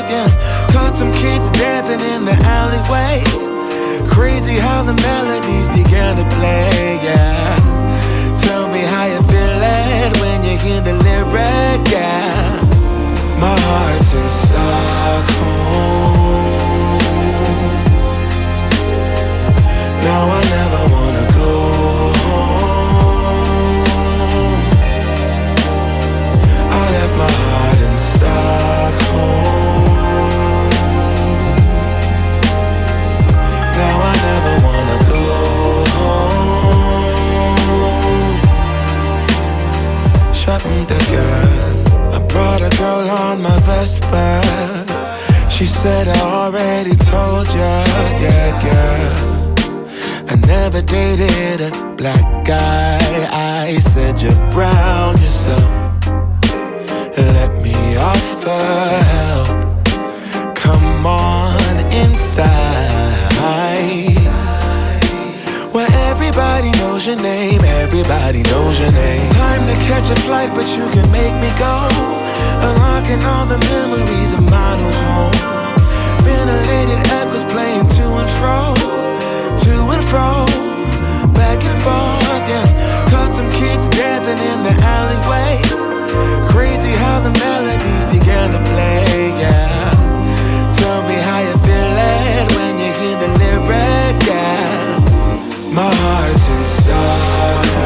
yeah. Caught some kids dancing in the alleyway. Crazy how the melodies began to play, yeah. Tell me how you feel it when you hear the lyric, yeah. My heart's in Stockholm. Now I never wanna go home. I left my heart in Stockholm. Now I never wanna go home. Shopping the girl, I brought a girl on my Vespa. She said I already told ya, yeah, yeah. I never dated a black guy. I said you're brown yourself. Let me offer help. Come on inside, where everybody knows your name, everybody knows your name. Time to catch a flight, but you can make me go. Unlocking all the memories of my new home. Ventilated echoes playing to and fro, back and forth, yeah. Caught some kids dancing in the alleyway. Crazy how the melodies began to play, yeah. Tell me how you feel it when you hear the lyric, yeah. My heart's in Stockholm.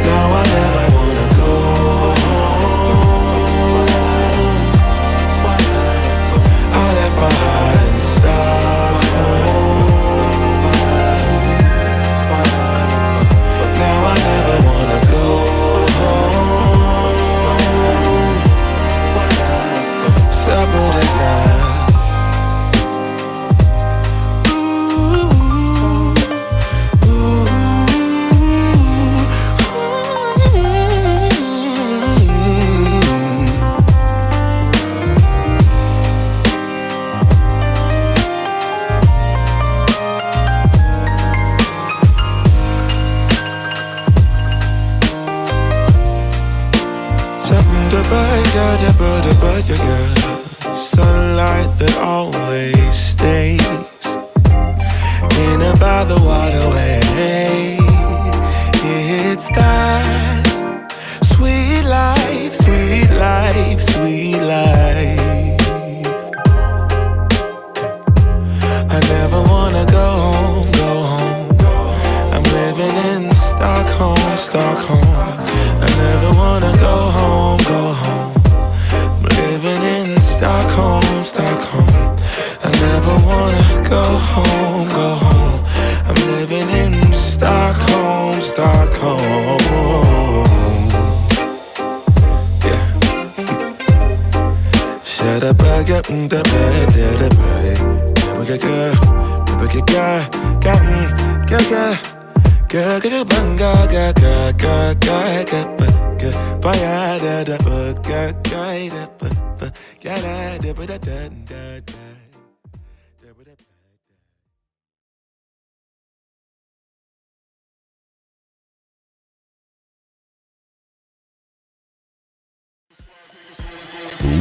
Now I never wanna go home. I left my heart in Stockholm. Now I never wanna go home. Separate again. Sunlight that always stays in and by the waterway. It's that sweet life, sweet life, sweet life. I never wanna go home, go home. I'm living in Stockholm, Stockholm. I never wanna go home, go home. Living in Stockholm, Stockholm. I never wanna go home, go home. I'm living in Stockholm, Stockholm. Yeah. Shut up, I got the bed, the bed. We got girl, we got girl,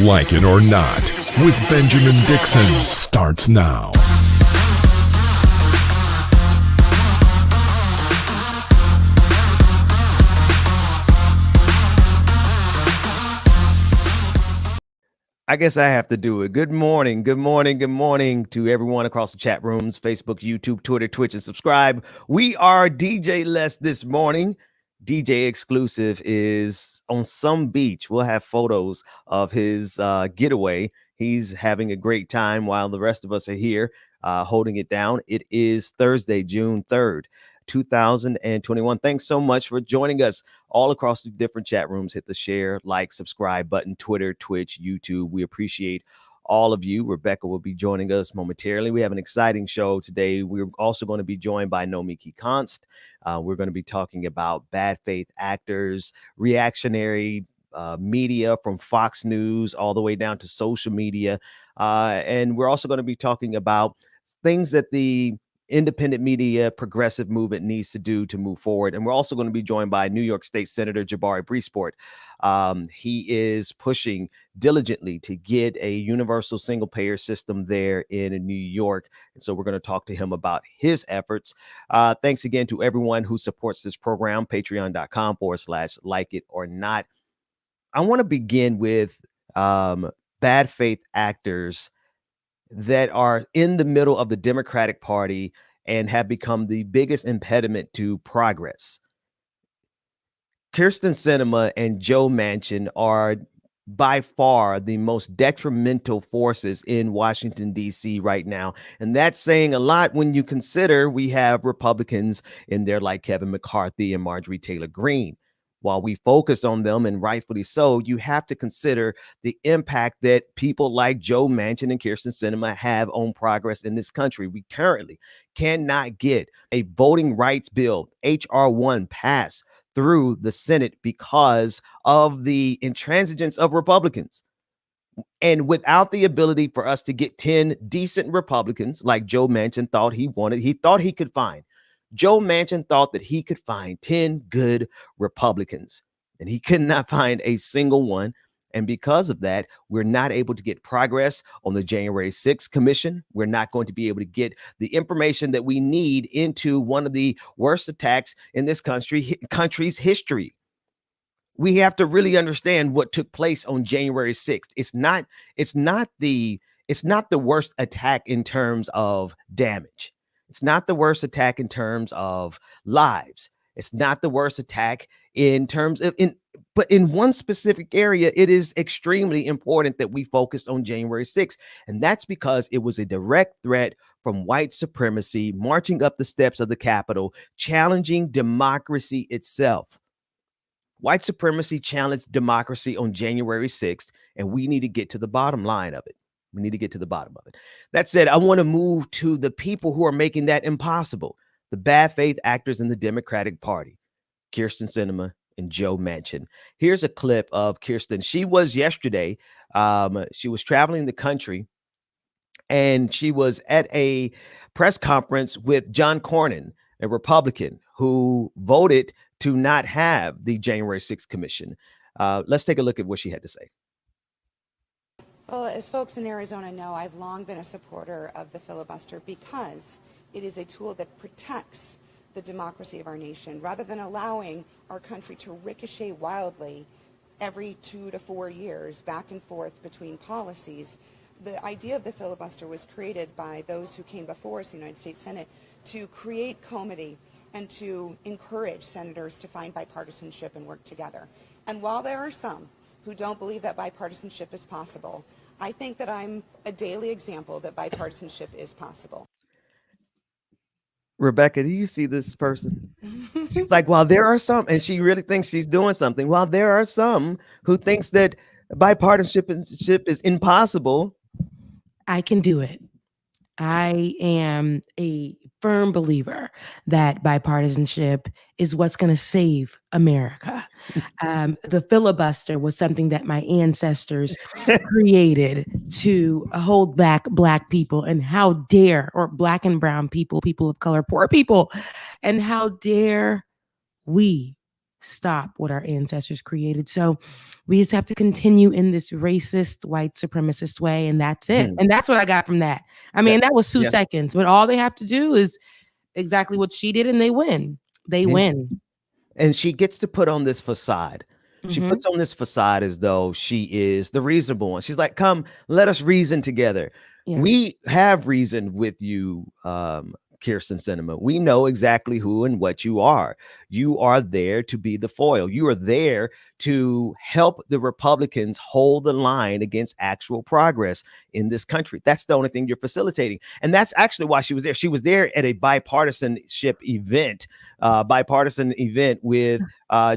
Like It or Not with Benjamin Dixon starts now. I guess I have to do it. Good morning, good morning, good morning to everyone across the chat rooms, Facebook, YouTube, Twitter, Twitch, and subscribe. We are DJ Les this morning. DJ Exclusive is on some beach. We'll have photos of his getaway. He's having a great time while the rest of us are here holding it down. It is Thursday, June 3rd. 2021. Thanks so much for joining us all across the different chat rooms. Hit the share, like, subscribe button, Twitter, Twitch, YouTube. We appreciate all of you. Rebecca will be joining us momentarily. We have an exciting show today. We're also going to be joined by Nomiki Konst. We're going to be talking about bad faith actors, reactionary media from Fox News all the way down to social media. And we're also going to be talking about things that the independent media, progressive movement needs to do to move forward. And we're also going to be joined by New York State Senator Jabari Brisport. He is pushing diligently to get a universal single payer system there in New York. And so we're going to talk to him about his efforts. Thanks again to everyone who supports this program, patreon.com/like it or not. I want to begin with bad faith actors that are in the middle of the Democratic Party and have become the biggest impediment to progress. Kyrsten Sinema and Joe Manchin are by far the most detrimental forces in Washington, D.C. right now. And that's saying a lot when you consider we have Republicans in there like Kevin McCarthy and Marjorie Taylor Greene. While we focus on them, and rightfully so, you have to consider the impact that people like Joe Manchin and Kyrsten Sinema have on progress in this country. We currently cannot get a voting rights bill, H.R. 1, passed through the Senate because of the intransigence of Republicans. And without the ability for us to get 10 decent Republicans like Joe Manchin thought he wanted, he thought he could find. Joe Manchin thought that he could find 10 good Republicans, and he could not find a single one. And because of that, we're not able to get progress on the January 6th commission. We're not going to be able to get the information that we need into one of the worst attacks in this country's history. We have to really understand what took place on January 6th. It's not the worst attack in terms of damage. It's not the worst attack in terms of lives. It's not the worst attack in terms of but in one specific area, it is extremely important that we focus on January 6th. And that's because it was a direct threat from white supremacy marching up the steps of the Capitol, challenging democracy itself. White supremacy challenged democracy on January 6th, and we need to get to the bottom line of it. We need to get to the bottom of it. That said, I want to move to the people who are making that impossible, the bad faith actors in the Democratic Party, Kyrsten Sinema and Joe Manchin. Here's a clip of Kyrsten. She was yesterday, she was traveling the country, and she was at a press conference with John Cornyn, a Republican who voted to not have the January 6th commission. Let's take a look at what she had to say. Well, as folks in Arizona know, I've long been a supporter of the filibuster because it is a tool that protects the democracy of our nation rather than allowing our country to ricochet wildly every 2 to 4 years back and forth between policies. The idea of the filibuster was created by those who came before us, the United States Senate, to create comity and to encourage senators to find bipartisanship and work together. And while there are some who don't believe that bipartisanship is possible, I think that I'm a daily example that bipartisanship is possible. Rebecca, do you see this person? She's like, while there are some, and she really thinks she's doing something, while there are some who thinks that bipartisanship is impossible, I can do it. I am a firm believer that bipartisanship is what's going to save America. The filibuster was something that my ancestors created to hold back Black people, and how dare, or Black and brown people, people of color, poor people, and how dare we stop what our ancestors created. So we just have to continue in this racist, white supremacist way, and that's it. And that's what I got from that. I mean, that was 2 seconds, but all they have to do is exactly what she did, and they win. They win. And she gets to put on this facade. She puts on this facade as though she is the reasonable one. She's like, come, let us reason together. Yeah. We have reasoned with you, Kyrsten Sinema. We know exactly who and what you are. You are there to be the foil. You are there to help the Republicans hold the line against actual progress in this country. That's the only thing you're facilitating. And that's actually why she was there. She was there at a bipartisanship event, with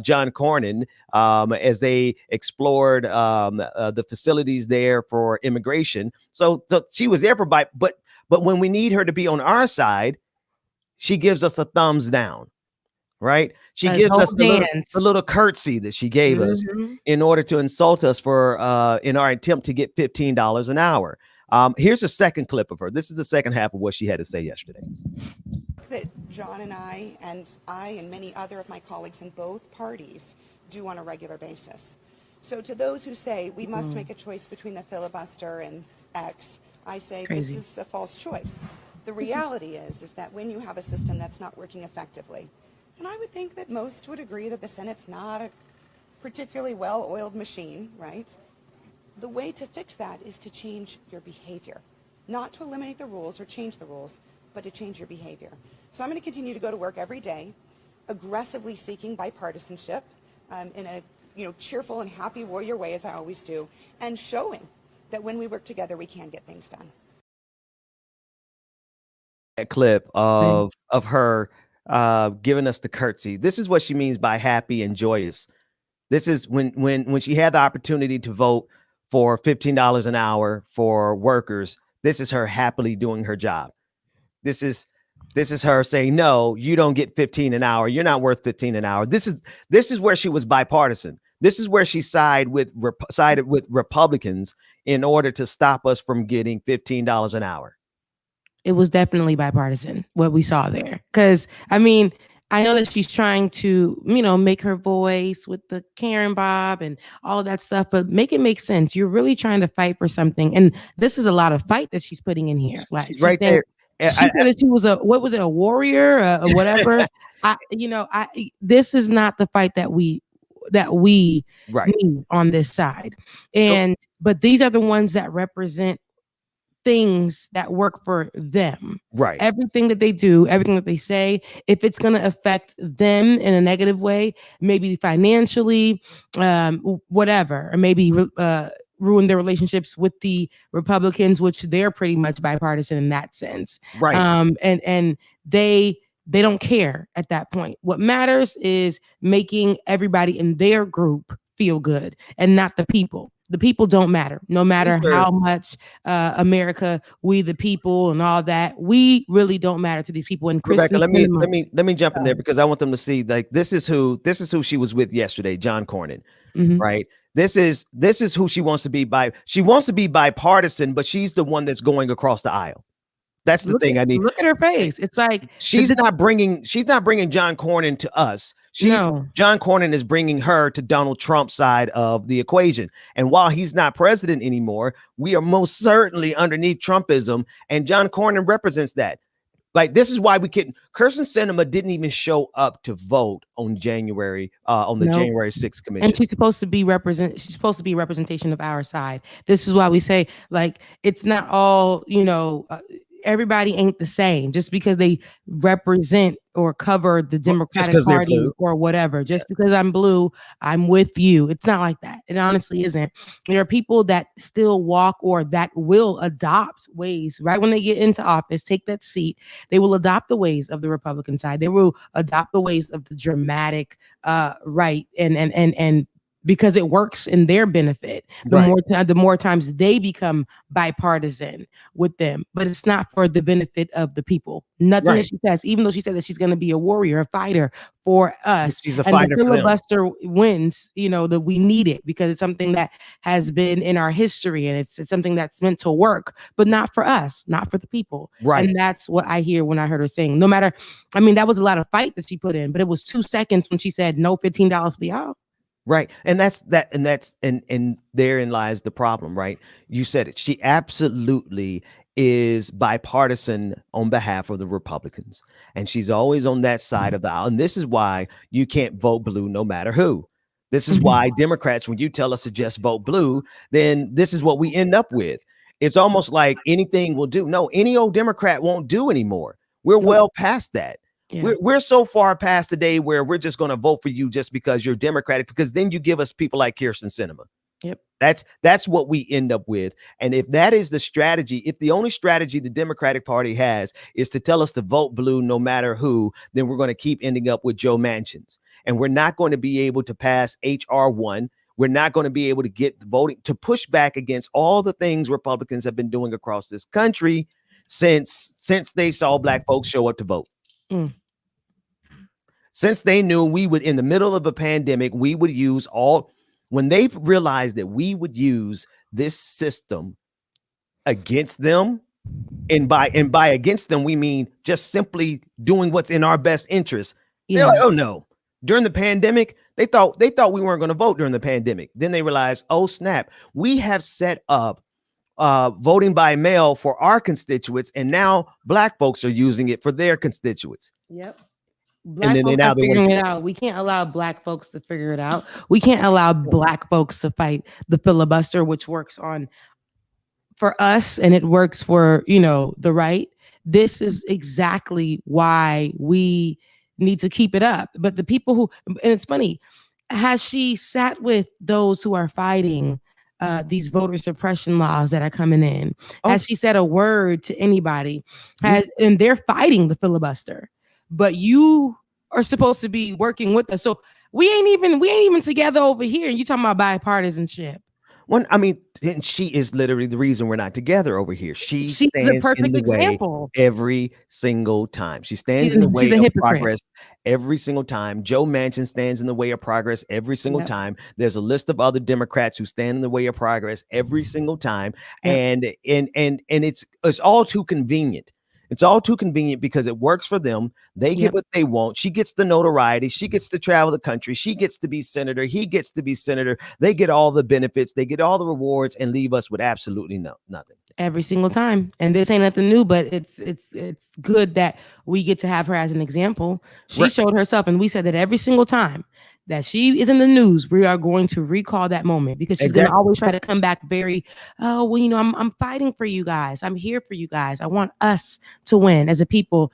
John Cornyn as they explored the facilities there for immigration. So she was there for but when we need her to be on our side, she gives us a thumbs down, right? She gives us the little curtsy that she gave us in order to insult us for in our attempt to get $15 an hour. Here's a second clip of her. This is the second half of what she had to say yesterday. That John and I and many other of my colleagues in both parties do on a regular basis. So to those who say we must make a choice between the filibuster and X, I say Crazy. this is a false choice. The reality is that when you have a system that's not working effectively, and I would think that most would agree that the Senate's not a particularly well-oiled machine, right? The way to fix that is to change your behavior, not to eliminate the rules or change the rules, but to change your behavior. So I'm going to continue to go to work every day, aggressively seeking bipartisanship in a cheerful and happy warrior way, as I always do, and showing that when we work together, we can get things done. A clip of her giving us the curtsy. This is what she means by happy and joyous. This is when she had the opportunity to vote for $15 an hour for workers. This is her happily doing her job. This is her saying, no, you don't get 15 an hour. You're not worth 15 an hour. This is where she was bipartisan. This is where she sided with Republicans in order to stop us from getting $15 an hour. It was definitely bipartisan what we saw there. Because I mean, I know that she's trying to, make her voice with the Karen Bob and all of that stuff, but make it make sense. You're really trying to fight for something. And this is a lot of fight that she's putting in here. Like she's right there. She said that she was a warrior or whatever. This is not the fight that we right. need on this side. But these are the ones that represent things that work for them. Right. Everything that they do, everything that they say, if it's going to affect them in a negative way, maybe financially, whatever, or maybe ruin their relationships with the Republicans, which they're pretty much bipartisan in that sense. Right. And they don't care at that point. What matters is making everybody in their group feel good and not the people. The people don't matter, no matter how much America, we the people and all that. We really don't matter to these people. And Rebecca, let me jump in there because I want them to see, like, this is who she was with yesterday, John Cornyn, right? This is who she wants to be she wants to be bipartisan, but she's the one that's going across the aisle. That's the thing I need. Look at her face. It's like she's not bringing John Cornyn to us. John Cornyn is bringing her to Donald Trump's side of the equation. And while he's not president anymore, we are most certainly underneath Trumpism, and John Cornyn represents that. Like, this is why we couldn't. Kirsten Sinema didn't even show up to vote on January January 6th commission. And she's supposed to be representation of our side. This is why we say, like, it's not all, everybody ain't the same just because they represent or cover the Democratic Party or whatever. Just because I'm blue, I'm with you. It's not like that. It honestly isn't. There are people that still walk or that will adopt ways right when they get into office, take that seat. They will adopt the ways of the Republican side. They will adopt the ways of the dramatic right and because it works in their benefit. The more times they become bipartisan with them, but it's not for the benefit of the people. Nothing that she says, even though she said that she's going to be a warrior, a fighter for us. She's a fighter. The filibuster wins, that we need it because it's something that has been in our history and it's something that's meant to work, but not for us, not for the people. Right. And that's what I hear when I heard her saying, that was a lot of fight that she put in, but it was 2 seconds when she said no $15 for y'all. Right. And and therein lies the problem, right? You said it. She absolutely is bipartisan on behalf of the Republicans. And she's always on that side of the aisle. And this is why you can't vote blue no matter who. This is why Democrats, when you tell us to just vote blue, then this is what we end up with. It's almost like anything will do. No, any old Democrat won't do anymore. We're well past that. Yeah. We're so far past the day where we're just going to vote for you just because you're Democratic, because then you give us people like Kirsten Sinema. Yep. That's what we end up with. And if that is the strategy, if the only strategy the Democratic Party has is to tell us to vote blue no matter who, then we're going to keep ending up with Joe Manchin's. And we're not going to be able to pass H.R. 1. We're not going to be able to get the voting to push back against all the things Republicans have been doing across this country since they saw Black folks show up to vote. Since they knew we would, in the middle of a pandemic, we would when they realized that we would use this system against them, and by against them we mean just simply doing what's in our best interest. They're like, oh no. During the pandemic, they thought we weren't going to vote during the pandemic. Then they realized, oh snap, we have set up voting by mail for our constituents, and now Black folks are using it for their constituents. Yep. And Black then folks are figuring it out. We can't allow Black folks to figure it out. We can't allow Black folks to fight the filibuster, which works for us and it works for, the right. This is exactly why we need to keep it up. But the people who, and it's funny, has she sat with those who are fighting these voter suppression laws that are coming in? Has she said a word to anybody? And they're fighting the filibuster, but you are supposed to be working with us. So we ain't even together over here. And you talking about bipartisanship. I mean, she is literally the reason we're not together over here. She's the perfect example every single time. She stands in the way of progress every single time. Joe Manchin stands in the way of progress every single time. There's a list of other Democrats who stand in the way of progress every single time. And it's all too convenient. It's all too convenient because it works for them. They get what they want. She gets the notoriety. She gets to travel the country. She gets to be senator. He gets to be senator. They get all the benefits. They get all the rewards and leave us with absolutely nothing. Every single time. And this ain't nothing new, but it's good that we get to have her as an example. She showed herself, and we said that every single time that she is in the news, we are going to recall that moment because she's going to always try to come back very, I'm fighting for you guys. I'm here for you guys. I want us to win as a people.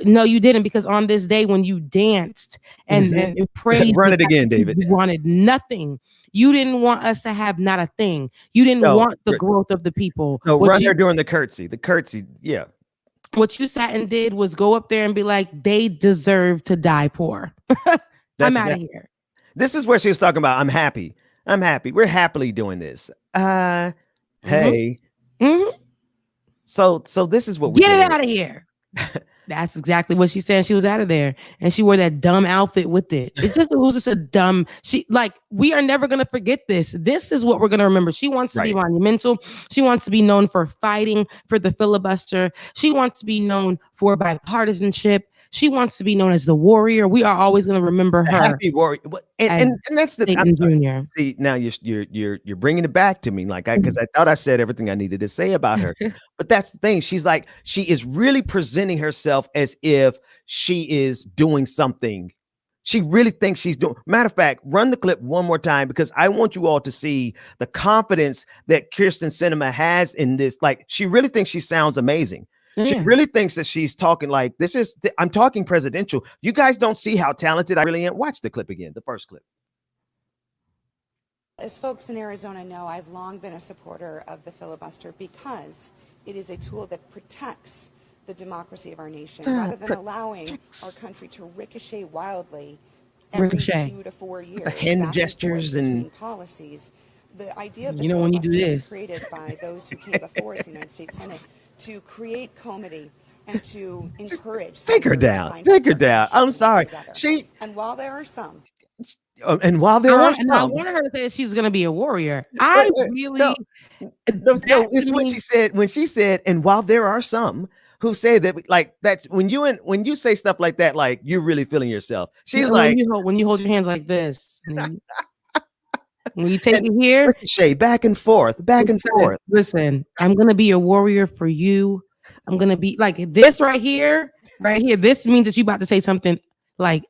No, you didn't, because on this day when you danced and praised, run it again, David. You wanted nothing. You didn't want us to have not a thing. You didn't want the growth of the people. No, run there during the curtsy. Yeah. What you sat and did was go up there and be like, they deserve to die poor. I'm out of here. This is where she was talking about, I'm happy. We're happily doing this. Hey. So this is what we get it out of here. That's exactly what she said. She was out of there, and she wore that dumb outfit with it. It was just a dumb. We are never gonna forget this. This is what we're gonna remember. She wants to be monumental. She wants to be known for fighting for the filibuster. She wants to be known for bipartisanship. She wants to be known as the warrior. We are always going to remember her. Happy warrior, and that's the Junior. See, now you're bringing it back to me, because I thought I said everything I needed to say about her, but that's the thing. She is really presenting herself as if she is doing something. She really thinks she's doing. Matter of fact, run the clip one more time because I want you all to see the confidence that Kyrsten Sinema has in this. She really thinks she sounds amazing. She really thinks that she's talking like I'm talking presidential. You guys don't see how talented I really am. Watch the clip again, the first clip. As folks in Arizona know, I've long been a supporter of the filibuster because it is a tool that protects the democracy of our nation rather than allowing our country to ricochet wildly every 2 to 4 years. The hand gestures and policies. The idea of the when you do this, was created by those who came before us in the United States Senate to create comity and to encourage. Take her down. I'm sorry. And while there are some. I want her to say that she's going to be a warrior. It's what she said when she said, and while there are some who say that, that's when you say stuff like that, you're really feeling yourself. She's when you hold your hands like this. When you take it here, back and forth. Listen, I'm gonna be a warrior for you. I'm gonna be like this right here. This means that you about to say something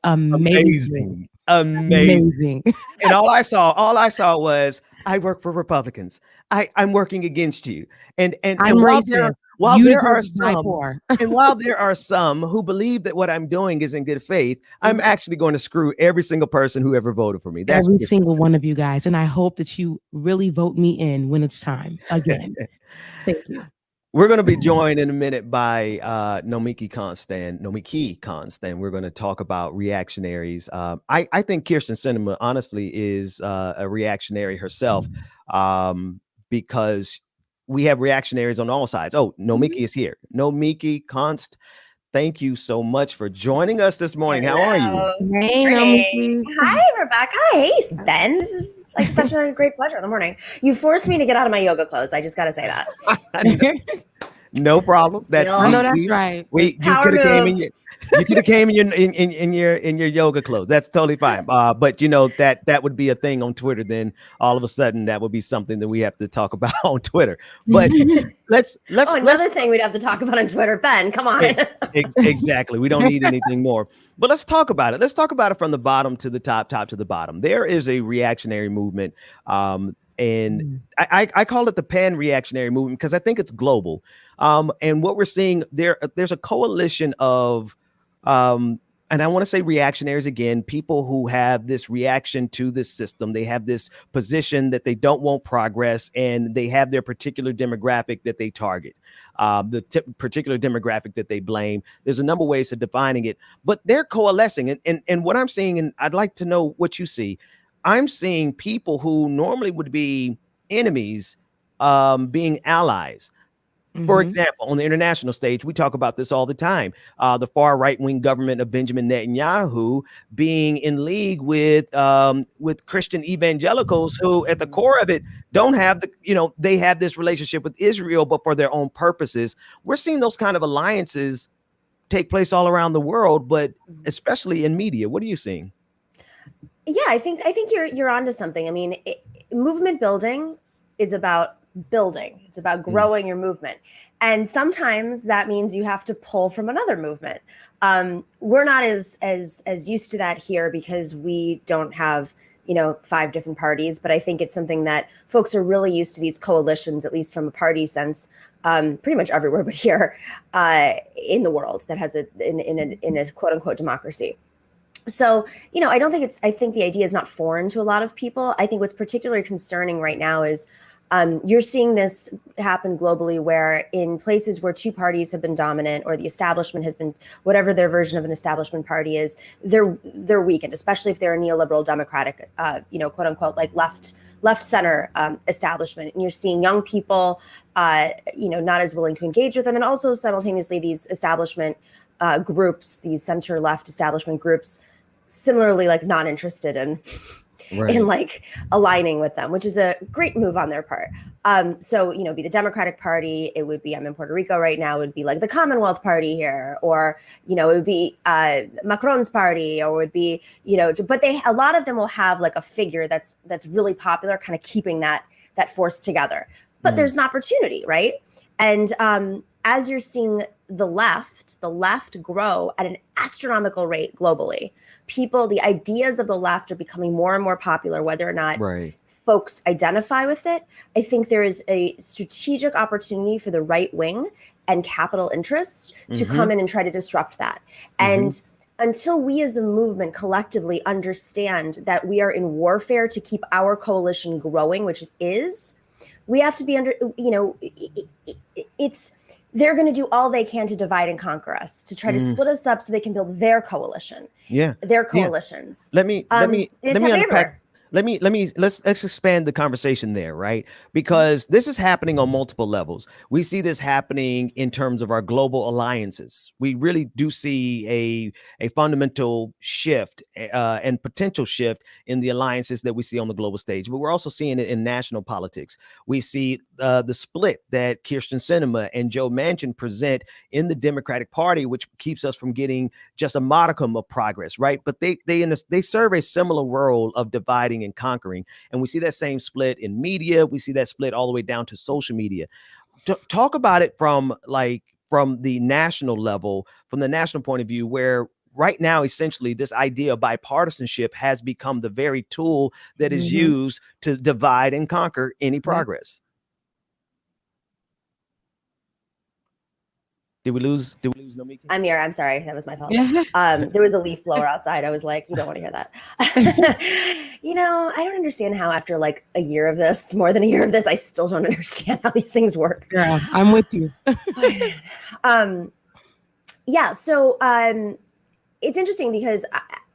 amazing. And all I saw was, I work for Republicans. I'm working against you. And while there are some who believe that what I'm doing is in good faith, I'm actually going to screw every single person who ever voted for me. That's every single one of you guys. And I hope that you really vote me in when it's time again. Thank you. We're going to be joined in a minute by Nomiki Konst, and we're going to talk about reactionaries. I think Kyrsten Sinema, honestly, is a reactionary herself, because we have reactionaries on all sides. Oh, Nomiki is here. Nomiki Konst, thank you so much for joining us this morning. How are you? Hey, Morning. Nomiki. Hi, Rebecca. Hey, Ben. This is like such a great pleasure in the morning. You forced me to get out of my yoga clothes. I just got to say that. No problem. That's Real I know that's right. you power could have came in move. your you could have came in your yoga clothes. That's totally fine. But you know that would be a thing on Twitter. Then all of a sudden that would be something that we have to talk about on Twitter. But let's Oh, another thing we'd have to talk about on Twitter. Ben, come on. exactly. We don't need anything more. But let's talk about it. Let's talk about it from the bottom to the top, top to the bottom. There is a reactionary movement. And I call it the pan-reactionary movement because I think it's global. And what we're seeing there's a coalition of and I want to say reactionaries again, people who have this reaction to this system. They have this position that they don't want progress, and they have their particular demographic that they target, particular demographic that they blame. There's a number of ways of defining it, but they're coalescing. And what I'm seeing, and I'd like to know what you see, I'm seeing people who normally would be enemies being allies. For example, on the international stage, we talk about this all the time. The far right-wing government of Benjamin Netanyahu being in league with Christian evangelicals who, at the core of it, don't have they have this relationship with Israel, but for their own purposes. We're seeing those kind of alliances take place all around the world, but especially in media. What are you seeing? Yeah, I think you're onto something. I mean, movement building is about building. It's about growing your movement. And sometimes that means you have to pull from another movement. We're not as used to that here because we don't have, 5 different parties, but I think it's something that folks are really used to, these coalitions, at least from a party sense, pretty much everywhere but here in the world that has in a quote unquote democracy. So, I think the idea is not foreign to a lot of people. I think what's particularly concerning right now is you're seeing this happen globally, where in places where 2 parties have been dominant, or the establishment has been, whatever their version of an establishment party is, they're weakened, especially if they're a neoliberal democratic, quote unquote, like left center establishment. And you're seeing young people, not as willing to engage with them. And also simultaneously, these establishment groups, these center left establishment groups, similarly like not interested in like aligning with them, which is a great move on their part. So, be the Democratic Party. It would be, I'm in Puerto Rico right now, it would be like the Commonwealth Party here, or, it would be Macron's party, or it would be, but a lot of them will have like a figure that's really popular, kind of keeping that force together. But there's an opportunity, right? And as you're seeing the left grow at an astronomical rate globally, the ideas of the left are becoming more and more popular, whether or not folks identify with it. I think there is a strategic opportunity for the right wing and capital interests to come in and try to disrupt that. And until we as a movement collectively understand that we are in warfare to keep our coalition growing, which it is, we have to be they're going to do all they can to divide and conquer us, to try to split us up so they can build their coalition. Their coalitions. Let me unpack. Let's expand the conversation there, right? Because this is happening on multiple levels. We see this happening in terms of our global alliances. We really do see a fundamental shift and potential shift in the alliances that we see on the global stage, but we're also seeing it in national politics. We see the split that Kirsten Sinema and Joe Manchin present in the Democratic Party, which keeps us from getting just a modicum of progress, right? But they serve a similar role of dividing and conquering. And we see that same split in media. We see that split all the way down to social media. Talk about it from the national level, from the national point of view, where right now, essentially, this idea of bipartisanship has become the very tool that is used to divide and conquer any progress. Did we lose Nomiki? I'm here. I'm sorry. That was my fault. There was a leaf blower outside. I was like, you don't want to hear that. I don't understand how after like a year of this, more than a year of this, I still don't understand how these things work. Yeah, I'm with you. So it's interesting because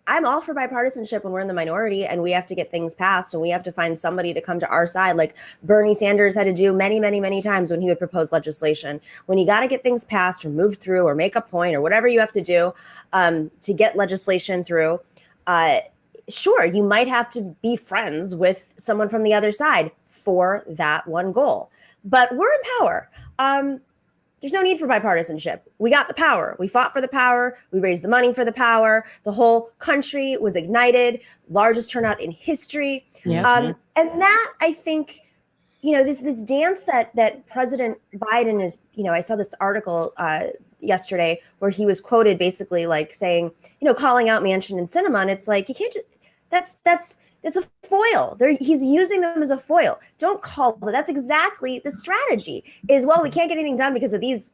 I'm all for bipartisanship when we're in the minority and we have to get things passed and we have to find somebody to come to our side, like Bernie Sanders had to do many, many, many times when he would propose legislation. When you got to get things passed or move through or make a point or whatever you have to do to get legislation through, sure, you might have to be friends with someone from the other side for that one goal. But we're in power. There's no need for bipartisanship. We got the power. We fought for the power. We raised the money for the power. The whole country was ignited, largest turnout in history. Yeah. And that, I think, this dance that President Biden is, I saw this article yesterday where he was quoted basically like saying, calling out Manchin and Sinema. And it's like, you can't just, that's a foil. He's using them as a foil. Don't call it. That's exactly the strategy is, well, we can't get anything done because of these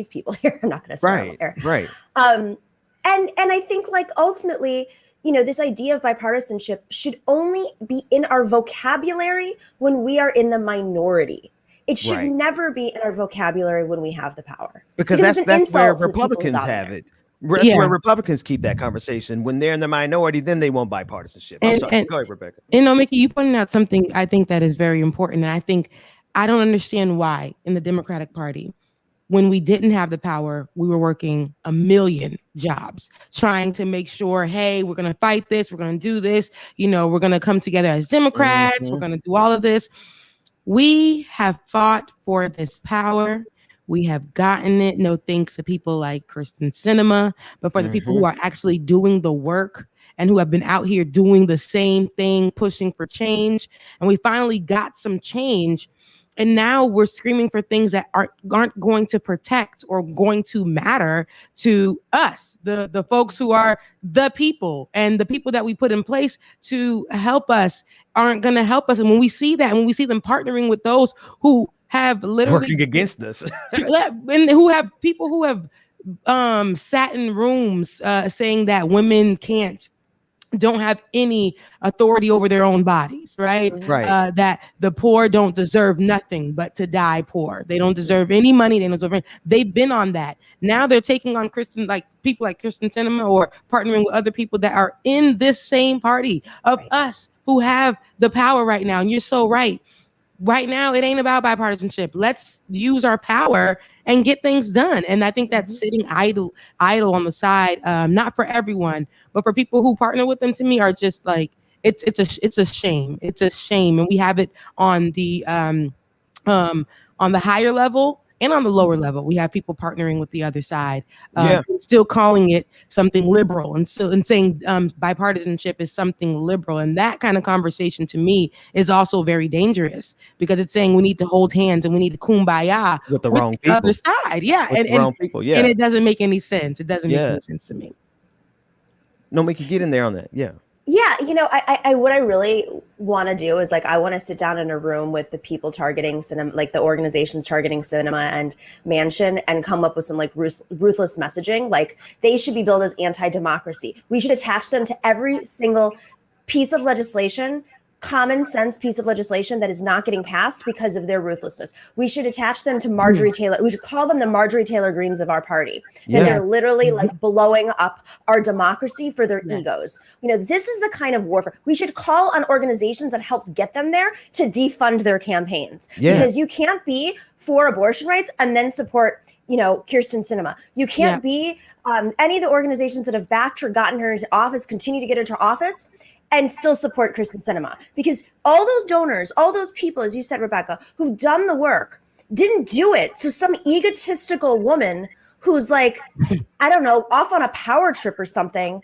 people here. I'm not going to swear here. Right. And I think like ultimately, this idea of bipartisanship should only be in our vocabulary when we are in the minority. It should never be in our vocabulary when we have the power. Because that's where Republicans have it. That's where Republicans keep that conversation. When they're in the minority, then they want bipartisanship. I'm sorry. Go ahead, Rebecca. Nomiki, you pointed out something I think that is very important. And I don't understand why in the Democratic Party, when we didn't have the power, we were working a million jobs trying to make sure, hey, we're going to fight this. We're going to do this. We're going to come together as Democrats. Mm-hmm. We're going to do all of this. We have fought for this power. We have gotten it, no thanks to people like Kirsten Sinema, but for the people who are actually doing the work and who have been out here doing the same thing, pushing for change. And we finally got some change. And now we're screaming for things that aren't going to protect or going to matter to us, the folks who are the people, and the people that we put in place to help us aren't going to help us. And when we see that, and when we see them partnering with those who have literally working against us, and who have people who have sat in rooms saying that women don't have any authority over their own bodies, right? Right. That the poor don't deserve nothing but to die poor. They don't deserve any money. They don't deserve any. They've been on that. Now they're taking on people like Kirsten Sinema, or partnering with other people that are in this same party of us who have the power right now. And you're so right. Right now, it ain't about bipartisanship. Let's use our power and get things done. And I think that sitting idle on the side, not for everyone, but for people who partner with them, to me, are just like, it's a shame. It's a shame. And we have it on the higher level and on the lower level. We have people partnering with the other side, still calling it something liberal, and saying bipartisanship is something liberal. And that kind of conversation, to me, is also very dangerous, because it's saying we need to hold hands and we need to kumbaya with the wrong people. Other side, wrong people, and it doesn't make any sense. It doesn't make any sense to me. Nomiki, get in there on that. Yeah. Yeah, I what I really want to do is, like, I want to sit down in a room with the people targeting Sinema, like the organizations targeting Sinema and Manchin, and come up with some like ruthless messaging. Like, they should be billed as anti-democracy. We should attach them to every single piece of legislation, common sense piece of legislation that is not getting passed because of their ruthlessness. We should attach them to Marjorie Taylor. We should call them the Marjorie Taylor Greens of our party. That they're literally like blowing up our democracy for their egos. This is the kind of warfare. We should call on organizations that helped get them there to defund their campaigns. Because you can't be for abortion rights and then support, Kirsten Sinema. You can't be any of the organizations that have backed her, gotten her into office, continue to get into office, and still support Kirsten Sinema. Because all those donors, all those people, as you said, Rebecca, who've done the work, didn't do it. So some egotistical woman who's like, I don't know, off on a power trip or something.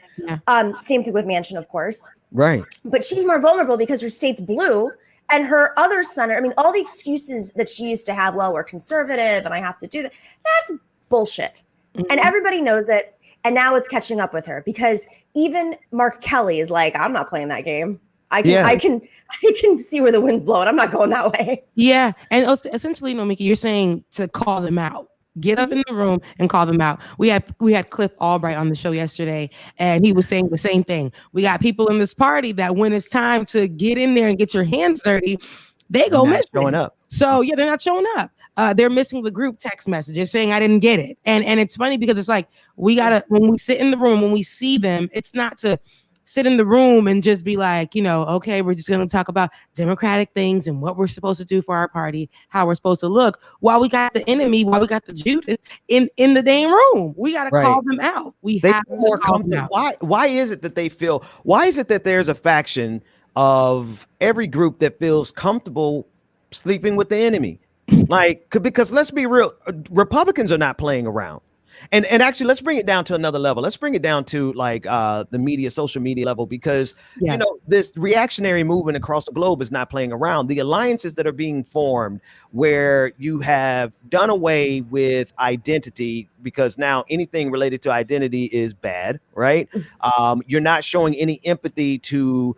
Same thing with Manchin, of course. Right. But she's more vulnerable because her state's blue, and her other senator, all the excuses that she used to have, well, we're conservative and I have to do that, that's bullshit. And everybody knows it. And now it's catching up with her, because even Mark Kelly is like, I'm not playing that game. I can see where the wind's blowing. I'm not going that way. Yeah. And essentially, Nomiki, you're saying to call them out. Get up in the room and call them out. We had Cliff Albright on the show yesterday, and he was saying the same thing. We got people in this party that when it's time to get in there and get your hands dirty, they go missing. Showing up. So they're not showing up. they're missing the group text messages saying I didn't get it. And it's funny because it's like we gotta, when we sit in the room, when we see them, it's not to sit in the room and just be like, okay, we're just going to talk about democratic things and what we're supposed to do for our party, how we're supposed to look, while we got the enemy, while we got the Judas in the damn room. We got to call them out. We have to call them out. Why is it that why is it that there's a faction of every group that feels comfortable sleeping with the enemy? Because let's be real, Republicans are not playing around. And actually, let's bring it down to another level. Let's bring it down to the media, social media level, because this reactionary movement across the globe is not playing around. The alliances that are being formed, where you have done away with identity, because now anything related to identity is bad, right? You're not showing any empathy to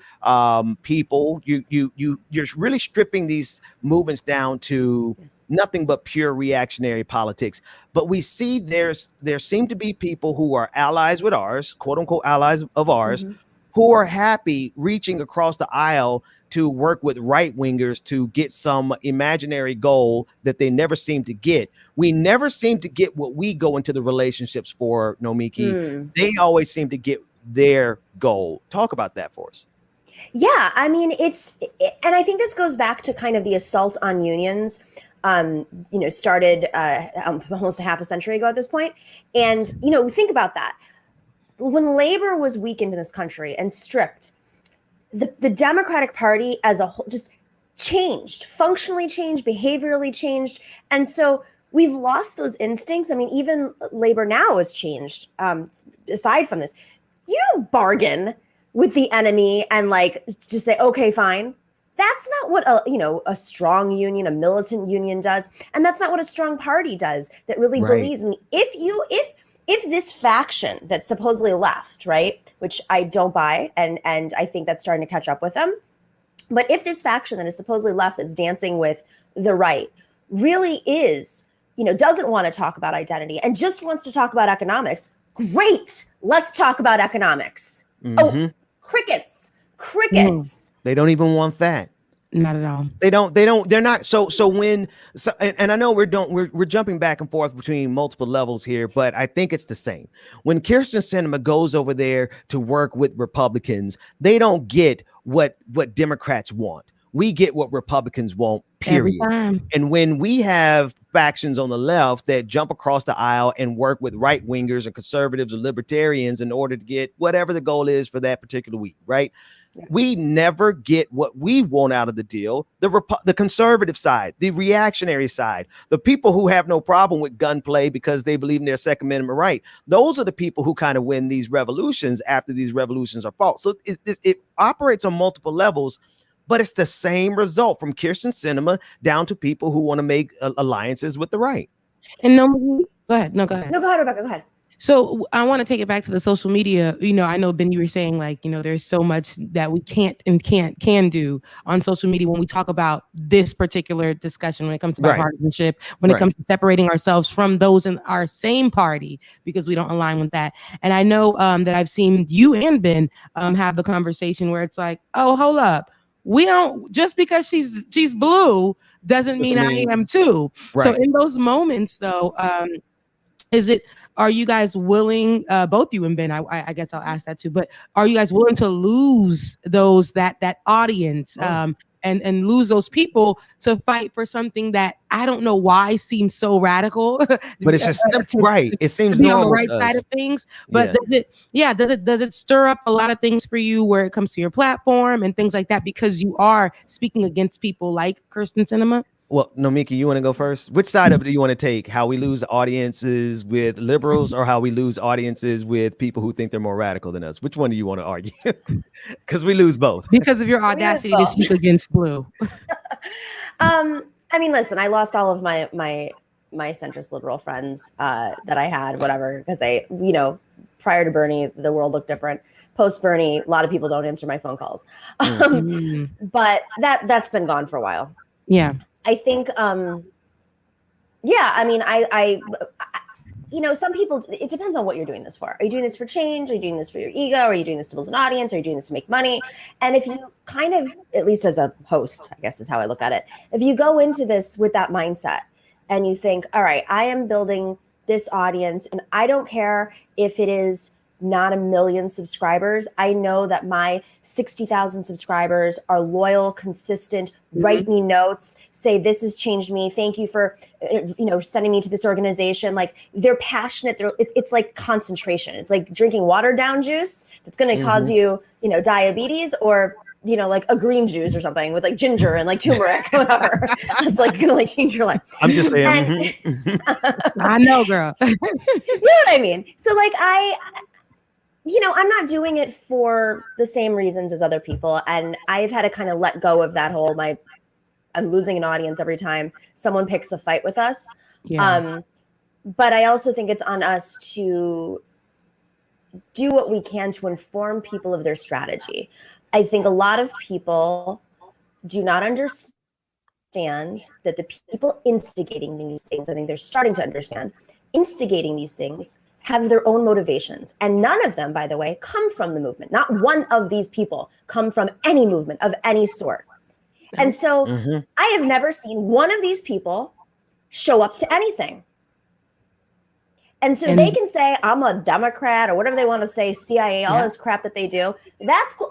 people. You're really stripping these movements down to nothing but pure reactionary politics. But we see there seem to be people who are allies with ours, quote unquote allies of ours, who are happy reaching across the aisle to work with right wingers to get some imaginary goal that they never seem to get. We never seem to get what we go into the relationships for, Nomiki. They always seem to get their goal. Talk about that for us. Yeah, I mean, and I think this goes back to kind of the assault on unions. Started almost a half a century ago at this point. And, think about that. When labor was weakened in this country and stripped, the Democratic Party as a whole just changed, functionally changed, behaviorally changed. And so we've lost those instincts. I mean, even labor now has changed. Aside from this, you don't bargain with the enemy and just say, okay, fine. That's not what a strong union, a militant union does, and that's not what a strong party does. That really believes me. If this faction that's supposedly left, right, which I don't buy, and I think that's starting to catch up with them, but if this faction that is supposedly left that's dancing with the right really is, doesn't want to talk about identity and just wants to talk about economics, great, let's talk about economics. Oh, crickets. They don't even want that. Not at all. They're not. So I know we're jumping back and forth between multiple levels here, but I think it's the same. When Kyrsten Sinema goes over there to work with Republicans, they don't get what Democrats want. We get what Republicans want, period. And when we have factions on the left that jump across the aisle and work with right wingers and conservatives and libertarians in order to get whatever the goal is for that particular week, right? Yeah. We never get what we want out of the deal. The conservative side, the reactionary side, the people who have no problem with gunplay because they believe in their Second Amendment right. Those are the people who kind of win these revolutions after these revolutions are fought. So it operates on multiple levels. But it's the same result from Kyrsten Sinema down to people who want to make alliances with the right. And go ahead. No, go ahead. No, go ahead, Rebecca. Go ahead. So I want to take it back to the social media. I know, Ben, you were saying there's so much that we can't can do on social media when we talk about this particular discussion, when it comes to bipartisanship, when it comes to separating ourselves from those in our same party because we don't align with that. And I know that I've seen you and Ben have the conversation where it's like, oh, hold up. We don't, just because she's blue doesn't mean I am too. Right. So in those moments though, are you guys willing, both you and Ben, I guess I'll ask that too, but are you guys willing to lose that audience and lose those people to fight for something that I don't know why seems so radical? But it's just right. It seems normal on the right side of things. But does it stir up a lot of things for you where it comes to your platform and things like that because you are speaking against people like Kyrsten Sinema? Well, Nomiki, you want to go first? Which side of it do you want to take? How we lose audiences with liberals or how we lose audiences with people who think they're more radical than us? Which one do you want to argue? Because we lose both. Because of your audacity to speak against blue. I mean, listen, I lost all of my centrist liberal friends that I had, whatever, because prior to Bernie, the world looked different. Post Bernie, a lot of people don't answer my phone calls. But that's been gone for a while. Yeah. I think, I mean, some people, it depends on what you're doing this for. Are you doing this for change? Are you doing this for your ego? Are you doing this to build an audience? Are you doing this to make money? And if you at least as a host, I guess is how I look at it. If you go into this with that mindset, and you think, all right, I am building this audience, and I don't care if it is not 1 million subscribers. I know that my 60,000 subscribers are loyal, consistent, write me notes, say this has changed me. Thank you for, sending me to this organization. Like, they're passionate. It's like concentration. It's like drinking watered down juice that's going to cause you, diabetes, or like a green juice or something with like ginger and like turmeric, whatever. That's like gonna like change your life. I'm just saying. I know, girl. You know what I mean? So like I'm not doing it for the same reasons as other people. And I've had to kind of let go of that whole, I'm losing an audience every time someone picks a fight with us. Yeah. But I also think it's on us to do what we can to inform people of their strategy. I think a lot of people do not understand that the people instigating these things, I think they're starting to understand, instigating these things have their own motivations. And none of them, by the way, come from the movement. Not one of these people come from any movement of any sort. And so I have never seen one of these people show up to anything. And so they can say, I'm a Democrat or whatever they want to say, CIA, all this crap that they do. That's cool.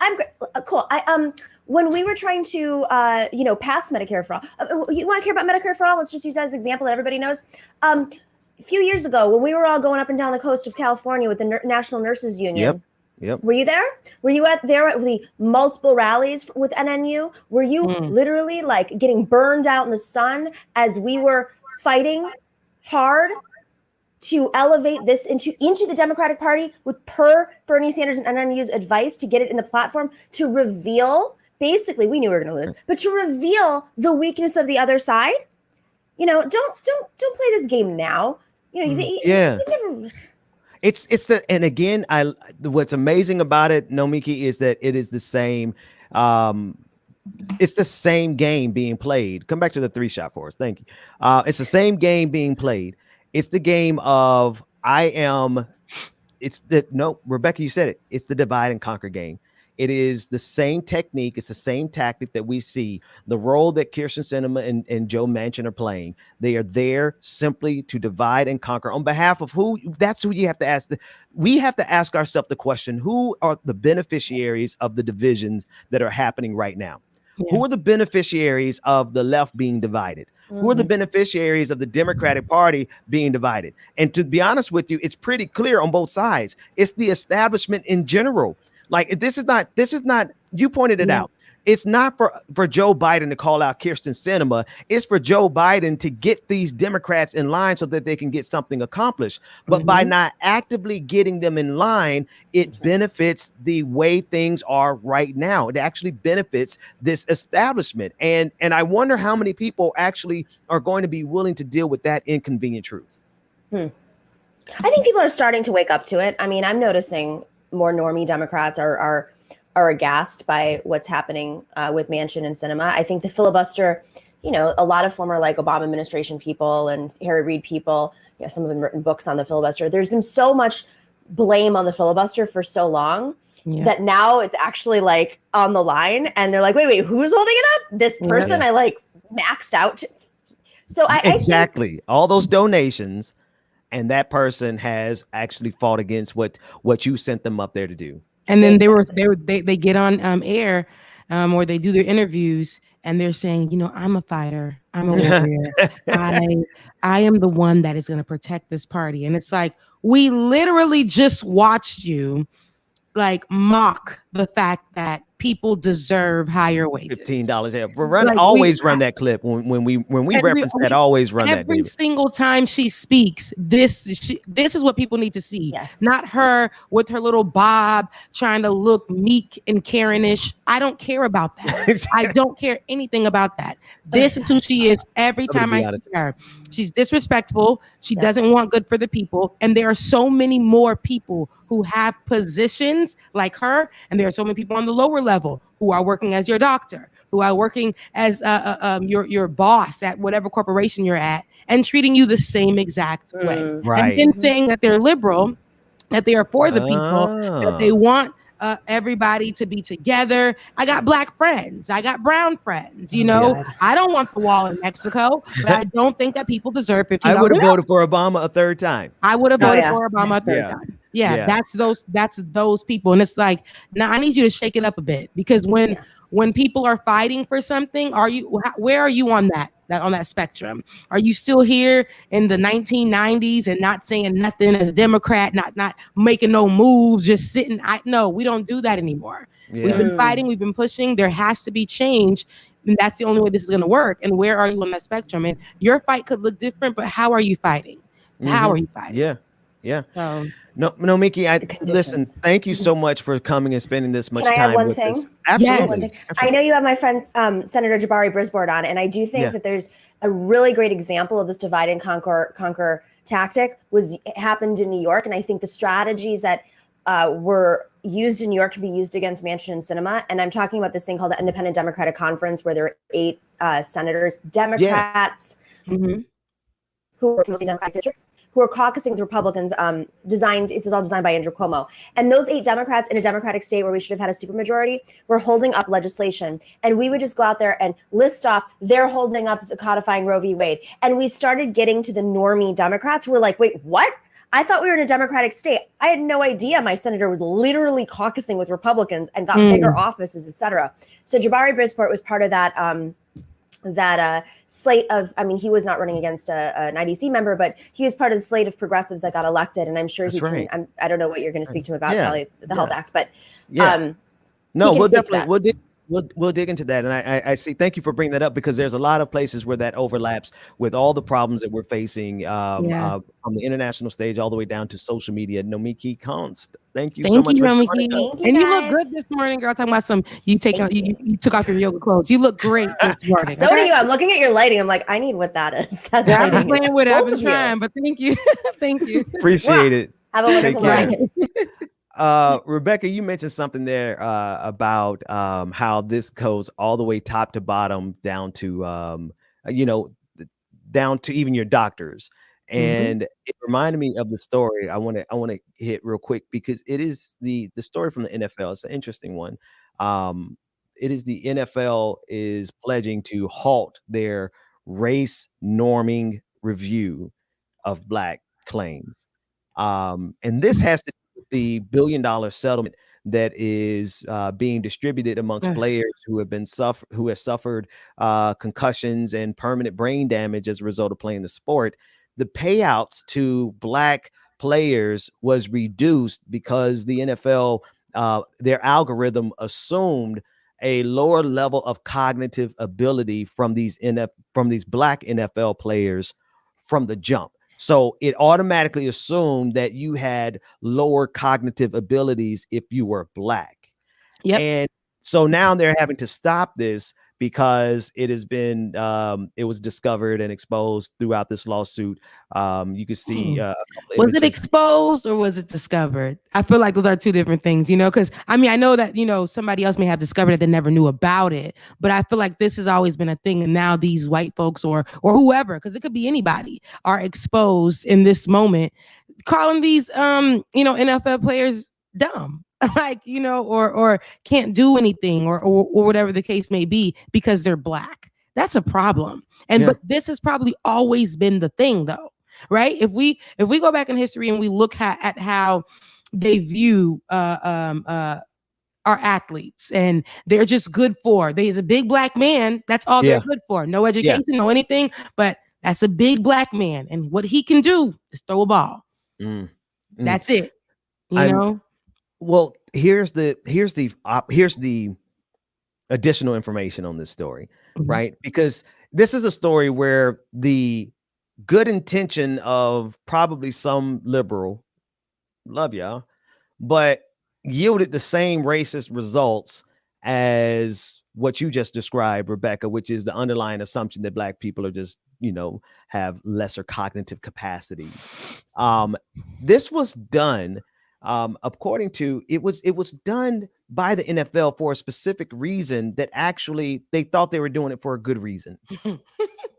I'm cool. When we were trying to, pass Medicare for all, you want to care about Medicare for all? Let's just use that as an example that everybody knows. A few years ago, when we were all going up and down the coast of California with the National Nurses Union. Yep. Were you there? Were you there at the multiple rallies with NNU? Were you literally like getting burned out in the sun as we were fighting hard to elevate this into the Democratic Party with per Bernie Sanders and NNU's advice to get it in the platform to reveal, basically, we knew we were going to lose, but to reveal the weakness of the other side? Don't play this game now. You never. And again, what's amazing about it, Nomiki, is that it is the same. It's the same game being played. Come back to the 3-shot for us. Thank you. It's the same game being played. It's the game of Rebecca, you said it. It's the divide and conquer game. It is the same technique. It's the same tactic that we see. The role that Kyrsten Sinema and Joe Manchin are playing. They are there simply to divide and conquer on behalf of who. That's who you have to ask. We have to ask ourselves the question: who are the beneficiaries of the divisions that are happening right now? Yeah. Who are the beneficiaries of the left being divided? Who are the beneficiaries of the Democratic Party being divided? And to be honest with you, it's pretty clear on both sides. It's the establishment in general. Like, this is not, you pointed it out. It's not for Joe Biden to call out Kyrsten Sinema. It's for Joe Biden to get these Democrats in line so that they can get something accomplished. But by not actively getting them in line, it benefits the way things are right now. It actually benefits this establishment. And I wonder how many people actually are going to be willing to deal with that inconvenient truth. I think people are starting to wake up to it. I mean, I'm noticing more normie Democrats are aghast by what's happening with Manchin and Sinema. I think the filibuster, a lot of former like Obama administration people and Harry Reid people, some of them written books on the filibuster. There's been so much blame on the filibuster for so long that now it's actually like on the line, and they're like, wait, who's holding it up? This person I like maxed out. So I think all those donations, and that person has actually fought against what you sent them up there to do. And then they get on air or they do their interviews, and they're saying, I'm a fighter, I'm a warrior, I am the one that is going to protect this party. And it's like, we literally just watched you like mock the fact that people deserve higher wages. $15. Yeah, always run that clip when we reference that. Always run that every single time she speaks. This is what people need to see. Yes. Not her with her little bob trying to look meek and Karen-ish. I don't care about that. I don't care anything about that. This is who she is every time I see her. She's disrespectful. She doesn't want good for the people. And there are so many more people who have positions like her, and there are so many people on the lower level who are working as your doctor, who are working as your boss at whatever corporation you're at, and treating you the same exact way. Right. And then saying that they're liberal, that they are for the people, that they want everybody to be together. I got black friends. I got brown friends. You Oh, know, God. I don't want the wall in Mexico, but I don't think that people deserve I $15. would have voted for Obama a third time. I would have Oh, voted yeah. for Obama a third Yeah. time. Yeah, Yeah. that's those people. And it's like, now I need you to shake it up a bit, because Yeah. when people are fighting for something, where are you on that spectrum? Are you still here in the 1990s and not saying nothing as a Democrat, not making no moves, just sitting? No, we don't do that anymore. We've Yeah. been fighting, we've been pushing. There has to be change. And that's the only way this is going to work. And where are you on that spectrum? And your fight could look different, but how are you fighting? How are you fighting? Yeah. Yeah. So No, Mickey, The listen, conditions. thank you so much for coming and spending this much Can I add time one with thing? us. Absolutely. One thing. I know you have my friend Senator Jabari Brisport on, and I do think that there's a really great example of this divide and conquer tactic happened in New York, and I think the strategies that were used in New York can be used against Manchin and Sinema. And I'm talking about this thing called the Independent Democratic Conference, where there are 8 senators, Democrats, who were mostly Democratic districts, who are caucusing with Republicans. This was all designed by Andrew Cuomo. And those 8 Democrats in a Democratic state where we should have had a supermajority were holding up legislation. And we would just go out there and list off, they're holding up the codifying Roe v. Wade. And we started getting to the normie Democrats who were like, wait, what? I thought we were in a Democratic state. I had no idea my senator was literally caucusing with Republicans and got bigger offices, et cetera. So Jabari Brisport was part of that slate of, I mean, he was not running against an IDC member, but he was part of the slate of progressives that got elected. And I'm sure can, I don't know what you're going to speak to about probably the Health Act, but no, we'll definitely, we'll dig into that. And I see, thank you for bringing that up, because there's a lot of places where that overlaps with all the problems that we're facing from the international stage all the way down to social media. Nomiki, Konst, thank you so much for joining us. And you look good this morning, girl. Talking about you took off your yoga clothes. You look great this morning. So do you. I'm looking at your lighting. I'm like, I need what that is. I've been playing with it. I've been trying, but thank you. Thank you. Appreciate it. Have a wonderful morning. Rebecca, you mentioned something there about how this goes all the way top to bottom down to down to even your doctors. And it reminded me of the story I want to hit real quick, because it is the story from the NFL. It's an interesting one. It is the NFL is pledging to halt their race norming review of Black claims. And this has to do with the $1 billion settlement that is being distributed amongst players who have suffered concussions and permanent brain damage as a result of playing the sport. The payouts to Black players was reduced because the NFL, their algorithm assumed a lower level of cognitive ability from these Black NFL players from the jump. So it automatically assumed that you had lower cognitive abilities if you were Black. Yep. And so now they're having to stop this because it has been it was discovered and exposed throughout this lawsuit. You can see was it exposed or was it discovered? I feel like those are two different things, because I mean, I know that somebody else may have discovered it that never knew about it, but I feel like this has always been a thing, and now these white folks or whoever, because it could be anybody, are exposed in this moment, calling these NFL players dumb. Like, or can't do anything or whatever the case may be because they're Black. That's a problem. But this has probably always been the thing, though, right? If we go back in history and we look at how they view our athletes, and they're just good for, there's a big Black man, that's all they're good for. No education, no anything, but that's a big Black man, and what he can do is throw a ball. That's it. Well, here's the additional information on this story, right? Because this is a story where the good intention of probably some liberal, love y'all, but yielded the same racist results as what you just described, Rebecca, which is the underlying assumption that Black people are just, have lesser cognitive capacity. This was done according to it was done by the NFL for a specific reason that actually they thought they were doing it for a good reason.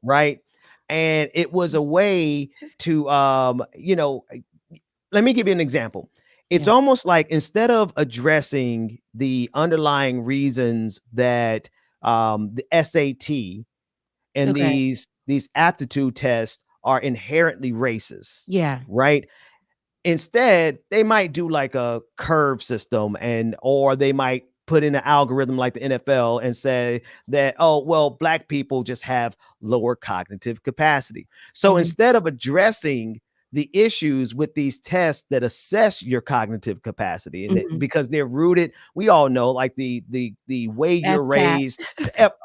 Right. And it was a way to let me give you an example. it's almost like instead of addressing the underlying reasons that the SAT and Okay. these aptitude tests are inherently racist, Yeah. right? Instead, they might do like a curve system, or they might put in an algorithm like the NFL and say that, oh, well, black people just have lower cognitive capacity. So instead of addressing the issues with these tests that assess your cognitive capacity, and because they're rooted, we all know, like the way you're FCAT. raised,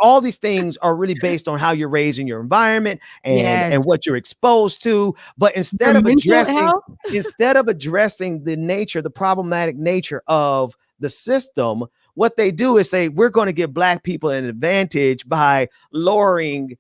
all these things are really based on how you're raised in your environment and Yes. what you're exposed to. But Your mental health. instead of addressing the problematic nature of the system, what they do is say, we're going to give black people an advantage by lowering,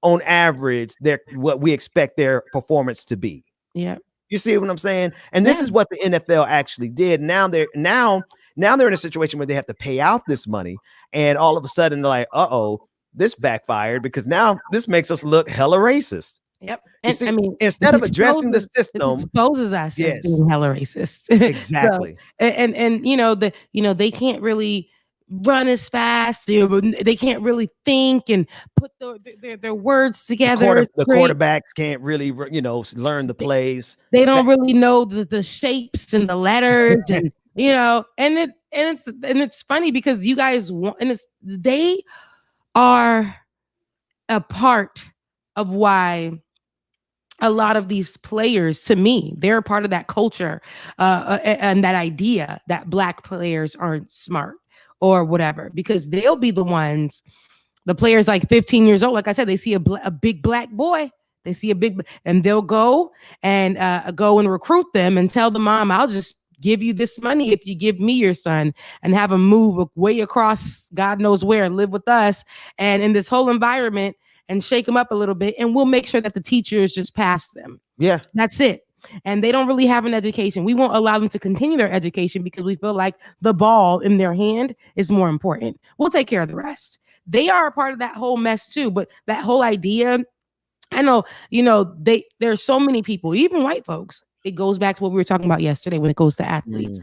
on average, what we expect their performance to be. Yeah. You see what I'm saying? And this is what the NFL actually did. Now they're in a situation where they have to pay out this money, and all of a sudden they're like, uh-oh, this backfired, because now this makes us look hella racist. Yep. You And see, I mean, instead of addressing the it system, exposes us as yes, being hella racist. exactly. So, and they can't really run as fast. They can't really think and put their words together. The quarterbacks can't really, learn the plays. They don't really know the shapes and the letters, and it's funny because you guys want, and they are a part of why a lot of these players, to me, they're a part of that culture and that idea that black players aren't smart or whatever, because they'll be the players like 15 years old. Like I said, they see a big black boy. They see and they'll go and recruit them and tell the mom, I'll just give you this money if you give me your son, and have him move way across God knows where and live with us and in this whole environment, and shake them up a little bit, and we'll make sure that the teachers just pass them. Yeah. That's it. And they don't really have an education. We won't allow them to continue their education because we feel like the ball in their hand is more important. We'll take care of the rest. They are a part of that whole mess too. But that whole idea, I know, there's so many people, even white folks. It goes back to what we were talking about yesterday when it goes to athletes.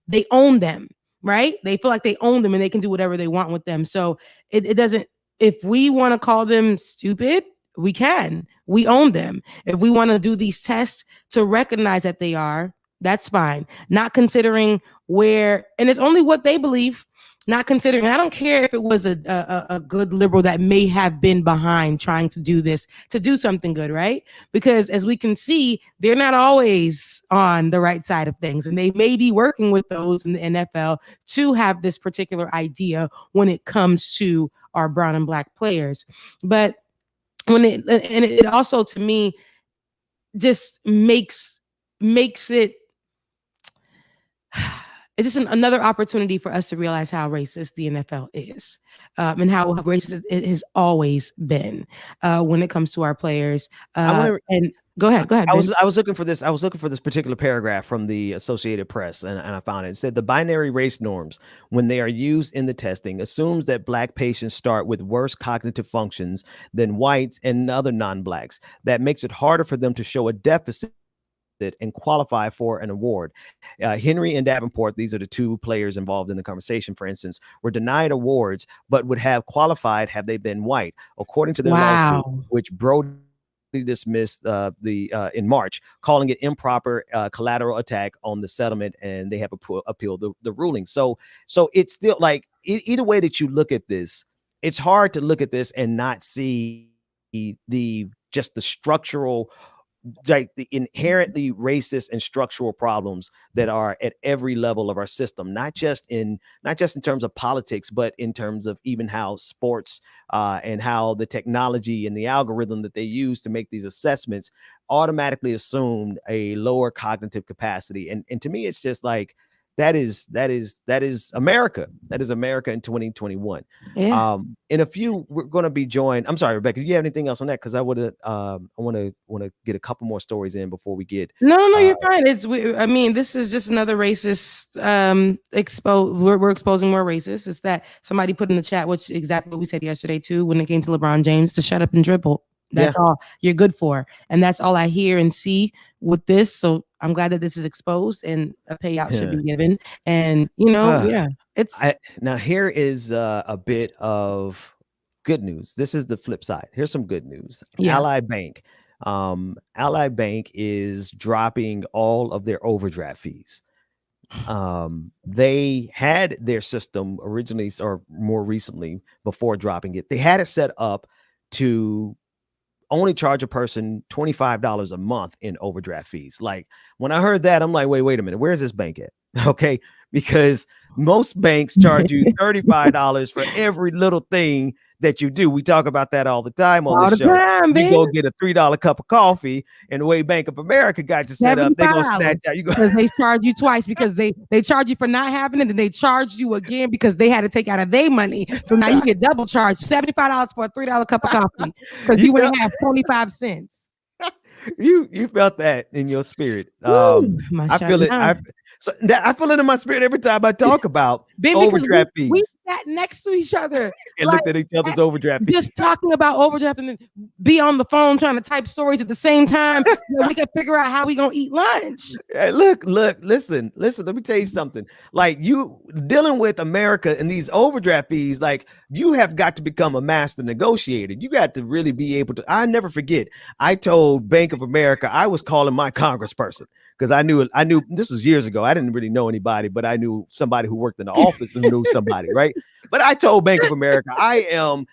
They own them, right? They feel like they own them and they can do whatever they want with them. So it doesn't, if we want to call them stupid, we can. We own them. If we want to do these tests to recognize that they are, that's fine. Not considering where, and it's only what they believe. Not considering, I don't care if it was a good liberal that may have been behind trying to do this, to do something good, right? Because as we can see, they're not always on the right side of things. And they may be working with those in the NFL to have this particular idea when it comes to our brown and black players. But it also, to me, just makes it, it's just another opportunity for us to realize how racist the NFL is, and how racist it has always been when it comes to our players. And go ahead. I was looking for this. I was looking for this particular paragraph from the Associated Press, and I found it. It said the binary race norms, when they are used in the testing, assumes that black patients start with worse cognitive functions than whites and other non-blacks. That makes it harder for them to show a deficit and qualify for an award. Henry and Davenport, these are the two players involved in the conversation, for instance, were denied awards, but would have qualified had they been white, according to their lawsuit, which Brody dismissed in March, calling it improper collateral attack on the settlement, and they have appealed the ruling. So it's still like, either way that you look at this, it's hard to look at this and not see the structural, like the inherently racist and structural problems that are at every level of our system, not just in terms of politics, but in terms of even how sports and how the technology and the algorithm that they use to make these assessments automatically assumed a lower cognitive capacity. And to me, it's just like, that is America. That is America in 2021. Yeah. In a few, we're going to be joined. I'm sorry, Rebecca, do you have anything else on that? Because I would I want to get a couple more stories in before we get. No, you're fine. This is just another racist we're exposing more racists. It's that somebody put in the chat, which exactly what we said yesterday too, when it came to LeBron James, to shut up and dribble. That's all you're good for. And that's all I hear and see with this. So I'm glad that this is exposed and a payout should be given. And it's now here is a bit of good news. This is the flip side. Here's some good news. Yeah. Ally Bank is dropping all of their overdraft fees. They had their system originally, or more recently, before dropping it, they had it set up to only charge a person $25 a month in overdraft fees. Like, when I heard that, I'm like, wait a minute, where's this bank at? Okay, because most banks charge you $35 for every little thing that you do. We talk about that all the time on this show. You go get a $3 cup of coffee, and the way Bank of America got you set up, they're gonna snatch out. Because they charge you twice, because they charge you for not having it, and they charge you again because they had to take out of their money. So now you get double charged, $75 for a $3 cup of coffee because you ain't have 25 cents. You felt that in your spirit. I feel it. I feel it in my spirit every time I talk about overdraft fees. We sat next to each other and looked at each other's overdraft fees. Just talking about overdraft, and then be on the phone trying to type stories at the same time. We can figure out how we gonna eat lunch. Hey, look, listen. Let me tell you something. Like, you dealing with America and these overdraft fees, like, you have got to become a master negotiator. You got to really be able to. I never forget. I told Bank of America I was calling my congressperson, because I knew this was years ago. I didn't really know anybody, but I knew somebody who worked in the office and knew somebody, right? But I told Bank of America, I am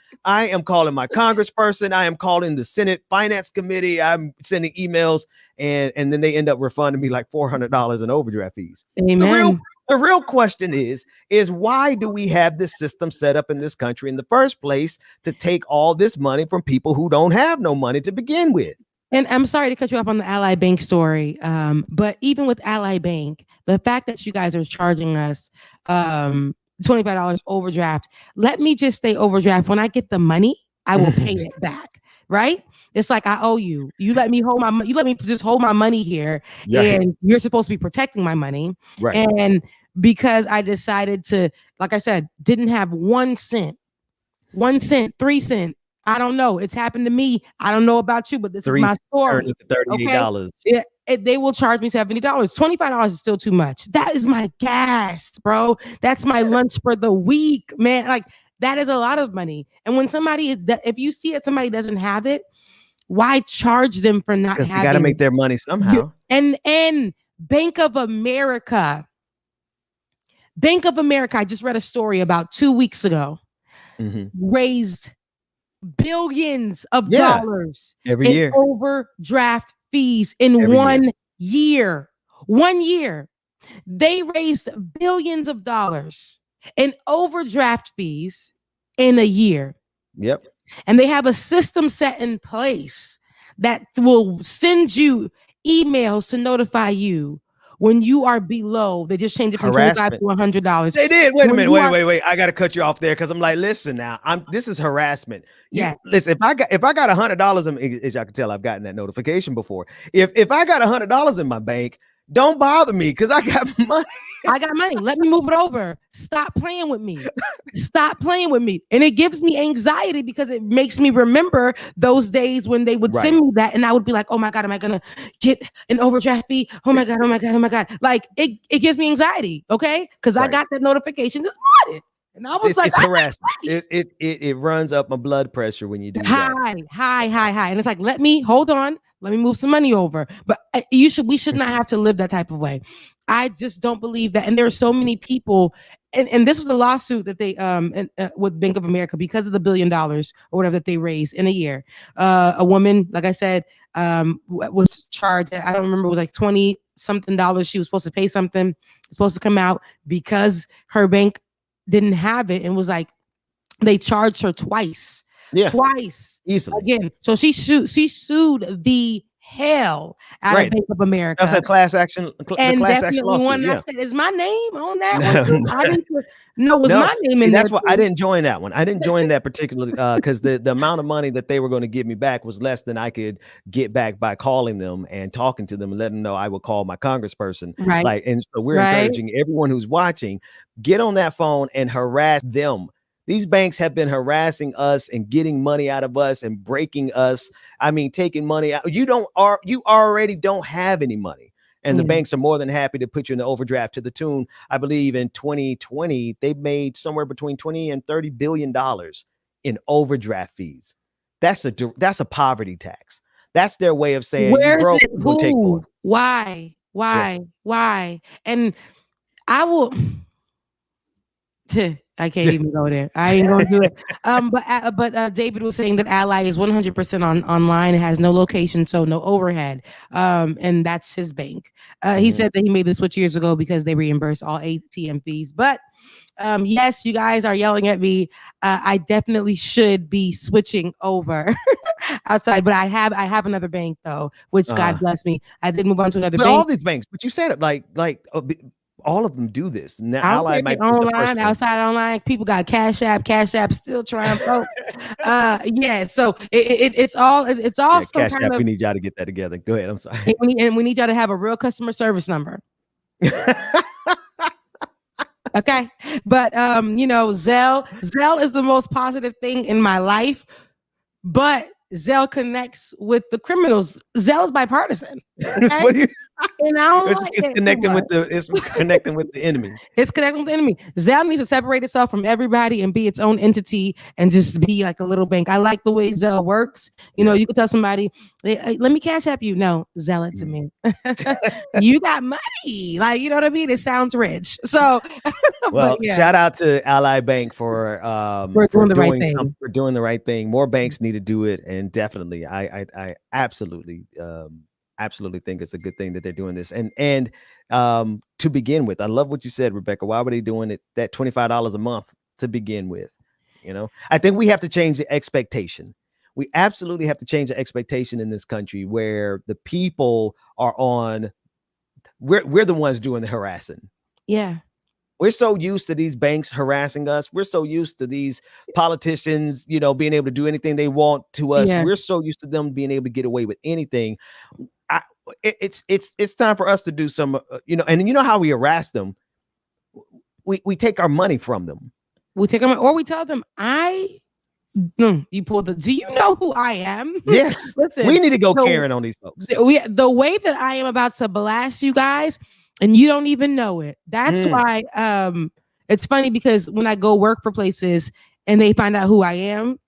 calling my congressperson. I am calling the Senate Finance Committee. I'm sending emails, and then they end up refunding me like $400 in overdraft fees. Amen. The real question is why do we have this system set up in this country in the first place to take all this money from people who don't have no money to begin with? And I'm sorry to cut you off on the Ally Bank story, but even with Ally Bank, the fact that you guys are charging us $25 overdraft, let me just stay overdraft. When I get the money, I will pay it back, right? It's like, I owe you. You let me hold my money. You let me just hold my money here, and you're supposed to be protecting my money. Right. And because I decided to, like I said, didn't have 1 cent, 1 cent, 3 cents. I don't know. It's happened to me. I don't know about you, but this is my story. $38. Okay? They will charge me $70. $25 is still too much. That is my gas, bro. That's my lunch for the week, man. Like, that is a lot of money. And when if you see that somebody doesn't have it, why charge them for not having it? Because they got to make their money somehow. And Bank of America, I just read a story about 2 weeks ago, raised billions of dollars every year overdraft fees in one year. 1 year, they raised billions of dollars in overdraft fees in a year. Yep. And they have a system set in place that will send you emails to notify you when you are below. They just changed it from $25 to $100. They did. Wait a minute. Wait. I got to cut you off there, because I'm like, listen, now this is harassment. Listen, if I got $100, as y'all can tell, I've gotten that notification before. If I got $100 in my bank, don't bother me, because I got money. I got money. Let me move it over. Stop playing with me. Stop playing with me. And it gives me anxiety, because it makes me remember those days when they would send me that, and I would be like, oh my God, am I going to get an overdraft fee? Oh my God. Like, it gives me anxiety. Okay. Because I got that notification this morning. And I was it's harassment. It runs up my blood pressure when you do that. High. And it's like, hold on. Let me move some money over. But we should not have to live that type of way. I just don't believe that. And there are so many people, and this was a lawsuit that they with Bank of America, because of the $1 billion or whatever that they raised in a year. A woman, like I said, was charged. I don't remember. It was like $20 something. She was supposed to pay something. It's supposed to come out because her bank didn't have it, and was like, they charged her twice. Twice. Easily. Again. So she sued the hell out of Bank of America. That's a class action. And class action lawsuit. One I said, is my name on that one too? I need to know was my name in there. That's why I didn't join that one. I didn't join that particular because the amount of money that they were going to give me back was less than I could get back by calling them and talking to them and letting them know I would call my congressperson. Right. Like, and so we're encouraging everyone who's watching, get on that phone and harass them. These banks have been harassing us and getting money out of us and breaking us. I mean, taking money out. You already don't have any money. And the banks are more than happy to put you in the overdraft to the tune, I believe in 2020, they made somewhere between 20 and $30 billion in overdraft fees. That's a poverty tax. That's their way of saying you Where is broke, it? we're gonna take more. Who? Why? Why? And I will. I can't even go there. I ain't gonna do it. But David was saying that Ally is 100% on online. It has no location, so no overhead. And that's his bank. He said that he made the switch years ago because they reimburse all ATM fees. But yes, you guys are yelling at me. I definitely should be switching over outside, but I have another bank though, which God bless me. I did move on to another bank. All these banks, but you said it like all of them do this. Now, Ally might be online, outside online. People got Cash App still trying to yeah. So it's all yeah, some kind of. We need y'all to get that together. Go ahead. I'm sorry. And we need y'all to have a real customer service number. Okay, but Zelle is the most positive thing in my life, but Zelle connects with the criminals. Zelle is bipartisan. Okay? And it's connecting with the enemy. It's connecting with the enemy. Zelle needs to separate itself from everybody and be its own entity and just be like a little bank. I like the way Zelle works. You know, you can tell somebody, hey, let me Cash App you. No, Zelle it to me. You got money. Like, you know what I mean? It sounds rich. So, well, shout out to Ally Bank for doing the right thing. More banks need to do it, and definitely, I absolutely think it's a good thing that they're doing this. And to begin with, I love what you said, Rebecca. Why were they doing it that $25 a month to begin with? You know, I think we have to change the expectation. We absolutely have to change the expectation in this country where the people are on. We're the ones doing the harassing. Yeah. We're so used to these banks harassing us. We're so used to these politicians, being able to do anything they want to us. Yeah. We're so used to them being able to get away with anything. It's time for us to do some, and you know how we harass them. We take our money from them. We take them, or we tell them, you pull the. Do you know who I am? Yes. Listen, we need to go Karen on these folks. The way that I am about to blast you guys, and you don't even know it. That's why it's funny, because when I go work for places and they find out who I am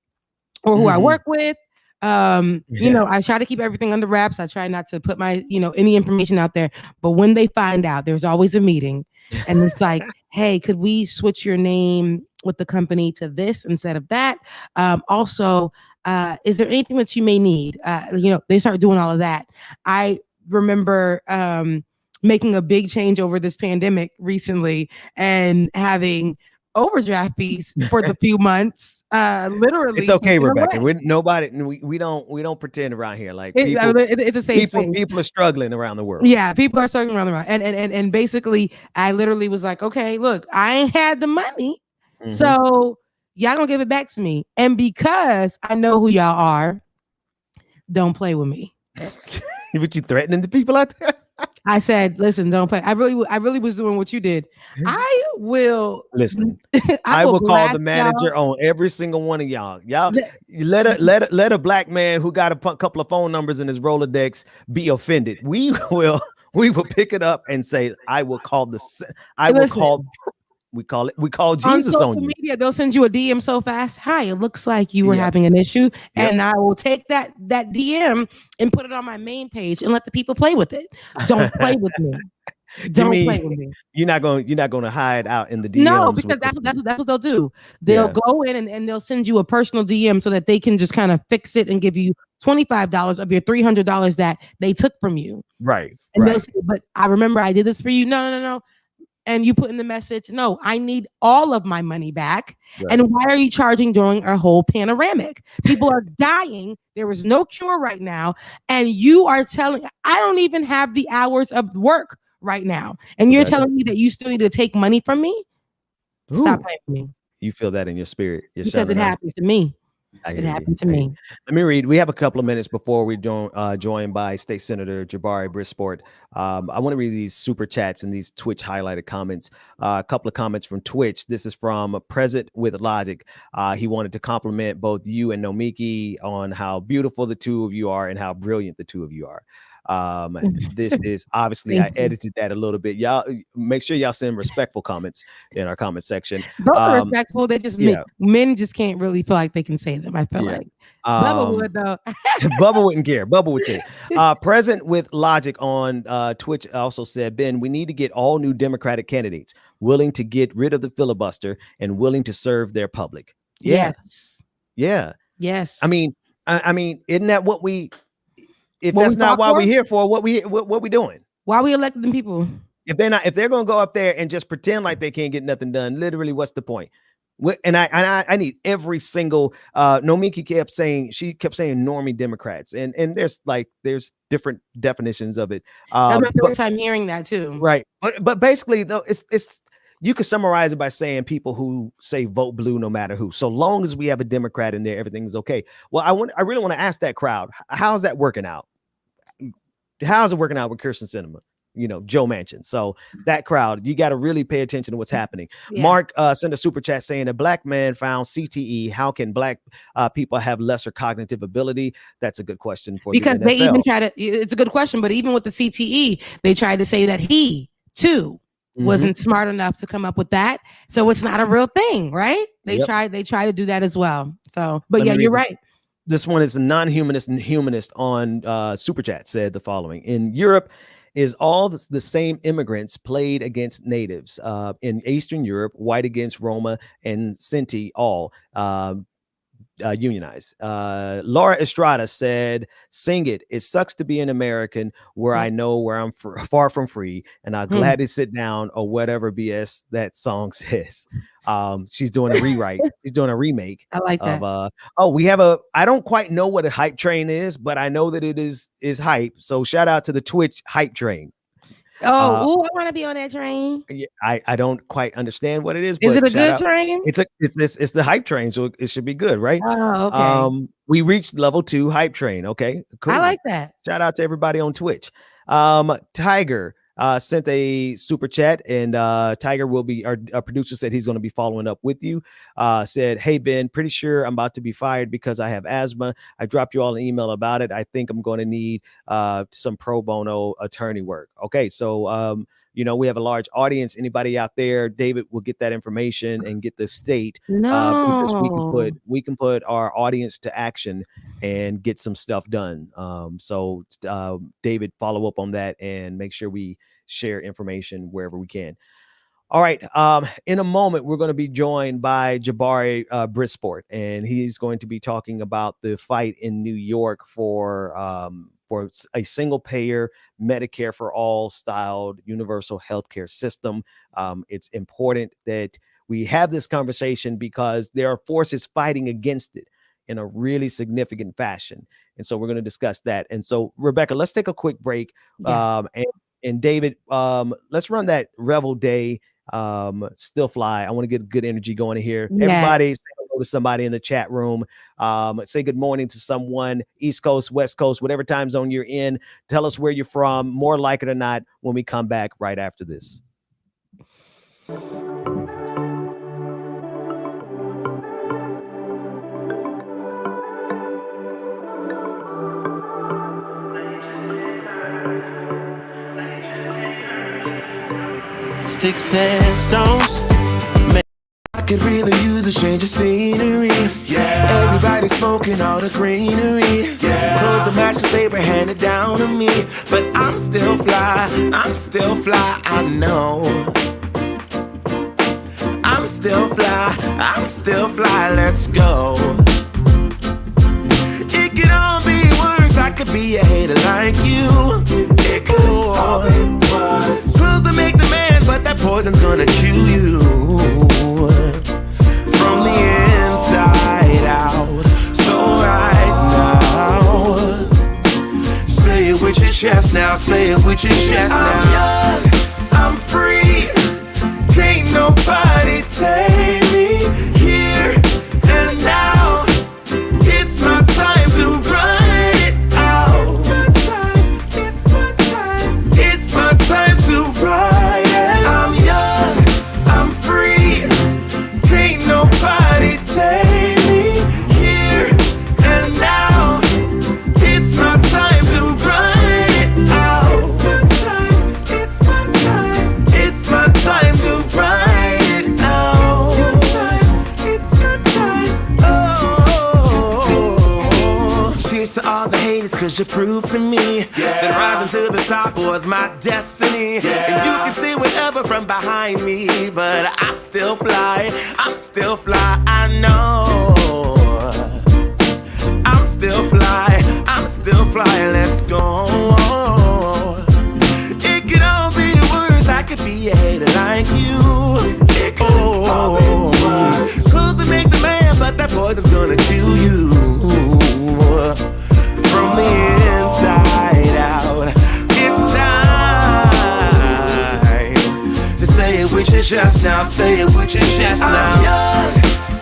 or who I work with, I try to keep everything under wraps. I try not to put my, any information out there. But when they find out, there's always a meeting, and it's like, hey, could we switch your name with the company to this instead of that? Also, is there anything that you may need? They start doing all of that. I remember making a big change over this pandemic recently and having overdraft fees for the few months. Literally, it's okay, Rebecca. We don't pretend around here. Like it's a safe space. People are struggling around the world. Yeah, people are struggling around the world. And basically, I literally was like, okay, look, I ain't had the money, so y'all gonna give it back to me. And because I know who y'all are, don't play with me. But you threatening the people out there? I said, listen, don't play. I really was doing what you did. I will listen. I will call the manager on every single one of y'all. Y'all let a black man who got a couple of phone numbers in his Rolodex be offended. We will pick it up and say, we call Jesus on you. Media, they'll send you a DM so fast. Hi, it looks like you were having an issue, and I will take that DM and put it on my main page and let the people play with it. Don't play with me. Don't play with me. You're not going to hide out in the DMs. No, because that's what they'll do. They'll go in and they'll send you a personal DM so that they can just kind of fix it and give you $25 of your $300 that they took from you. Right. And they'll say, but I remember I did this for you. No. And you put in the message, no, I need all of my money back. Right. And why are you charging during a whole panoramic? People are dying. There is no cure right now. And you are telling, I don't even have the hours of work right now. And you're telling me that you still need to take money from me? Ooh. Stop playing with me. You feel that in your spirit. Because it happened to me. It happened to me. Let me read. We have a couple of minutes before we joined by State Senator Jabari Brisport. I want to read these super chats and these Twitch highlighted comments. A couple of comments from Twitch. This is from Present with Logic. He wanted to compliment both you and Nomiki on how beautiful the two of you are and how brilliant the two of you are. This is obviously I edited that a little bit. Y'all make sure y'all send respectful comments in our comment section. Those are respectful. They just men just can't really feel like they can say them. I feel like Bubba would though. Bubba wouldn't care. Bubba would say present with logic on Twitch also said, Ben, we need to get all new Democratic candidates willing to get rid of the filibuster and willing to serve their public. Yes. Yes. I mean, isn't that what we? If that's not why we're here for, what we doing? Why we elected them people? If they're gonna go up there and just pretend like they can't get nothing done, literally, what's the point? And I need every single Nomiki kept saying normie Democrats, and there's different definitions of it. That's my first time hearing that too. Right, but basically though, it's you could summarize it by saying people who say vote blue no matter who. So long as we have a Democrat in there, everything's okay. Well, I really want to ask that crowd, how's that working out? How's it working out with Kirsten Sinema? Joe Manchin. So that crowd, you got to really pay attention to what's happening. Yeah. Mark sent a super chat saying a black man found CTE. How can black people have lesser cognitive ability? That's a good question for because the they even try to. It's a good question, but even with the CTE, they tried to say that he too wasn't smart enough to come up with that. So it's not a real thing, right? They try to do that as well. So, but you're right. This one is a non-humanist and humanist on super chat said the following: in Europe, is all the same immigrants played against natives. In Eastern Europe, white against Roma and Sinti, all unionized. Laura Estrada said, sing it. It sucks to be an American where I know where I'm far from free, and I'm glad to sit down or whatever BS that song says. She's doing a rewrite. She's doing a remake. I like that. We have I don't quite know what a hype train is, but I know that it is hype. So shout out to the Twitch hype train. I want to be on that train. Yeah, I don't quite understand what it is. Is it a good train? It's the hype train, so it should be good, right? Oh, okay. We reached level 2 hype train. Okay, cool. I like that. Shout out to everybody on Twitch. Tiger sent a super chat, and Tiger will be our producer said he's going to be following up with you. Said, hey Ben, pretty sure I'm about to be fired because I have asthma. I dropped you all an email about it. I think I'm going to need some pro bono attorney work. Okay, so we have a large audience. Anybody out there, David will get that information and get the state. Because we can put our audience to action and get some stuff done. So David, follow up on that and make sure we share information wherever we can. All right. In a moment, we're going to be joined by Jabari Brisport, and he's going to be talking about the fight in New York for a single payer Medicare for all styled universal healthcare system. It's important that we have this conversation because there are forces fighting against it in a really significant fashion. And so we're going to discuss that. And so, Rebecca, let's take a quick break. Yeah. And David, let's run that Revel Day still fly. I want to get good energy going in here. Yeah. Everybody say hello to somebody in the chat room. Say good morning to someone, East Coast, West Coast, whatever time zone you're in. Tell us where you're from, more like it or not, when we come back right after this. Sticks and stones. Man, I could really use a change of scenery. Yeah. Everybody smoking all the greenery. Yeah. Close the match cause they were handed down to me. But I'm still fly, I know. I'm still fly, let's go. It could all be worse, I could be a hater like you. It could all be worse. Pills to make the man, but that poison's gonna chew you from the inside out. So right now, say it with your chest now, say it with your chest now. I'm young, I'm free, can't nobody take me here and now. It's my time to run it out. It's my time to ride it. I'm young, I'm free, can't nobody take me here and now. It's my time to run it Here's to all the haters, cause you proved to me that rising to the top was my destiny. And you can see whatever from behind me, but I'm still fly, I know. I'm still fly, let's go. It could all be worse, I could be a hater like you. It could all be worse. Clothes to make the man, but that poison's gonna kill you. From the inside out, it's time to say it with your chest now, say it with your chest now. I'm young,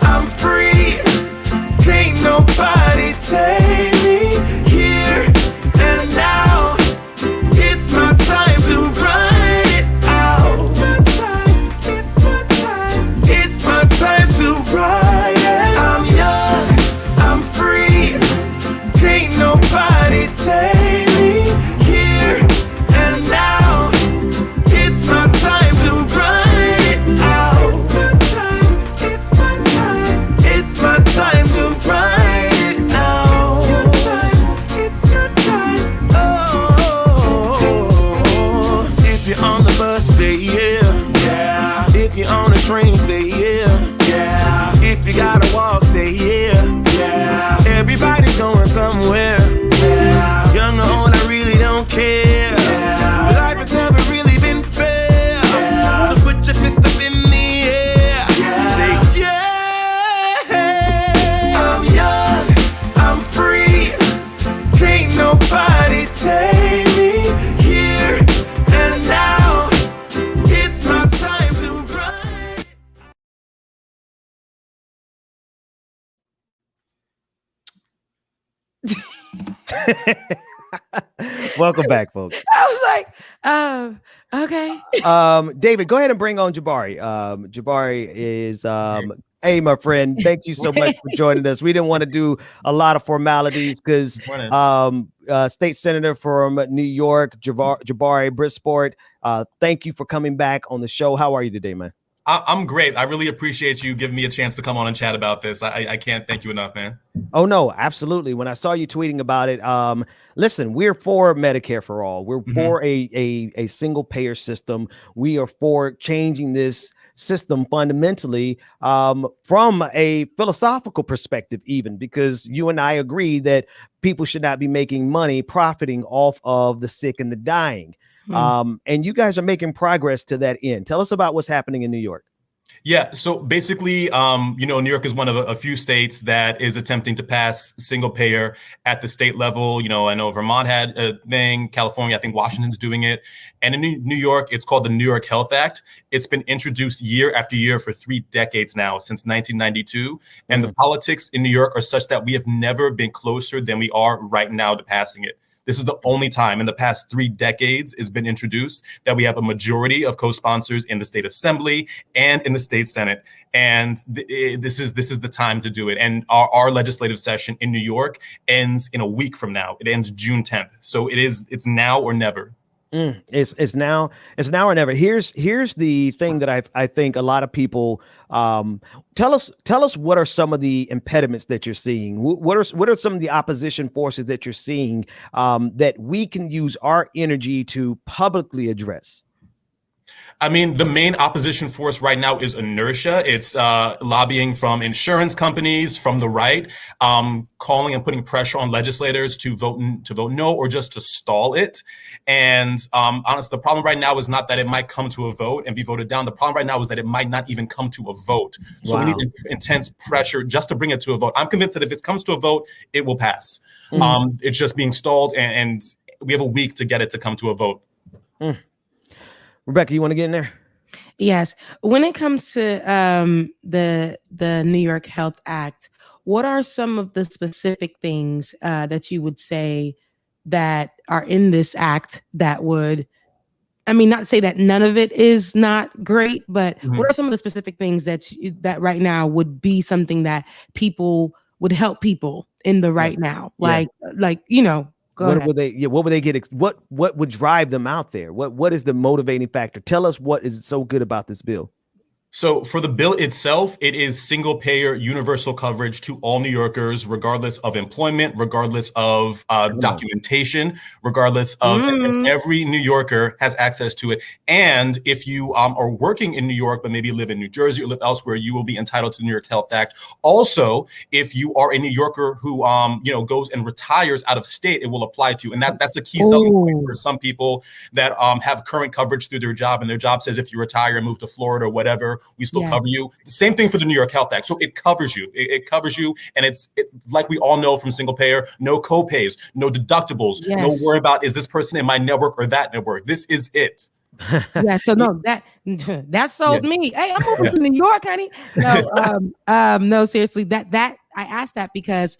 I'm free, can't nobody take me here and now. It's my time to run it out. It's my time to ride it. I'm young, I'm free, can't nobody take me here and now. It's my time to run it out. It's my time to ride it out. It's your time. Oh, if you're on the bus, say yeah. If you're on the train, say yeah. If you gotta walk, say yeah. Everybody's going somewhere. Young or old, I really don't care. Life has never really been fair. So put your fist up in the air. Say yeah. I'm young, I'm free, can't nobody take me here and now. It's my time to run. Welcome back, folks. I was like, okay. David, go ahead and bring on Jabari. Jabari is hey, my friend, thank you so much for joining us. We didn't want to do a lot of formalities because state senator from New York, Jabari Brisport, thank you for coming back on the show. How are you today, man? I'm great. I really appreciate you giving me a chance to come on and chat about this. I can't thank you enough, man. Oh, no, absolutely. When I saw you tweeting about it, listen, we're for Medicare for all. We're for a single payer system. We are for changing this system fundamentally from a philosophical perspective, even because you and I agree that people should not be making money profiting off of the sick and the dying. And you guys are making progress to that end. Tell us about what's happening in New York. Yeah. So basically, New York is one of a few states that is attempting to pass single payer at the state level. I know Vermont had a thing, California, I think Washington's doing it. And in New York, it's called the New York Health Act. It's been introduced year after year for 3 decades now, since 1992. And the politics in New York are such that we have never been closer than we are right now to passing it. This is the only time in the past 3 decades it's been introduced that we have a majority of co-sponsors in the state assembly and in the state senate. And this is the time to do it. And our legislative session in New York ends in a week from now. It ends June 10th. So it's now or never. It's now or never. Here's the thing that I think a lot of people tell us what are some of the impediments that you're seeing? What are some of the opposition forces that you're seeing that we can use our energy to publicly address? I mean, the main opposition force right now is inertia. It's lobbying from insurance companies, from the right, calling and putting pressure on legislators to vote no or just to stall it. And honestly, the problem right now is not that it might come to a vote and be voted down. The problem right now is that it might not even come to a vote. So we need intense pressure just to bring it to a vote. I'm convinced that if it comes to a vote, it will pass. It's just being stalled, and we have a week to get it to come to a vote. Rebecca, you want to get in there? Yes. When it comes to the New York Health Act, what are some of the specific things that you would say that are in this act that would, I mean, not to say that none of it is not great, but what are some of the specific things that right now would be something that people would help people in the right now? Like, What would they get? What would drive them out there? What is the motivating factor? Tell us what is so good about this bill. So for the bill itself, it is single payer universal coverage to all New Yorkers, regardless of employment, regardless of documentation, regardless of and every New Yorker has access to it. And if you are working in New York, but maybe live in New Jersey or live elsewhere, you will be entitled to the New York Health Act. Also, if you are a New Yorker who goes and retires out of state, it will apply to. And that's a key selling point for some people that have current coverage through their job, and their job says if you retire and move to Florida or whatever, we still cover you. Same thing for the New York Health Act. So it covers you. It covers you. And it's like we all know from single payer, no co-pays, no deductibles, no worry about is this person in my network or that network. This is it. Yeah, so no, that sold me. Hey, I'm moving to New York, honey. No, no, seriously, that I asked that because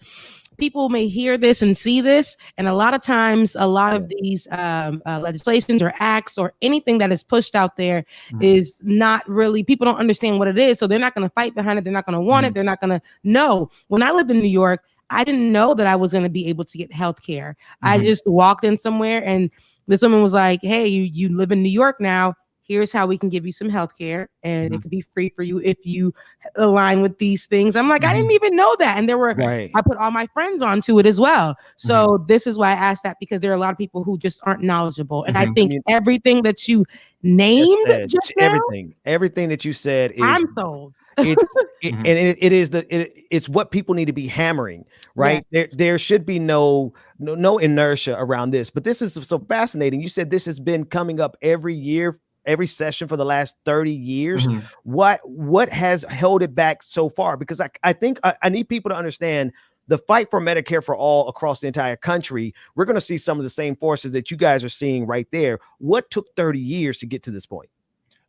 people may hear this and see this, and a lot of times, a lot of these legislations or acts or anything that is pushed out there is not really, people don't understand what it is, so they're not going to fight behind it. They're not going to want it. They're not going to know. When I lived in New York, I didn't know that I was going to be able to get health care. I just walked in somewhere and this woman was like, hey, you live in New York now. Here's how we can give you some health care, and it could be free for you if you align with these things. I'm like, I didn't even know that. And there were, I put all my friends onto it as well. So this is why I asked that, because there are a lot of people who just aren't knowledgeable. And I think everything that you named just now, everything that you said is, I'm sold. It's what people need to be hammering, right? There should be no inertia around this, but this is so fascinating. You said this has been coming up every year, every session for the last 30 years. What has held it back so far? Because I think I need people to understand the fight for Medicare for all across the entire country. We're going to see some of the same forces that you guys are seeing right there. What took 30 years to get to this point?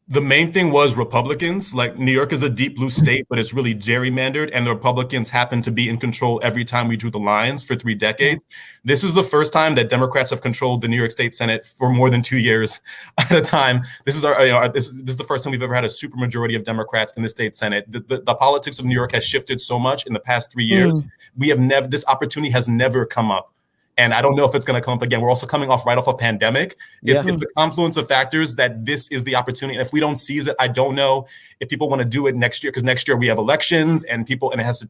The main thing was Republicans. Like, New York is a deep blue state, but it's really gerrymandered, and the Republicans happen to be in control every time we drew the lines for 3 decades. This is the first time that Democrats have controlled the New York State Senate for more than 2 years at a time. This is this is the first time we've ever had a supermajority of Democrats in the state Senate. The politics of New York has shifted so much in the past 3 years. We have never, this opportunity has never come up. And I don't know if it's going to come up again. We're also coming right off a pandemic. It's a confluence of factors that this is the opportunity. And if we don't seize it, I don't know if people want to do it next year, because next year we have elections and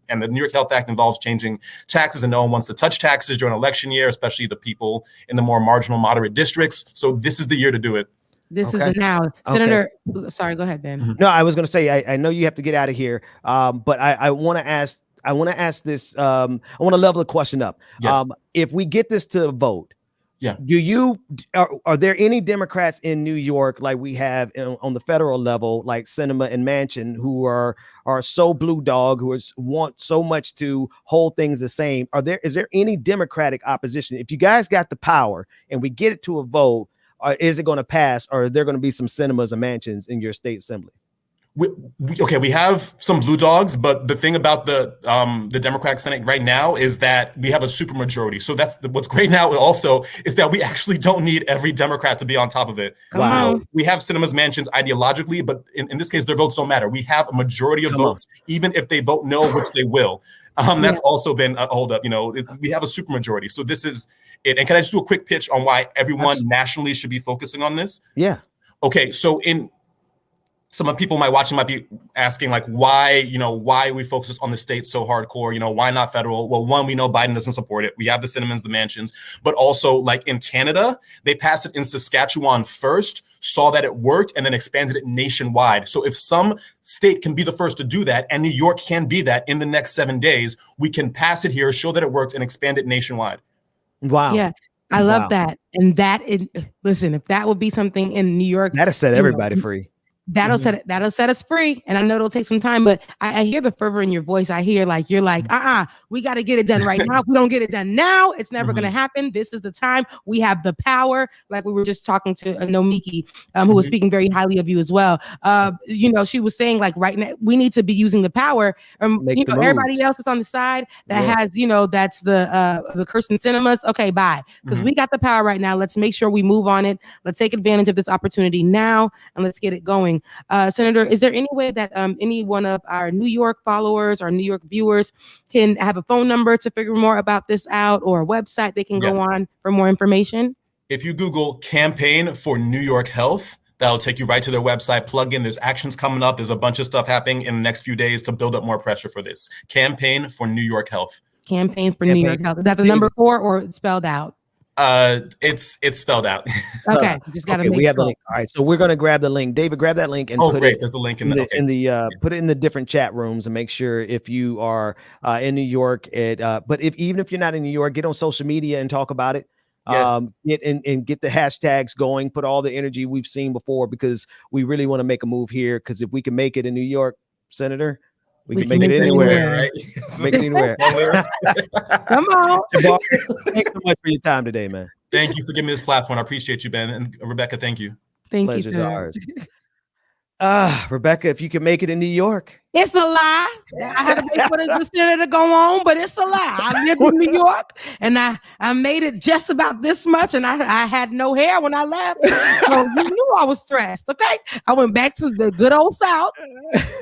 and the New York Health Act involves changing taxes, and no one wants to touch taxes during election year, especially the people in the more marginal, moderate districts. So this is the year to do it. This is the now. Senator, sorry, go ahead, Ben. No, I was going to say, I know you have to get out of here, but I want to ask, this. I want to level the question up. Yes. If we get this to a vote, are there any Democrats in New York, like we have on the federal level, like Sinema and Manchin, who are so blue dog, who want so much to hold things the same? Is there any Democratic opposition? If you guys got the power and we get it to a vote, is it going to pass, or are there going to be some Sinemas and Manchins in your state assembly? We have some blue dogs, but the thing about the Democratic Senate right now is that we have a supermajority. So that's what's great now also is that we actually don't need every Democrat to be on top of it. Wow. We have Sinema's Mansions ideologically, but in this case, their votes don't matter. We have a majority of votes, even if they vote no, which they will. That's also been a holdup. We have a supermajority. So this is it. And can I just do a quick pitch on why everyone nationally should be focusing on this? Yeah. Okay. So some of people might be asking, like, why we focus on the state so hardcore, why not federal? Well, one, we know Biden doesn't support it. We have the Cinnamons, the Mansions, but also, like, in Canada, they passed it in Saskatchewan first, saw that it worked, and then expanded it nationwide. So if some state can be the first to do that, and New York can be that in the next 7 days, we can pass it here, show that it works, and expand it nationwide. Wow. Yeah. I love that. And listen, if that would be something in New York, that'll set everybody free. That'll set us free. And I know it'll take some time, but I hear the fervor in your voice. I hear you're like, we got to get it done right now. If we don't get it done now, it's never going to happen. This is the time. We have the power. Like we were just talking to Nomiki, who was speaking very highly of you as well. She was saying, like, right now we need to be using the power. Everybody else is on the side that has, that's the Kirsten Cinemas. Okay, bye. Because we got the power right now. Let's make sure we move on it. Let's take advantage of this opportunity now, and let's get it going. Senator, is there any way that any one of our New York followers or New York viewers can have a phone number to figure more about this out, or a website they can go on for more information? If you Google campaign for New York health, That'll take you right to their website. Plug in. There's actions coming up. There's a bunch of stuff happening in the next few days to build up more pressure for this campaign for New York Health. Campaign for New York Health. Is that the number 4 or it's spelled out? It's spelled out. Okay, just gotta make we have sure. the link. All right, so we're gonna grab the link. David, grab that link and put great. it. There's a link in the put it in the different chat rooms and make sure if you are in New York, but even if you're not in New York, get on social media and talk about it. Yes. Get the hashtags going. Put all the energy we've seen before because we really want to make a move here. Because if we can make it in New York, Senator, we can make it anywhere. Right? Make it anywhere. Come on. Jabbar, thanks so much for your time today, man. Thank you for giving me this platform. I appreciate you, Ben. And Rebecca, thank you. Pleasure's you, ours. Rebecca, if you can make it in New York. It's a lie. I had to wait for the senator to go on, but it's a lie. I lived in New York and I made it just about this much, and I had no hair when I left. So you knew I was stressed, okay? I went back to the good old South.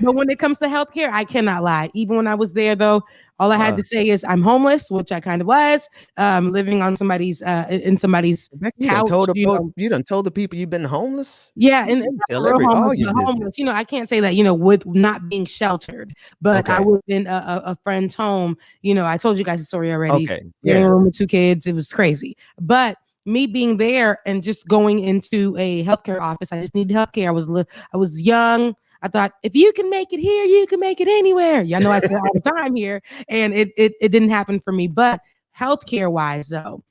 But when it comes to healthcare, I cannot lie. Even when I was there, though, all I had to say is I'm homeless, which I kind of was, living on somebody's in somebody's couch. You done told the people you've been homeless? Yeah, and homeless. You know, I can't say that, with not being sheltered, but I was in a friend's home. You know, I told you guys the story already. Okay. In a room with 2 kids. It was crazy. But me being there and just going into a healthcare office, I just needed healthcare. I was young. I thought, if you can make it here, you can make it anywhere. Y'all know I say all the time here, and it didn't happen for me. But healthcare wise, though,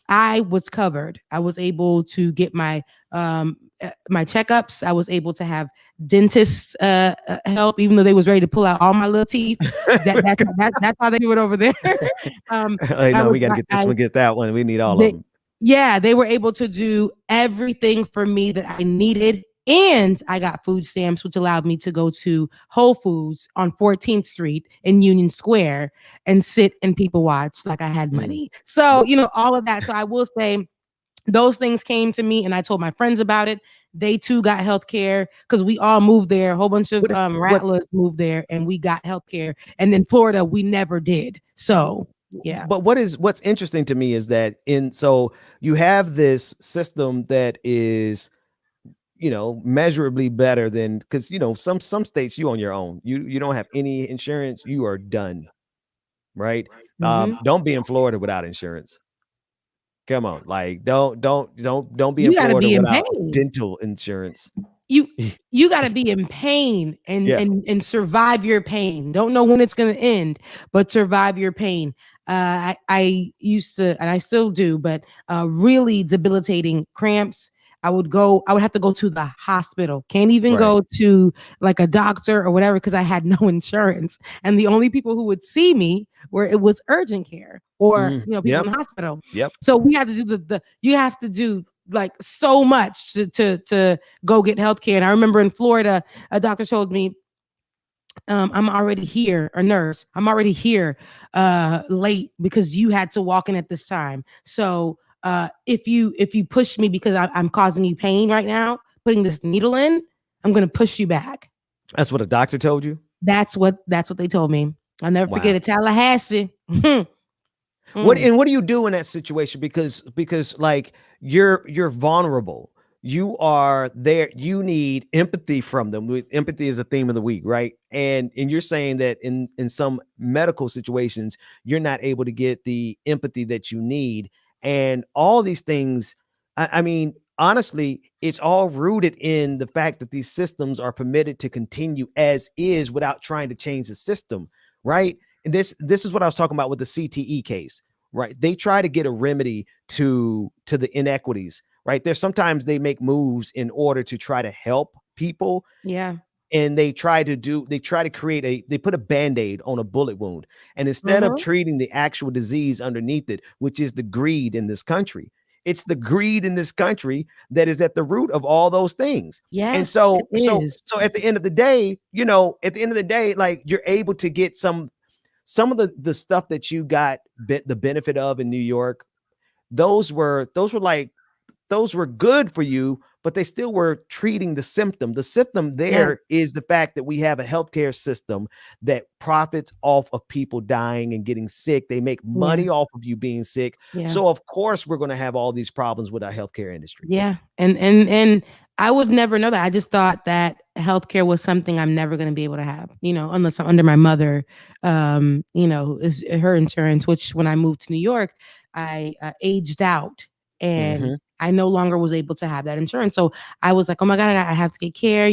I was covered. I was able to get my checkups. I was able to have dentists help, even though they was ready to pull out all my little teeth. That's how they do it over there. We got to get this one, get that one. We need all of them. Yeah, they were able to do everything for me that I needed. And I got food stamps, which allowed me to go to Whole Foods on 14th Street in Union Square and sit and people watch like I had money. So, all of that. So I will say those things came to me and I told my friends about it. They too got healthcare because we all moved there. A whole bunch of rattlers moved there and we got healthcare. And in Florida, we never did. So yeah. But what's interesting to me is that so you have this system that is measurably better than, because some states you on your own, you don't have any insurance, you are done, right? Don't be in Florida without insurance. Come on, like don't be in Florida without dental insurance. You got to be in pain and survive your pain. Don't know when it's going to end, but survive your pain. I used to, and I still do, but really debilitating cramps. I would have to go to the hospital. Can't even go to like a doctor or whatever because I had no insurance. And the only people who would see me it was urgent care or people in the hospital. Yep. So we had to do you have to do like so much to go get healthcare. And I remember in Florida, a doctor told me, I'm already here, a nurse. I'm already here late because you had to walk in at this time. So if you push me because I'm causing you pain right now, putting this needle in, I'm going to push you back. That's what a doctor told you? That's what they told me. I'll never forget it. Tallahassee. What do you do in that situation? Because like you're vulnerable. You are there. You need empathy from them. Empathy is a theme of the week, right? And you're saying that in some medical situations, you're not able to get the empathy that you need. And all these things, I mean, honestly, it's all rooted in the fact that these systems are permitted to continue as is without trying to change the system, right? And this is what I was talking about with the CTE case, right? They try to get a remedy to the inequities, right? There's sometimes they make moves in order to try to help people. Yeah. And they try to create they put a Band-Aid on a bullet wound. And instead of treating the actual disease underneath it, which is the greed in this country, it's the greed in this country that is at the root of all those things. Yeah. And so at the end of the day, like you're able to get some of the stuff that you got the benefit of in New York. Those were good for you, but they still were treating the symptom. The symptom there is the fact that we have a healthcare system that profits off of people dying and getting sick. They make money off of you being sick. Yeah. So of course we're going to have all these problems with our healthcare industry. Yeah. And I would never know that. I just thought that healthcare was something I'm never going to be able to have, unless I'm under my mother, is her insurance, which when I moved to New York, I aged out and I no longer was able to have that insurance. So I was like, oh my God, I have to get care.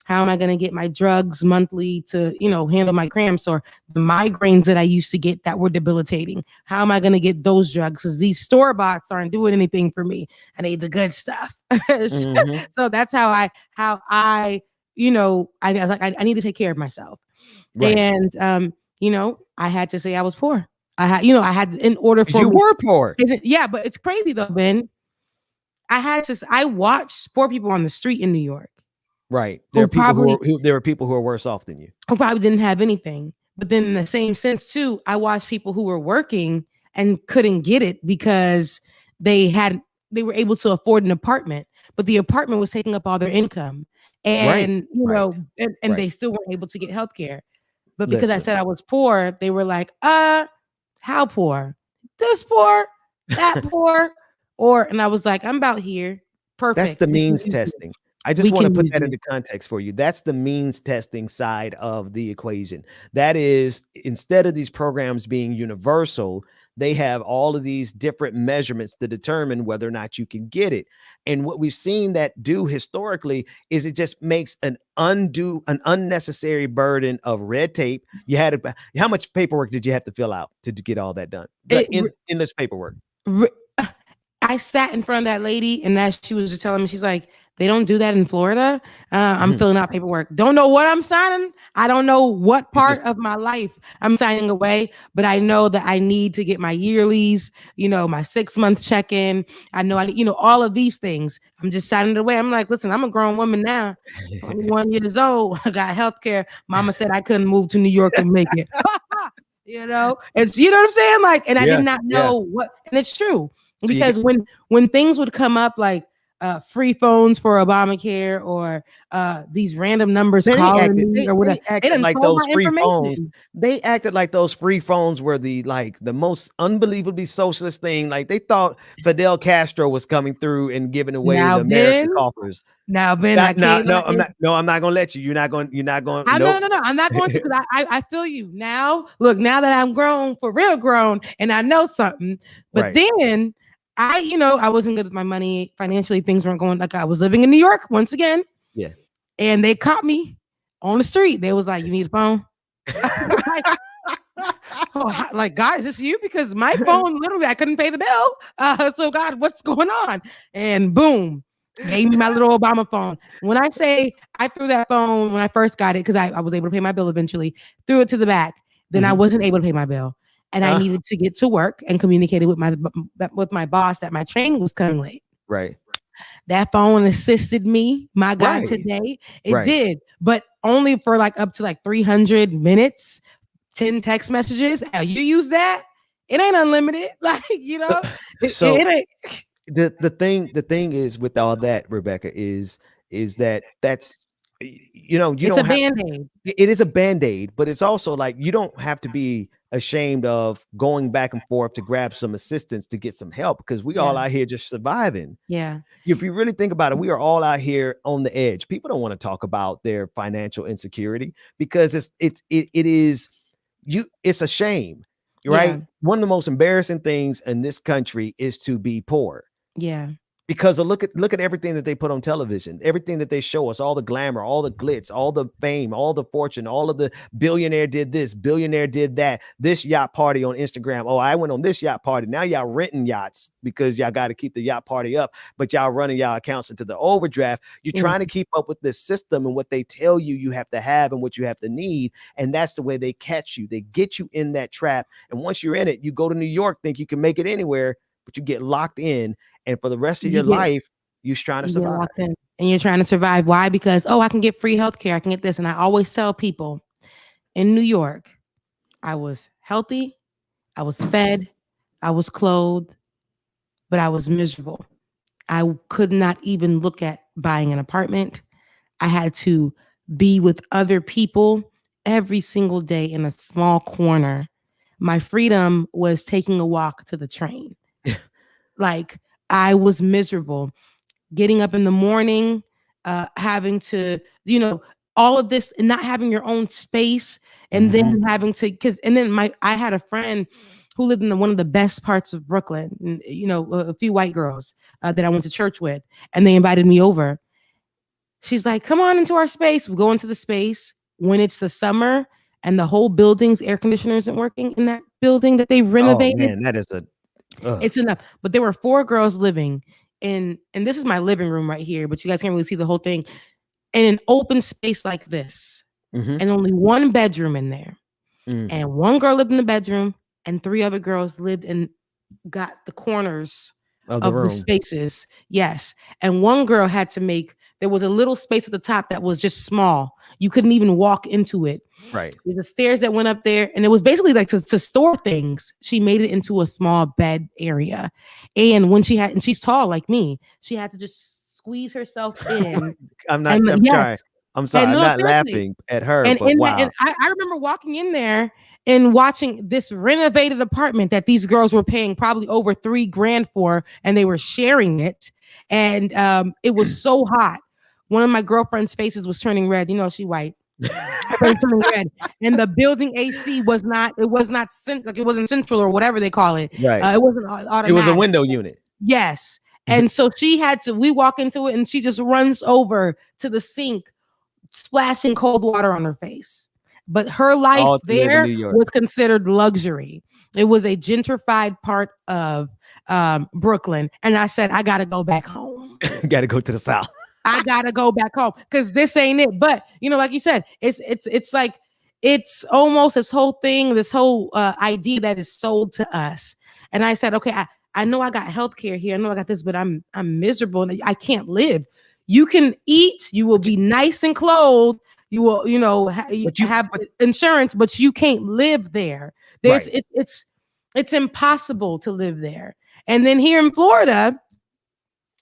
How am I going to get my drugs monthly to, handle my cramps or the migraines that I used to get that were debilitating? How am I going to get those drugs? Because these store-boughts aren't doing anything for me. I need the good stuff. So that's how I I was like, I need to take care of myself. Right. And, I had to say I was poor. I had in order for You me. were poor. Yeah, but it's crazy though, Ben. I watched poor people on the street in New York. Right. There are people who are worse off than you. Who probably didn't have anything. But then in the same sense too, I watched people who were working and couldn't get it because they were able to afford an apartment, but the apartment was taking up all their income. And and they still weren't able to get health care. But because I said I was poor, they were like, how poor? This poor, that poor, and I was like, I'm about here. Perfect. That's the means testing. I just want to put that into context for you. That's the means testing side of the equation. That is, instead of these programs being universal, they have all of these different measurements to determine whether or not you can get it. And what we've seen that do historically is it just makes an unnecessary burden of red tape. How much paperwork did you have to fill out to get all that done? Endless paperwork. I sat in front of that lady and as she was just telling me, she's like, they don't do that in Florida. I'm filling out paperwork. Don't know what I'm signing. I don't know what part of my life I'm signing away, but I know that I need to get my yearlies, my 6 month check-in. I know I need, all of these things. I'm just signing it away. I'm like, listen, I'm a grown woman now. 21 years old. I got healthcare. Mama said I couldn't move to New York and make it. It's, you know what I'm saying? Like, and I did not know what, and it's true. Because when things would come up like free phones for Obamacare or these random numbers calling me or whatever, they acted like those free phones. They acted like those free phones were the most unbelievably socialist thing. Like they thought Fidel Castro was coming through and giving away the American coffers. Now, Ben, I'm not gonna let you. You're not going. No, I'm not going to because I feel you now. Look, now that I'm grown, for real grown, and I know something, but then. I wasn't good with my money financially. Things weren't going like I was living in New York once again. Yeah. And they caught me on the street. They was like, you need a phone? Like, God, is this you? Because my phone, literally, I couldn't pay the bill. So, God, what's going on? And boom, gave me my little Obama phone. When I say I threw that phone when I first got it, because I was able to pay my bill eventually, threw it to the back. Then I wasn't able to pay my bill. And I needed to get to work and communicated with my boss that my train was coming late. Right. That phone assisted me, my God, today. It did, but only for up to 300 minutes, 10 text messages. How you use that? It ain't unlimited. So it ain't. The thing is with all that, Rebecca, is that's it's a Band-Aid. It is a Band-Aid, but it's also like you don't have to be ashamed of going back and forth to grab some assistance to get some help because we all out here just surviving. Yeah. If you really think about it, we are all out here on the edge. People don't want to talk about their financial insecurity because it's a shame, right? Yeah. One of the most embarrassing things in this country is to be poor. Yeah. Because look at everything that they put on television, everything that they show us, all the glamour, all the glitz, all the fame, all the fortune, all of the billionaire did this, billionaire did that, this yacht party on Instagram. Oh, I went on this yacht party. Now y'all renting yachts because y'all got to keep the yacht party up, but y'all running y'all accounts into the overdraft. You're trying to keep up with this system and what they tell you have to have and what you have to need. And that's the way they catch you. They get you in that trap. And once you're in it, you go to New York, think you can make it anywhere, but you get locked in. And for the rest of your life, you're trying to survive. And you're trying to survive. Why? Because, I can get free healthcare. I can get this. And I always tell people in New York, I was healthy, I was fed, I was clothed, but I was miserable. I could not even look at buying an apartment. I had to be with other people every single day in a small corner. My freedom was taking a walk to the train. I was miserable. getting up in the morning, having to, you know, all of this and not having your own space, and then having to, I had a friend who lived in one of the best parts of Brooklyn, and, you know, a few white girls that I went to church with, and they invited me over. She's like, come on into our space. We go into the space when it's the summer and the whole building's air conditioner isn't working in that building that they renovated. Oh man, that is it's enough. But there were 4 girls living in, and this is my living room right here, but you guys can't really see the whole thing, in an open space like this, and only 1 bedroom in there. And 1 girl lived in the bedroom, and 3 other girls lived and got the corners of the spaces. Yes. And 1 girl had to make, there was a little space at the top that was just small. You couldn't even walk into it. Right. There's the stairs that went up there, and it was basically like to store things. She made it into a small bed area. And when she had, and she's tall like me, she had to just squeeze herself in. I'm sorry. I'm sorry. I'm not laughing at her, and but wow. And I remember walking in there and watching this renovated apartment that these girls were paying probably over $3,000 for, and they were sharing it. And it was so hot. One of my girlfriend's faces was turning red. You know, she white. Turning red. And the building AC was not, it wasn't central or whatever they call it. Right. It wasn't automatic. It was a window unit. Yes. And so we walk into it, and she just runs over to the sink, splashing cold water on her face. But her life there was considered luxury. It was a gentrified part of Brooklyn. And I said, I got to go back home. Got to go to the South. I got to go back home because this ain't it. But, you know, like you said, it's like, it's almost this whole thing, this whole idea that is sold to us. And I said, okay, I know I got healthcare here. I know I got this, but I'm miserable and I can't live. You can eat, you will be nice and clothed, you will, you know, have insurance, but you can't live there. It's impossible to live there. And then here in Florida,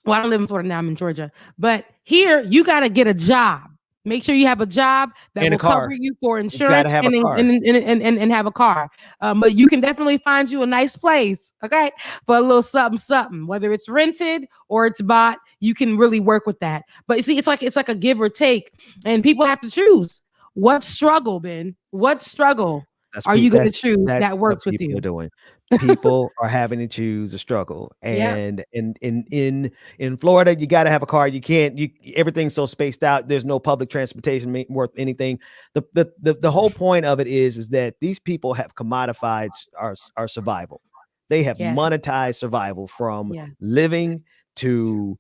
well, I don't live in Florida now, I'm in Georgia, but here you got to get a job. Make sure you have a job that will cover you for insurance and have a car. But you can definitely find you a nice place, okay, for a little something, something. Whether it's rented or it's bought, you can really work with that. But you see, it's like a give or take, and people have to choose. What struggle, Ben? What struggle are you going to choose that works with you? Doing. People are having to choose a struggle, and in Florida, you got to have a car. You can't. Everything's so spaced out. There's no public transportation worth anything. The whole point of it is that these people have commodified our survival. They have monetized survival from living to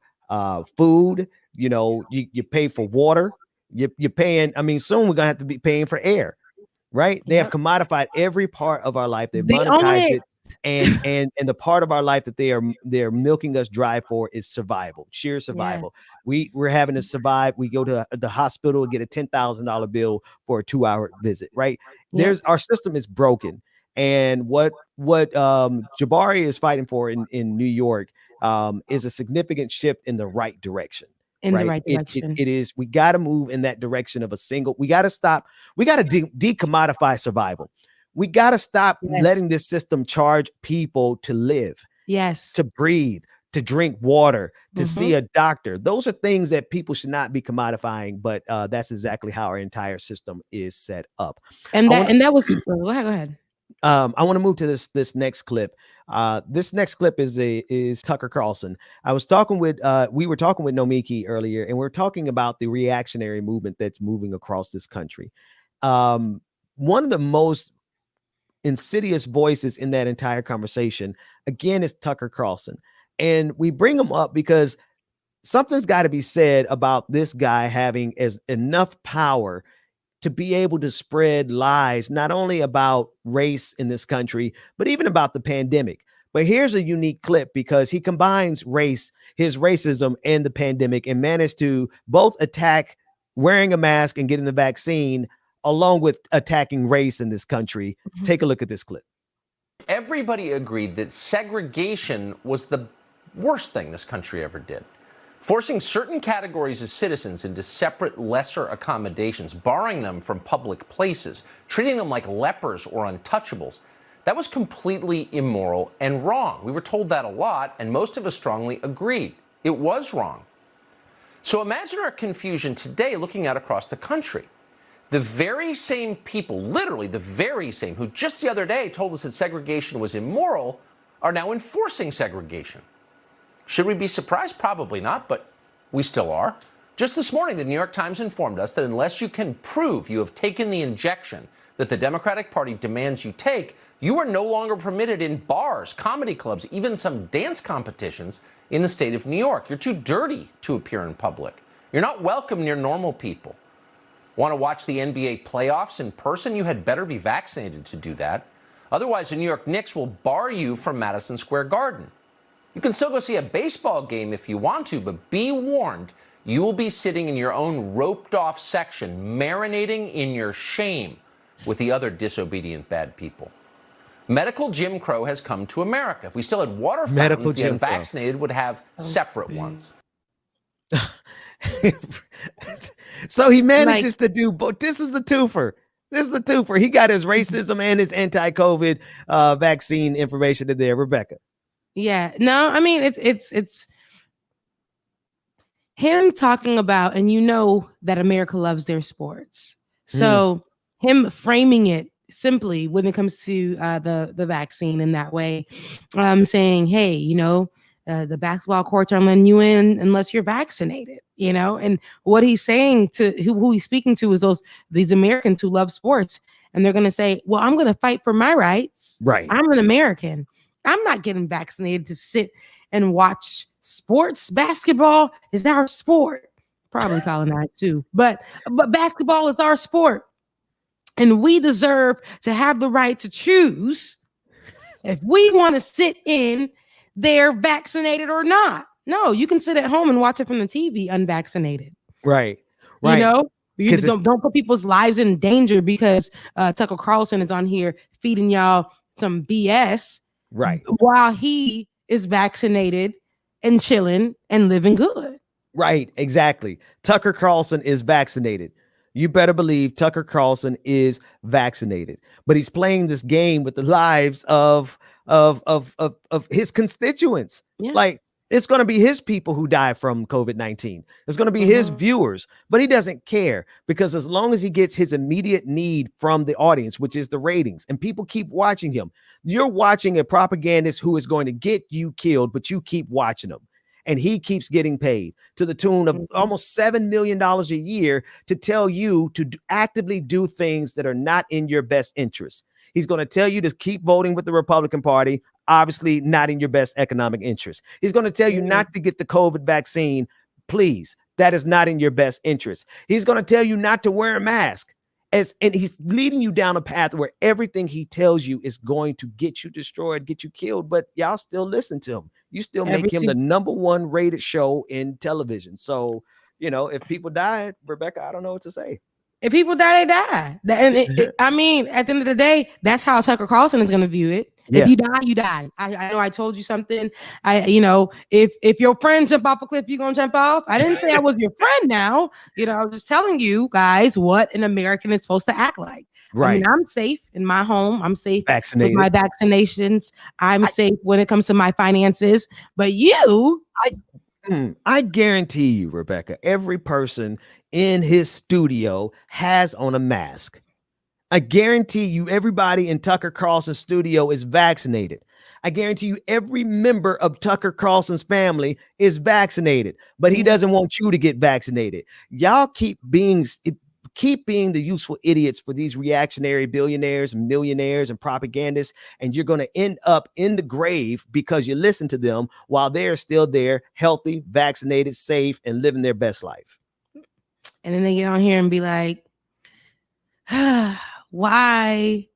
food. You know, you pay for water. You're paying. I mean, soon we're gonna have to be paying for air. Right? They have commodified every part of our life. They've monetized it. And the part of our life that they're milking us dry for is survival, sheer survival. We're having to survive. We go to the hospital and get a $10,000 bill for a 2-hour visit, right? Our system is broken. And what Jabari is fighting for in New York is a significant shift in the right direction. In the right direction. It is. We got to move in that direction of we got to stop. We got to decommodify survival. We got to stop letting this system charge people to live, to breathe, to drink water, to see a doctor. Those are things that people should not be commodifying, but that's exactly how our entire system is set up. And that was, go ahead. I want to move to this next clip. This next clip is Tucker Carlson. We were talking with Nomiki earlier, and we're talking about the reactionary movement that's moving across this country. One of the most insidious voices in that entire conversation, again, is Tucker Carlson. And we bring him up because something's got to be said about this guy having enough power to be able to spread lies, not only about race in this country, but even about the pandemic. But here's a unique clip because he combines his racism and the pandemic, and managed to both attack wearing a mask and getting the vaccine, along with attacking race in this country. Take a look at this clip. Everybody agreed that segregation was the worst thing this country ever did. Forcing certain categories of citizens into separate, lesser accommodations, barring them from public places, treating them like lepers or untouchables, that was completely immoral and wrong. We were told that a lot, and most of us strongly agreed. It was wrong. So imagine our confusion today looking out across the country. The very same people, literally the very same, who just the other day told us that segregation was immoral, are now enforcing segregation. Should we be surprised? Probably not, but we still are. Just this morning, the New York Times informed us that unless you can prove you have taken the injection that the Democratic Party demands you take, you are no longer permitted in bars, comedy clubs, even some dance competitions in the state of New York. You're too dirty to appear in public. You're not welcome near normal people. Want to watch the NBA playoffs in person? You had better be vaccinated to do that. Otherwise, the New York Knicks will bar you from Madison Square Garden. You can still go see a baseball game if you want to, but be warned, you will be sitting in your own roped-off section, marinating in your shame with the other disobedient bad people. Medical Jim Crow has come to America. If we still had water fountains, the unvaccinated would have separate ones. So he manages to do both. This is the twofer. This is the twofer. He got his racism and his anti-COVID vaccine information in there. Rebecca. Yeah. No, I mean it's him talking about, and you know that America loves their sports. So him framing it simply when it comes to the vaccine in that way, saying, hey, you know, the basketball courts aren't letting you in unless you're vaccinated, you know, and what he's saying to who he's speaking to is these Americans who love sports. And they're going to say, well, I'm going to fight for my rights. Right. I'm an American. I'm not getting vaccinated to sit and watch sports. Basketball is our sport. Probably colonized too, but basketball is our sport. And we deserve to have the right to choose if we want to sit in there vaccinated or not. No, you can sit at home and watch it from the TV unvaccinated. Right. You know, you don't put people's lives in danger because Tucker Carlson is on here feeding y'all some BS. Right. While he is vaccinated and chilling and living good. Right. Exactly. Tucker Carlson is vaccinated. You better believe Tucker Carlson is vaccinated, but he's playing this game with the lives of his constituents. Yeah. Like, it's going to be his people who die from COVID-19. It's going to be his viewers, but he doesn't care, because as long as he gets his immediate need from the audience, which is the ratings, and people keep watching him, you're watching a propagandist who is going to get you killed, but you keep watching him. And he keeps getting paid to the tune of almost $7 million a year to tell you to actively do things that are not in your best interest. He's going to tell you to keep voting with the Republican Party, obviously not in your best economic interest. He's going to tell you not to get the COVID vaccine. Please, that is not in your best interest. He's going to tell you not to wear a mask. And he's leading you down a path where everything he tells you is going to get you destroyed, get you killed, but y'all still listen to him. You still make him the #1 rated show in television. So, you know, if people die, Rebecca, I don't know what to say. If people die, they die. And I mean, at the end of the day, that's how Tucker Carlson is going to view it. Yeah. If you die, you die. I know I told you something. If your friend jump off a cliff, you're going to jump off. I didn't say I was your friend now. You know, I was just telling you guys what an American is supposed to act like. Right. I mean, I'm safe in my home. I'm safe vaccinated with my vaccinations. I'm safe when it comes to my finances. But you... I guarantee you, Rebecca, every person in his studio has on a mask. I guarantee you everybody in Tucker Carlson's studio is vaccinated. I guarantee you every member of Tucker Carlson's family is vaccinated, but he doesn't want you to get vaccinated. Y'all keep being the useful idiots for these reactionary billionaires and millionaires and propagandists, and you're going to end up in the grave because you listen to them while they're still there, healthy, vaccinated, safe, and living their best life. And then they get on here and be like, why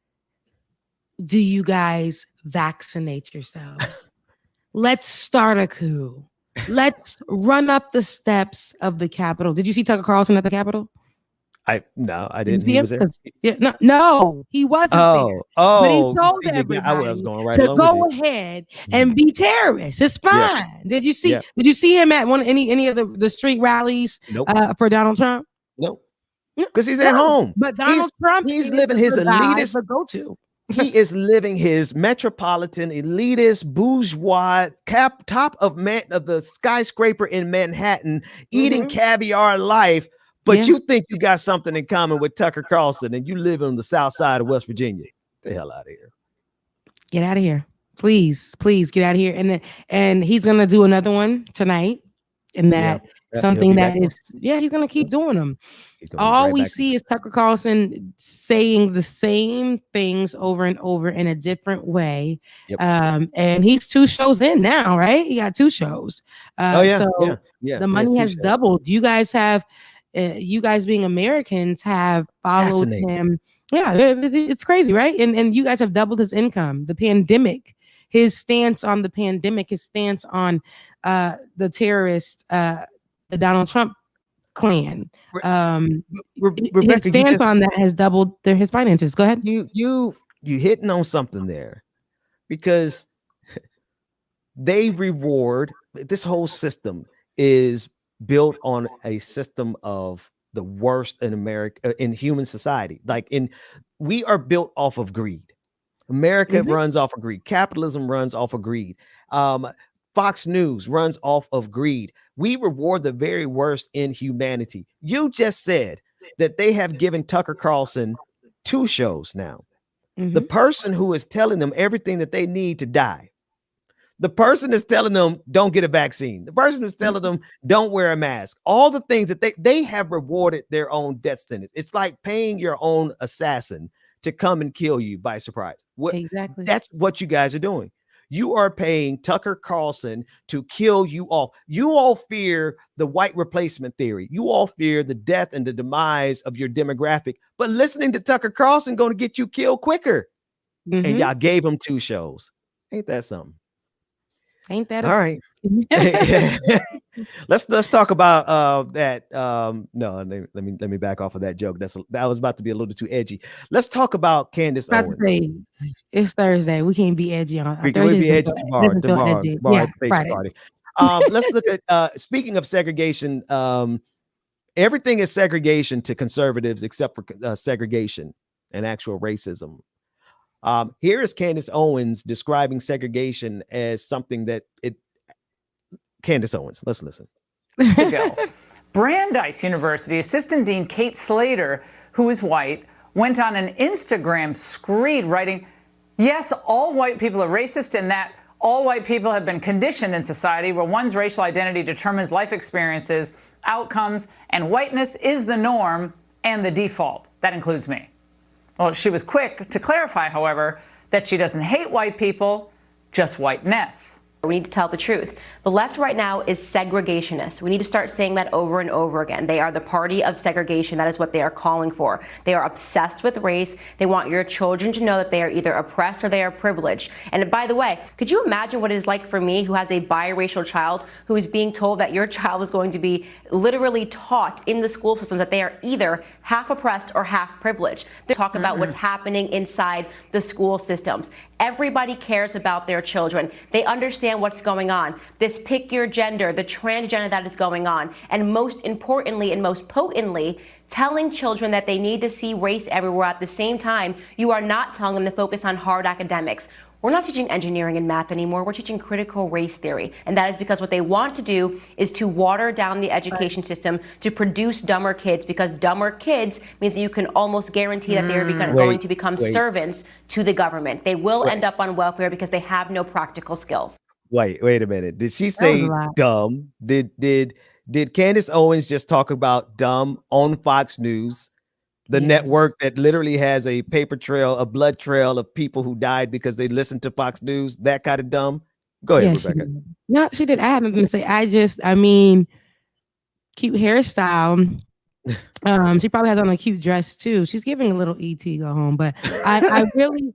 do you guys vaccinate yourselves? Let's start a coup. Let's run up the steps of the Capitol. Did you see Tucker Carlson at the Capitol? No, I didn't. He was there. No, he wasn't there. But he told everybody to go ahead and be terrorists. It's fine. Yeah. Did you see him at any of the street rallies for Donald Trump? Nope. Because he's at home. But Donald Trump, he's living his elitist go-to. He is living his metropolitan, elitist, bourgeois, top of the skyscraper in Manhattan, eating caviar life. But you think you got something in common with Tucker Carlson, and you live on the south side of West Virginia. Get the hell out of here. Get out of here. Please get out of here. And he's gonna do another one tonight. And that something that is, he's gonna keep doing them. All we see is Tucker Carlson saying the same things over and over in a different way. And he's 2 shows in now, right? He got 2 shows. The money has doubled. You guys have, you guys being Americans have followed him. Yeah, it's crazy, right? And you guys have doubled his income. The pandemic, his stance on the pandemic, his stance on the terrorist, the Donald Trump clan. Rebecca, his stance on that has doubled his finances. Go ahead. You hitting on something there, because they reward, this whole system is built on a system of the worst in America, in human society. We are built off of greed. America runs off of greed. Capitalism runs off of greed. Fox News runs off of greed. We reward the very worst in humanity. You just said that they have given Tucker Carlson 2 shows now. The person who is telling them everything that they need to die. The person is telling them don't get a vaccine. The person who's telling them don't wear a mask. All the things that they have rewarded their own death sentence. It's like paying your own assassin to come and kill you by surprise. Exactly. That's what you guys are doing. You are paying Tucker Carlson to kill you all. You all fear the white replacement theory. You all fear the death and the demise of your demographic. But listening to Tucker Carlson going to get you killed quicker. And y'all gave him 2 shows. Ain't that something? Ain't that all right? Let's talk about that. No, let me back off of that joke. That was about to be a little too edgy. Let's talk about Candace Owens. It's Thursday. We can't be edgy on. We can be edgy tomorrow. Tomorrow, Friday. Party. Let's look at. Speaking of segregation, everything is segregation to conservatives except for segregation and actual racism. Here is Candace Owens describing segregation as something that Candace Owens, let's listen. Brandeis University Assistant Dean Kate Slater, who is white, went on an Instagram screed writing, yes, all white people are racist, and that all white people have been conditioned in society where one's racial identity determines life experiences, outcomes, and whiteness is the norm and the default. That includes me. Well, she was quick to clarify, however, that she doesn't hate white people, just whiteness. We need to tell the truth. The left right now is segregationist. We need to start saying that over and over again. They are the party of segregation. That is what they are calling for. They are obsessed with race. They want your children to know that they are either oppressed or they are privileged. And by the way, could you imagine what it is like for me, who has a biracial child, who is being told that your child is going to be literally taught in the school system that they are either half oppressed or half privileged? They talk about what's happening inside the school systems. Everybody cares about their children. They understand what's going on. This pick your gender, the transgender that is going on. And most importantly and most potently, telling children that they need to see race everywhere. At the same time, you are not telling them to focus on hard academics. We're not teaching engineering and math anymore. We're teaching critical race theory. And that is because what they want to do is to water down the education system to produce dumber kids, because dumber kids means that you can almost guarantee that they're going to become servants to the government. They will end up on welfare because they have no practical skills. Wait a minute. Did she say dumb? Did Candace Owens just talk about dumb on Fox News? The network that literally has a paper trail, a blood trail of people who died because they listened to Fox News, that kind of dumb. Go ahead, Rebecca. No, she did. I had nothing to say. I mean, cute hairstyle. She probably has on a cute dress too. She's giving a little ET go home, but I really,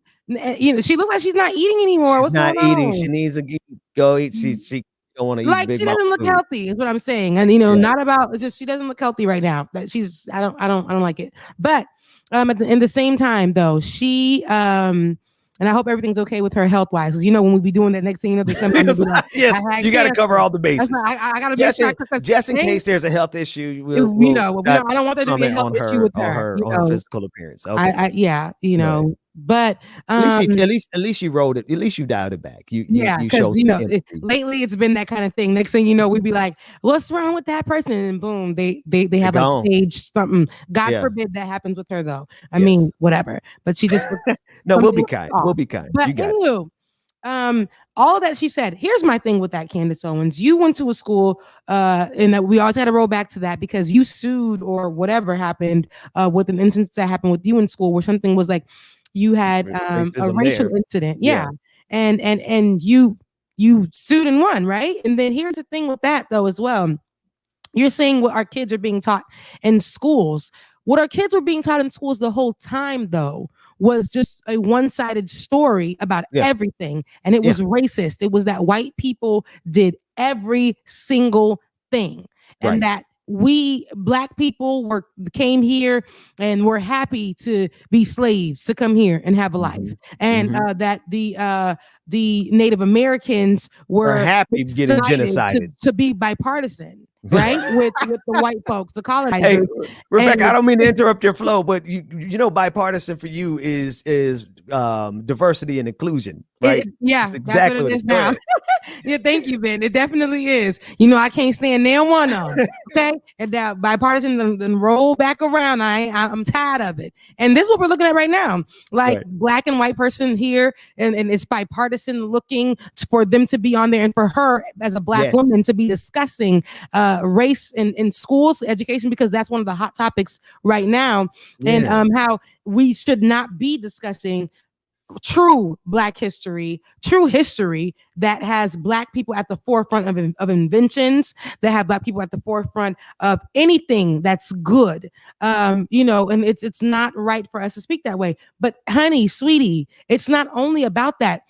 she looks like she's not eating anymore. She's What's not going eating. on? She needs to go eat. She don't want to eat. Like, she doesn't look healthy, is what I'm saying. And not about. It's just she doesn't look healthy right now. That she's. I don't like it. But in the same time, though, she and I hope everything's okay with her health wise, because when we be doing that, next thing you know, they come in and be like, yes, you got to cover all the bases. I got to make sure, just in case there's a health issue. I don't want there to be a health issue with her. On her physical appearance. Okay. But at least you wrote it. At least you dialed it back. Yeah, you because showed some empathy. lately it's been that kind of thing. Next thing you know, we'd be like, "What's wrong with that person?" And boom, they have like gone. staged something. God Yeah. forbid that happens with her, though. I Yes. mean, whatever. But she just looks. No, we'll be something kind. off. We'll be kind. But You got it. anywho, all that she said. Here's my thing with that, Candace Owens. You went to a school, and that we always had to roll back to that because you sued or whatever happened with an instance that happened with you in school where something was like you had a Racism racial there. incident. Yeah. And you sued and won, right? And then here's the thing with that though as well. You're saying what our kids are being taught in schools. What our kids were being taught in schools the whole time though was just a one-sided story about everything, and it was racist. It was that white people did every single thing, and that we black people came here and were happy to be slaves, to come here and have a life, and that the Native Americans were happy getting genocided to be bipartisan. Right, with the white folks, the colonizers. Hey, Rebecca, I don't mean to interrupt your flow, but you know, bipartisan for you is diversity and inclusion, right? That's exactly what it is now. Yeah, thank you, Ben. It definitely is. You know, I can't stand near one of them. Okay, and that bipartisan then roll back around. I'm tired of it. And this is what we're looking at right now. Like black and white person here, and it's bipartisan looking for them to be on there, and for her as a black woman to be discussing race in schools, education, because that's one of the hot topics right now, and how we should not be discussing true black history, true history that has black people at the forefront of inventions, that have black people at the forefront of anything that's good. You know, and it's not right for us to speak that way. But honey, sweetie, it's not only about that.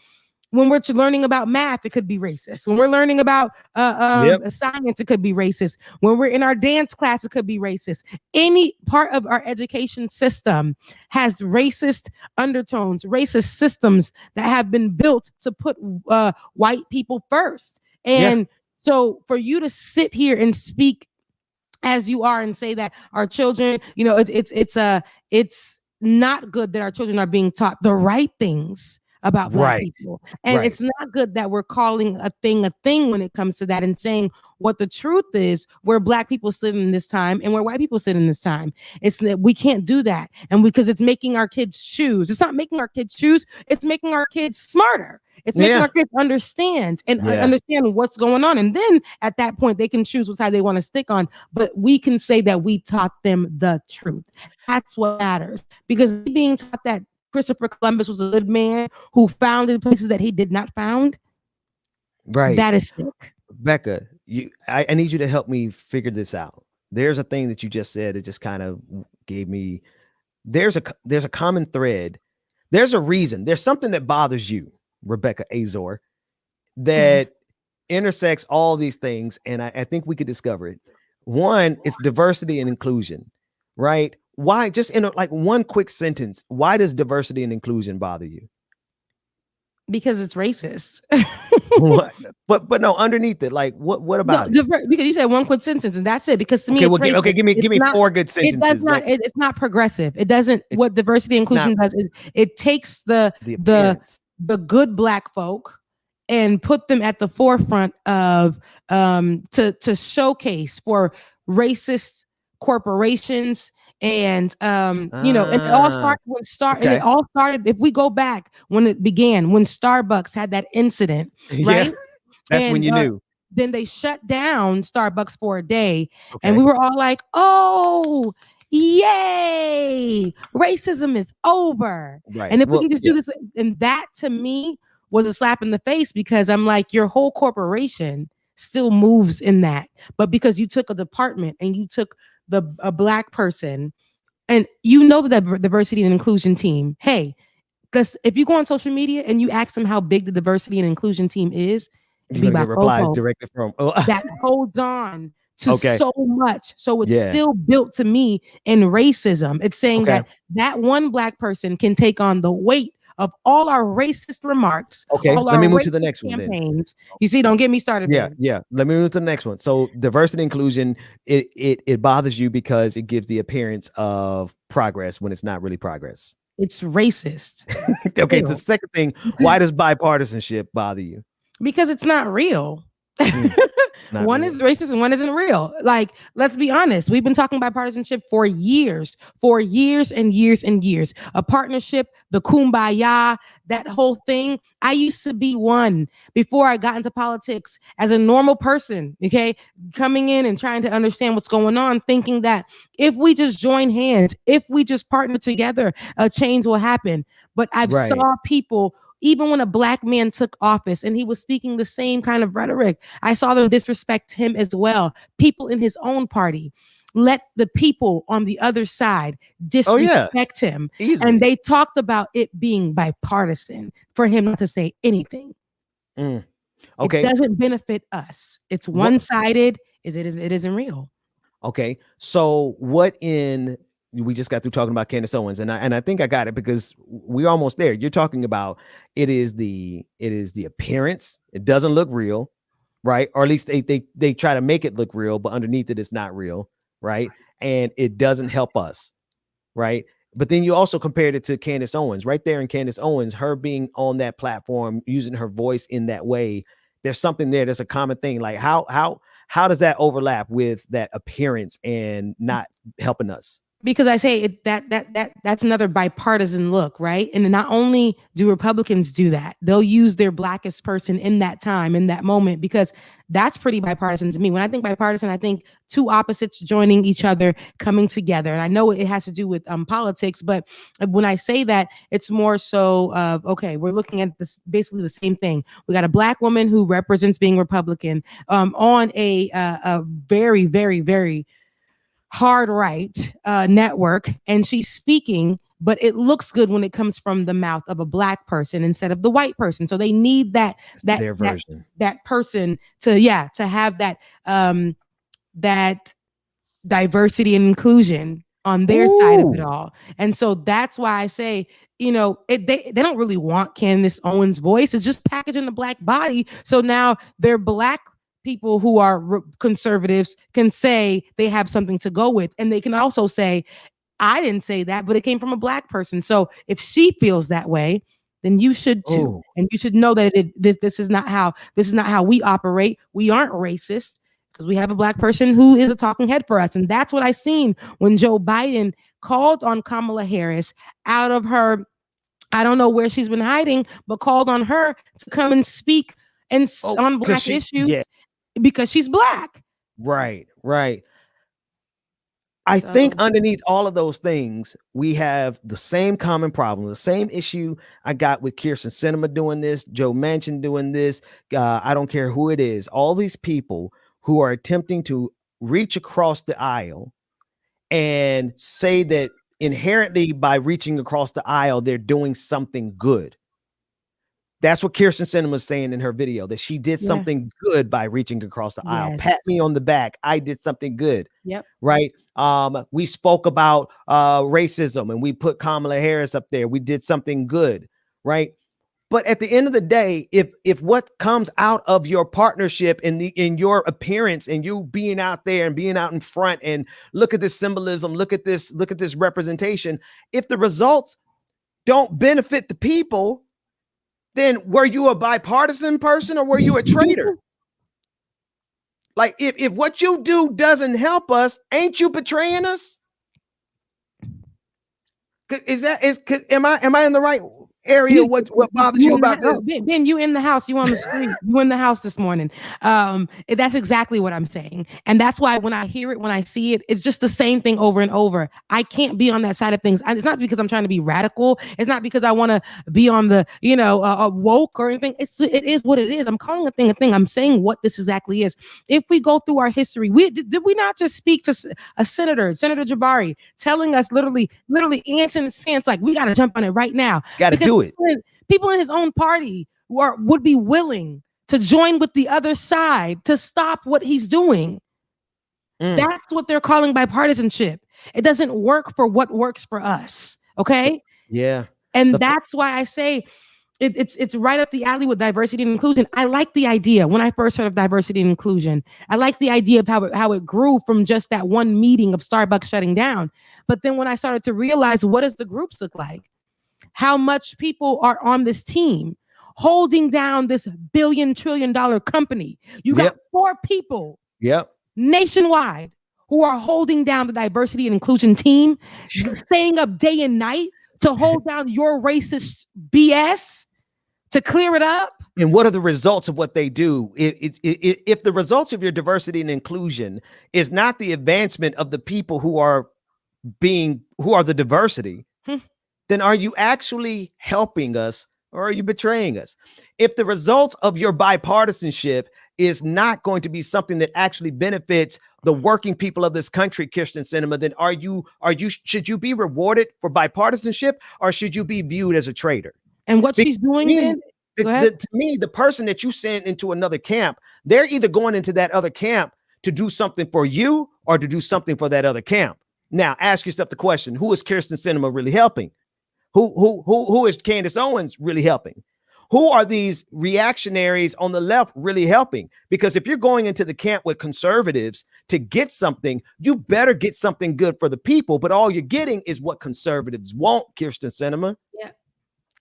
When we're learning about math, it could be racist. When we're learning about science, it could be racist. When we're in our dance class, it could be racist. Any part of our education system has racist undertones, racist systems that have been built to put white people first. And so for you to sit here and speak as you are and say that our children, you know, it's not good that our children are being taught the right things about black people. And it's not good that we're calling a thing when it comes to that, and saying what the truth is, where black people sit in this time and where white people sit in this time. It's that we can't do that. And because it's making our kids choose. It's not making our kids choose, it's making our kids smarter. It's making our kids understand and understand what's going on. And then at that point, they can choose what side they want to stick on. But we can say that we taught them the truth. That's what matters. Because being taught that Christopher Columbus was a good man who founded places that he did not found. Right. That is sick. Becca, I need you to help me figure this out. There's a thing that you just said. It just kind of gave me, there's a common thread. There's a reason. There's something that bothers you, Rebecca Azor, that intersects all these things. And I think we could discover it. One, it's diversity and inclusion, right? Why, just in like one quick sentence, why does diversity and inclusion bother you? Because it's racist. What? But no, underneath it, like what about it? Because you said one quick sentence and that's it. Because to me, it's racist. Give me not, 4 good sentences. It does not. It's not progressive. It doesn't. What diversity and inclusion does is it takes the good black folk and put them at the forefront of to showcase for racist corporations. And you know, and it all started and it all started, if we go back when it began, when Starbucks had that incident, right? That's when you knew. Then they shut down Starbucks for a day, and we were all like, "Oh, yay! Racism is over!" And if we can just do this, and that to me was a slap in the face, because I'm like, your whole corporation still moves in that, but because you took a department and you took a black person, and you know that the diversity and inclusion team, hey, because if you go on social media and you ask them how big the diversity and inclusion team is, you're gonna get replies directly from that holds on to so much. So it's still built to me in racism. It's saying that one black person can take on the weight of all our racist remarks. Let me move to the next one then. You see, don't get me started. Yeah. Let me move to the next one. So diversity and inclusion, it bothers you because it gives the appearance of progress when it's not really progress. It's racist. Okay, the second thing, why does bipartisanship bother you? Because it's not real. Not one real. is racist and one isn't real. Like, let's be honest. We've been talking bipartisanship for years and years and years. A partnership, the kumbaya, that whole thing. I used to be one before I got into politics as a normal person, okay? Coming in and trying to understand what's going on, thinking that if we just join hands, if we just partner together, a change will happen. But I've Right. saw people, even when a black man took office and he was speaking the same kind of rhetoric, I saw them disrespect him as well. People in his own party let the people on the other side disrespect him. Easily. And they talked about it being bipartisan for him not to say anything. Okay. It doesn't benefit us. It's one-sided. It isn't real. Okay. So we just got through talking about Candace Owens, and I think I got it because we're almost there. You're talking about it is the appearance. It doesn't look real, right? Or at least they try to make it look real, but underneath it, it's not real, right? And it doesn't help us, right? But then you also compared it to Candace Owens, right there in Candace Owens, her being on that platform, using her voice in that way. There's something there. There's a common thing. Like how does that overlap with that appearance and not helping us? Because I say that's another bipartisan look, right? And not only do Republicans do that, they'll use their blackest person in that time, in that moment, because that's pretty bipartisan to me. When I think bipartisan, I think two opposites joining each other, coming together. And I know it has to do with politics, but when I say that, it's more so of, okay, we're looking at this basically the same thing. We got a black woman who represents being Republican on a very, very, very hard right network, and she's speaking, but it looks good when it comes from the mouth of a black person instead of the white person. So they need that version, that person to have that that diversity and inclusion on their side of it all. And so that's why I say, they don't really want Candace Owens' voice. It's just packaging the black body. So now they're black people who are conservatives can say they have something to go with. And they can also say, I didn't say that, but it came from a black person. So if she feels that way, then you should too. Ooh. And you should know that this is not how we operate. We aren't racist because we have a black person who is a talking head for us. And that's what I seen when Joe Biden called on Kamala Harris out of her, I don't know where she's been hiding, but called on her to come and speak on black issues because she's black. Right. I think underneath all of those things, we have the same common problem, the same issue I got with Kirsten Sinema doing this, Joe Manchin doing this. I don't care who it is. All these people who are attempting to reach across the aisle and say that inherently by reaching across the aisle, they're doing something good. That's what Kirsten Sinema was saying in her video, that she did something good by reaching across the aisle. Pat me on the back. I did something good. Yep. Right. We spoke about racism and we put Kamala Harris up there. We did something good. Right. But at the end of the day, if what comes out of your partnership in your appearance and you being out there and being out in front and look at this symbolism, look at this representation, if the results don't benefit the people, then were you a bipartisan person or were you a traitor? Like if what you do doesn't help us, ain't you betraying us? Am I in the right area? What bothers you about this? Ben, you in the house, you on the street, you in the house this morning. That's exactly what I'm saying. And that's why when I hear it, when I see it, it's just the same thing over and over. I can't be on that side of things. It's not because I'm trying to be radical. It's not because I want to be on the, woke or anything. It is what it is. I'm calling a thing a thing. I'm saying what this exactly is. If we go through our history, did we not just speak to a Senator Jabari, telling us literally answering his pants like, we got to jump on it right now. Got to do it. People in his own party would be willing to join with the other side to stop what he's doing. That's what they're calling bipartisanship. It doesn't work for what works for us. Okay. Yeah. And that's why I say it's right up the alley with diversity and inclusion. I like the idea when I first heard of diversity and inclusion. I like the idea of how it grew from just that one meeting of Starbucks shutting down. But then when I started to realize, what does the groups look like? how much people are on this team holding down this billion-trillion-dollar company. You got 4 people nationwide who are holding down the diversity and inclusion team, staying up day and night to hold down your racist BS, to clear it up. And what are the results of what they do? If the results of your diversity and inclusion is not the advancement of the people who are the diversity, then are you actually helping us or are you betraying us? If the results of your bipartisanship is not going to be something that actually benefits the working people of this country, Kirsten Sinema, then should you be rewarded for bipartisanship or should you be viewed as a traitor? And what she's doing to me, the person that you send into another camp, they're either going into that other camp to do something for you or to do something for that other camp. Now, ask yourself the question: who is Kirsten Sinema really helping? Who is Candace Owens really helping? Who are these reactionaries on the left really helping? Because if you're going into the camp with conservatives to get something, you better get something good for the people. But all you're getting is what conservatives want, Kirsten Sinema. Yeah.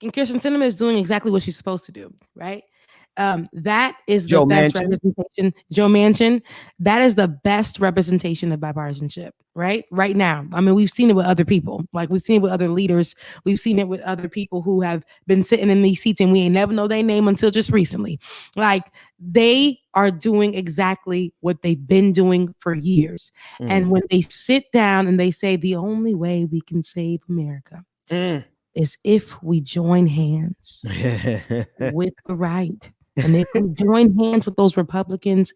And Kirsten Sinema is doing exactly what she's supposed to do, right? That is the best representation. Joe Manchin, that is the best representation of bipartisanship, right? Right now. I mean, we've seen it with other people. Like, we've seen it with other leaders. We've seen it with other people who have been sitting in these seats and we ain't never know their name until just recently. Like, they are doing exactly what they've been doing for years. And when they sit down and they say the only way we can save America is if we join hands with the right. And if we join hands with those Republicans,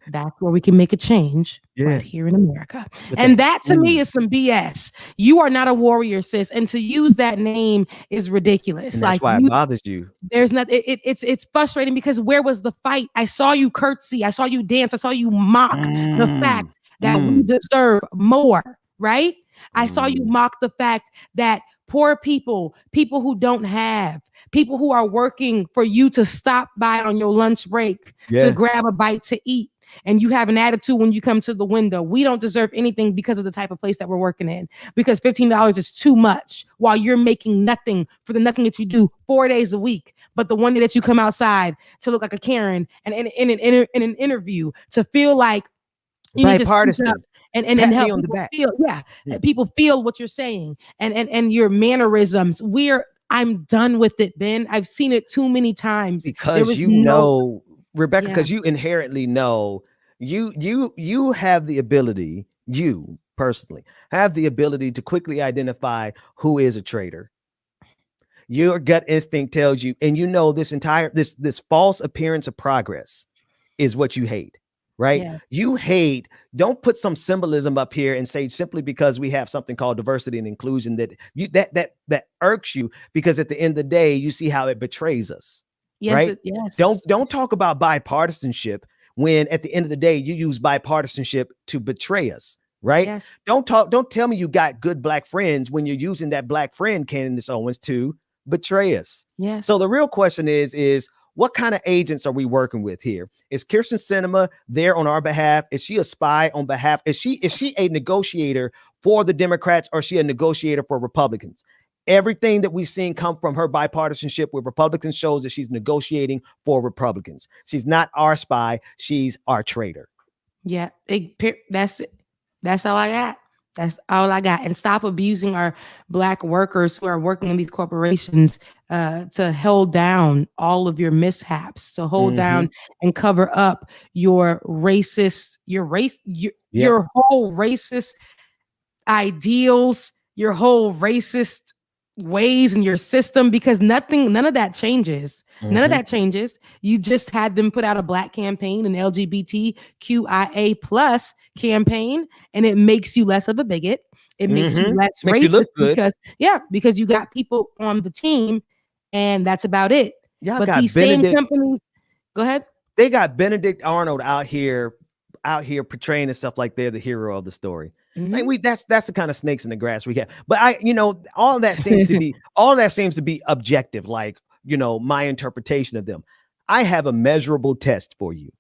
that's where we can make a change right here in America. And that to me is some BS. You are not a warrior, sis. And to use that name is ridiculous. And that's why it bothers you. There's not, it's frustrating because where was the fight? I saw you curtsy. I saw you dance. I saw you mock the fact that we deserve more, right? I saw you mock the fact that poor people who don't have, people who are working for you to stop by on your lunch break to grab a bite to eat. And you have an attitude when you come to the window. We don't deserve anything because of the type of place that we're working in, because $15 is too much while you're making nothing for the nothing that you do 4 days a week. But the one day that you come outside to look like a Karen and in an interview to feel like you need to speak up and help on the people back. feel, people feel what you're saying and your mannerisms. I'm done with it, Ben. I've seen it too many times. Because Rebecca, because you inherently know you have the ability, you personally have the ability to quickly identify who is a traitor. Your gut instinct tells you, and you know this false appearance of progress is what you hate. Right? Yeah. You hate, don't put some symbolism up here and say simply because we have something called diversity and inclusion that irks you, because at the end of the day, you see how it betrays us. Yes, right? Yes. Don't talk about bipartisanship when at the end of the day, you use bipartisanship to betray us. Right? Yes. Don't tell me you got good black friends when you're using that black friend, Candace Owens, to betray us. Yes. So the real question is what kind of agents are we working with here? Is Kirsten Sinema there on our behalf? Is she a spy on behalf? Is she a negotiator for the Democrats, or is she a negotiator for Republicans? Everything that we've seen come from her bipartisanship with Republicans shows that she's negotiating for Republicans. She's not our spy. She's our traitor. Yeah, that's it. That's all I got. That's all I got. And stop abusing our black workers who are working in these corporations to hold down all of your mishaps, to hold down and cover up your racist, your whole racist ideals, your whole racist ways in your system, because none of that changes. None of that changes. You just had them put out a black campaign, an LGBTQIA plus campaign, and it makes you less of a bigot. It makes you less racist because you got people on the team, and that's about it. But these same companies, go ahead. They got Benedict Arnold out here portraying and stuff like they're the hero of the story. Like that's the kind of snakes in the grass we get. But all of that seems to be objective, like, my interpretation of them. I have a measurable test for you.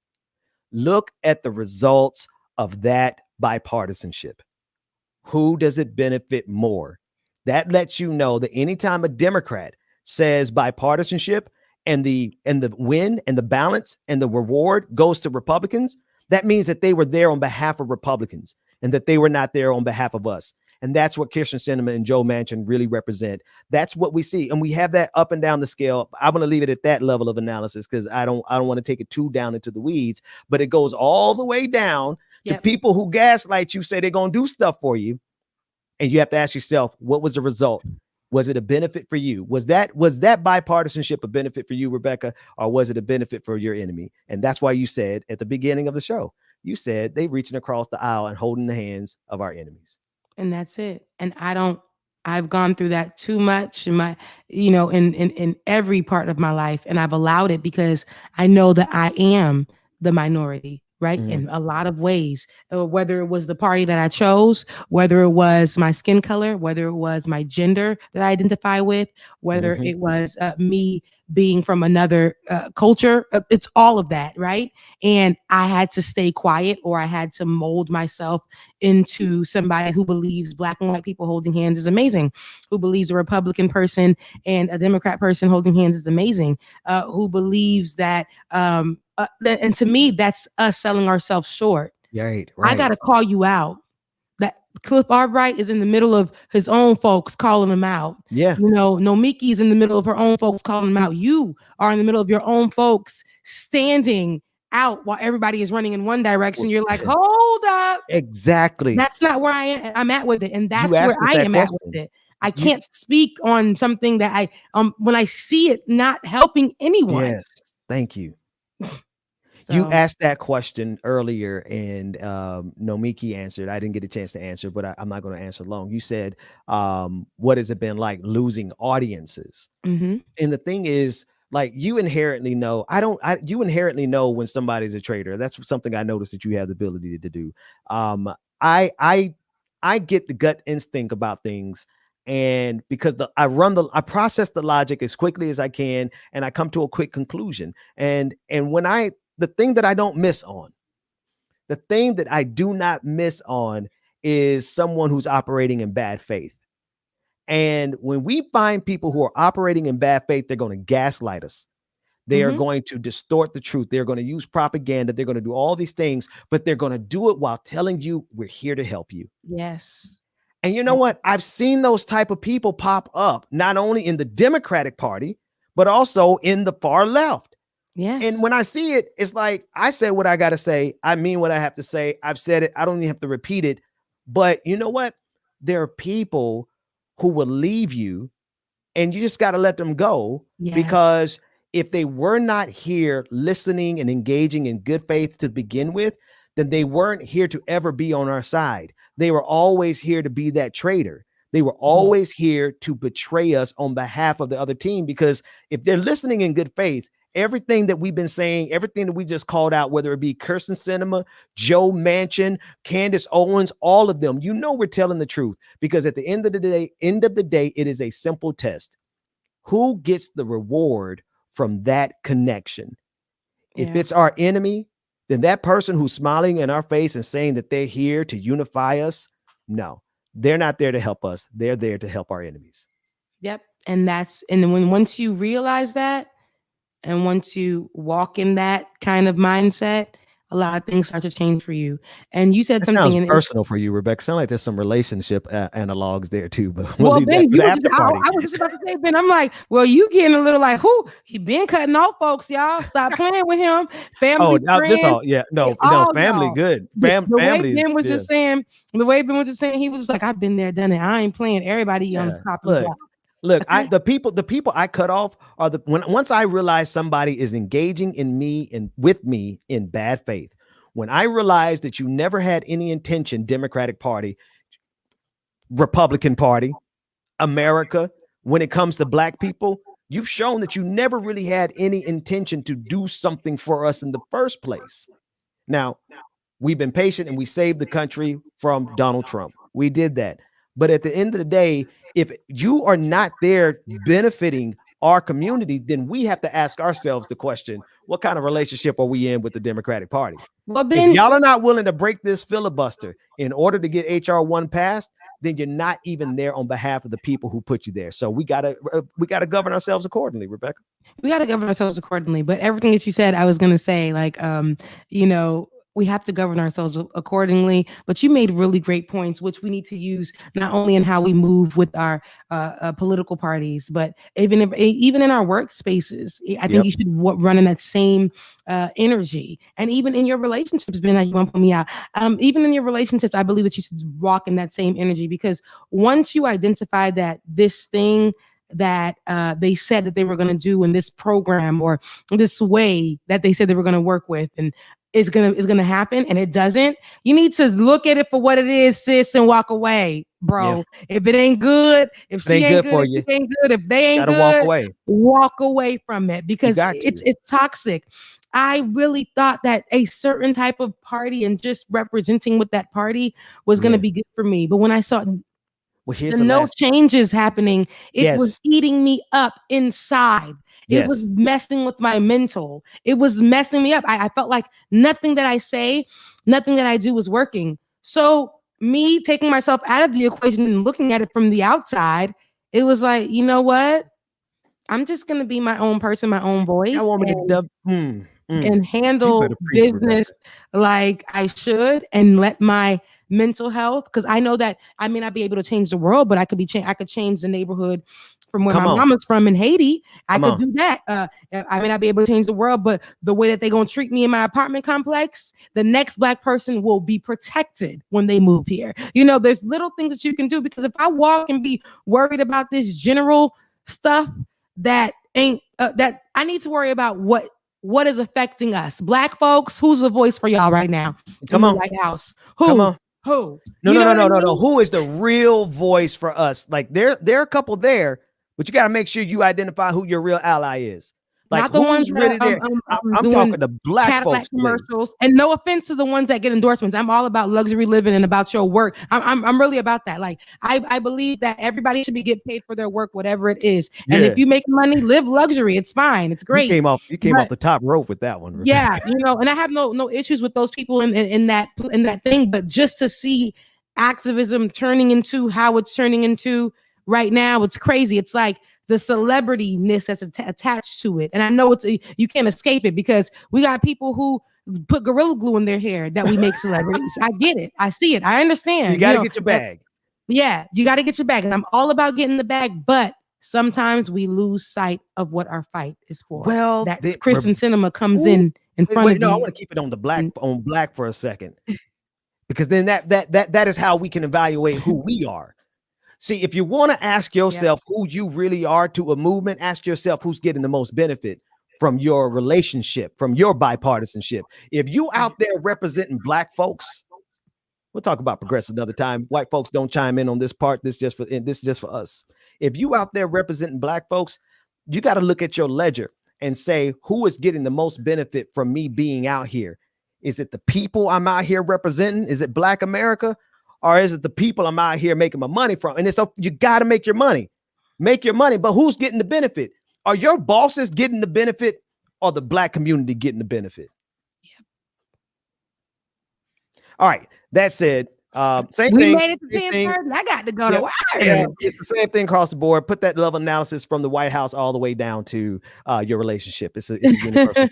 Look at the results of that bipartisanship. Who does it benefit more? That lets you know that anytime a Democrat says bipartisanship and the win and the balance and the reward goes to Republicans, that means that they were there on behalf of Republicans and that they were not there on behalf of us. And that's what Kirsten Sinema and Joe Manchin really represent. That's what we see. And we have that up and down the scale. I'm going to leave it at that level of analysis because I don't want to take it too down into the weeds, but it goes all the way down to people who gaslight you, say they're going to do stuff for you. And you have to ask yourself, what was the result? Was it a benefit for you? Was that bipartisanship a benefit for you, Rebecca, or was it a benefit for your enemy? And that's why you said at the beginning of the show, you said they reaching across the aisle and holding the hands of our enemies. And that's it. And I've gone through that too much in my, in every part of my life. And I've allowed it because I know that I am the minority, right? In a lot of ways, whether it was the party that I chose, whether it was my skin color, whether it was my gender that I identify with, whether it was me being from another culture, it's all of that, right? And I had to stay quiet, or I had to mold myself into somebody who believes black and white people holding hands is amazing, who believes a Republican person and a Democrat person holding hands is amazing, who believes that, and to me, that's us selling ourselves short. Right. I got to call you out. That Cliff Albright is in the middle of his own folks calling him out. Yeah. Nomiki is in the middle of her own folks calling him out. You are in the middle of your own folks standing out while everybody is running in one direction. You're like, hold up. Exactly. That's not where I'm at with it. And that's where I am at with it. I can't speak on something that when I see it not helping anyone. Yes. Thank you. You asked that question earlier, and Nomiki answered. I didn't get a chance to answer, but I'm not going to answer long. You said, what has it been like losing audiences? And the thing is, like, you inherently know, you inherently know when somebody's a traitor. That's something I noticed that you have the ability to do. I get the gut instinct about things. And because I process the logic as quickly as I can, and I come to a quick conclusion. And when the thing that I don't miss on, the thing that I do not miss on is someone who's operating in bad faith. And when we find people who are operating in bad faith, they're going to gaslight us. They are going to distort the truth. They're going to use propaganda. They're going to do all these things, but they're going to do it while telling you we're here to help you. Yes. And you know what? I've seen those type of people pop up, not only in the Democratic Party, but also in the far left. Yes. And when I see it, it's like, I say what I got to say. I mean what I have to say. I've said it. I don't even have to repeat it. But you know what? There are people who will leave you, and you just got to let them go. Yes. Because if they were not here listening and engaging in good faith to begin with, then they weren't here to ever be on our side. They were always here to be that traitor. They were always here to betray us on behalf of the other team. Because if they're listening in good faith, everything that we've been saying, everything that we just called out, whether it be Kirsten Sinema, Joe Manchin, Candace Owens, all of them, we're telling the truth. Because at the end of the day, it is a simple test. Who gets the reward from that connection? Yeah. If it's our enemy, then that person who's smiling in our face and saying that they're here to unify us, no, they're not there to help us. They're there to help our enemies. Yep. And once you realize that, and once you walk in that kind of mindset, a lot of things start to change for you. And you said that something sounds personal for you, Rebecca. Sound like there's some relationship analogs there too. But Ben, I was just about to say, Ben, I'm like, well, you getting a little like, who he been cutting off folks, y'all. Stop playing with him. Family, friends, family, good. Family. The way Ben was just saying, he was just like, I've been there, done it. I ain't playing everybody on the top of the block. Look, the people I cut off are once I realize somebody is engaging in me and with me in bad faith. When I realize that you never had any intention, Democratic Party, Republican Party, America, when it comes to black people, you've shown that you never really had any intention to do something for us in the first place. Now, we've been patient and we saved the country from Donald Trump. We did that. But at the end of the day, if you are not there benefiting our community, then we have to ask ourselves the question, what kind of relationship are we in with the Democratic Party? Well, Ben, if y'all are not willing to break this filibuster in order to get HR 1 passed, then you're not even there on behalf of the people who put you there. So we gotta govern ourselves accordingly, Rebecca. We got to govern ourselves accordingly. But everything that you said, I was going to say, like, you know, we have to govern ourselves accordingly. But you made really great points, which we need to use not only in how we move with our political parties, but even in our workspaces. I think you should run in that same energy, and even in your relationships. Ben, you want to put me out? Even in your relationships, I believe that you should walk in that same energy, because once you identify that this thing that they said that they were going to do in this program, or this way that they said they were going to work with, and is gonna happen, and it doesn't, you need to look at it for what it is, sis, and walk away, bro. If it ain't good, if she ain't good, if he ain't good, if they ain't good, walk away from it, because it's toxic. I really thought that a certain type of party and just representing with that party was going to be good for me. But when I saw no changes happening, it was eating me up inside. It was messing with my mental. It was messing me up. I felt like nothing that I say, nothing that I do was working. So me taking myself out of the equation and looking at it from the outside, it was like, you know what? I'm just going to be my own person, my own voice. I want me to and handle business like I should, and let my mental health, because I know that I may not be able to change the world, but I could change the neighborhood from where my mama's from in Haiti. I could do that. I may not be able to change the world, but the way that they're going to treat me in my apartment complex, the next Black person will be protected when they move here. You know, there's little things that you can do, because if I walk and be worried about this general stuff that ain't that I need to worry about what is affecting us, Black folks. Who's the voice for y'all right now? Come on, the White House. Who? Come on. Who? No. Who is the real voice for us? Like there are a couple there, but you got to make sure you identify who your real ally is. Like, not the ones really there. I'm talking to Black Cadillac folks commercials. And no offense to the ones that get endorsements. I'm all about luxury living and about your work. I'm really about that. Like I believe that everybody should be getting paid for their work, whatever it is. And if you make money, live luxury. It's fine. It's great. You came off the top rope with that one. Rebecca. Yeah, you know, and I have no issues with those people in that thing, but just to see activism turning into how it's turning into right now, it's crazy. It's like the celebrity-ness that's attached to it. And I know you can't escape it, because we got people who put Gorilla Glue in their hair that we make celebrities. I get it. I see it. I understand. You got to get your bag. Yeah, you got to get your bag. And I'm all about getting the bag, but sometimes we lose sight of what our fight is for. Well, that Christian cinema comes in front of you. No, I want to keep it on the Black for a second, because then that is how we can evaluate who we are. See, if you want to ask yourself who you really are to a movement, ask yourself who's getting the most benefit from your relationship, from your bipartisanship. If you out there representing Black folks, we'll talk about progressive another time. White folks don't chime in on this part. This is just for us. If you out there representing Black folks, you got to look at your ledger and say, who is getting the most benefit from me being out here? Is it the people I'm out here representing? Is it Black America? Or is it the people I'm out here making my money from? And you got to make your money. Make your money. But who's getting the benefit? Are your bosses getting the benefit, or the Black community getting the benefit? Yeah. All right. That said, same thing. We made it to 10:30. I got to go to work. Yeah, it's the same thing across the board. Put that level analysis from the White House all the way down to your relationship. It's a universal.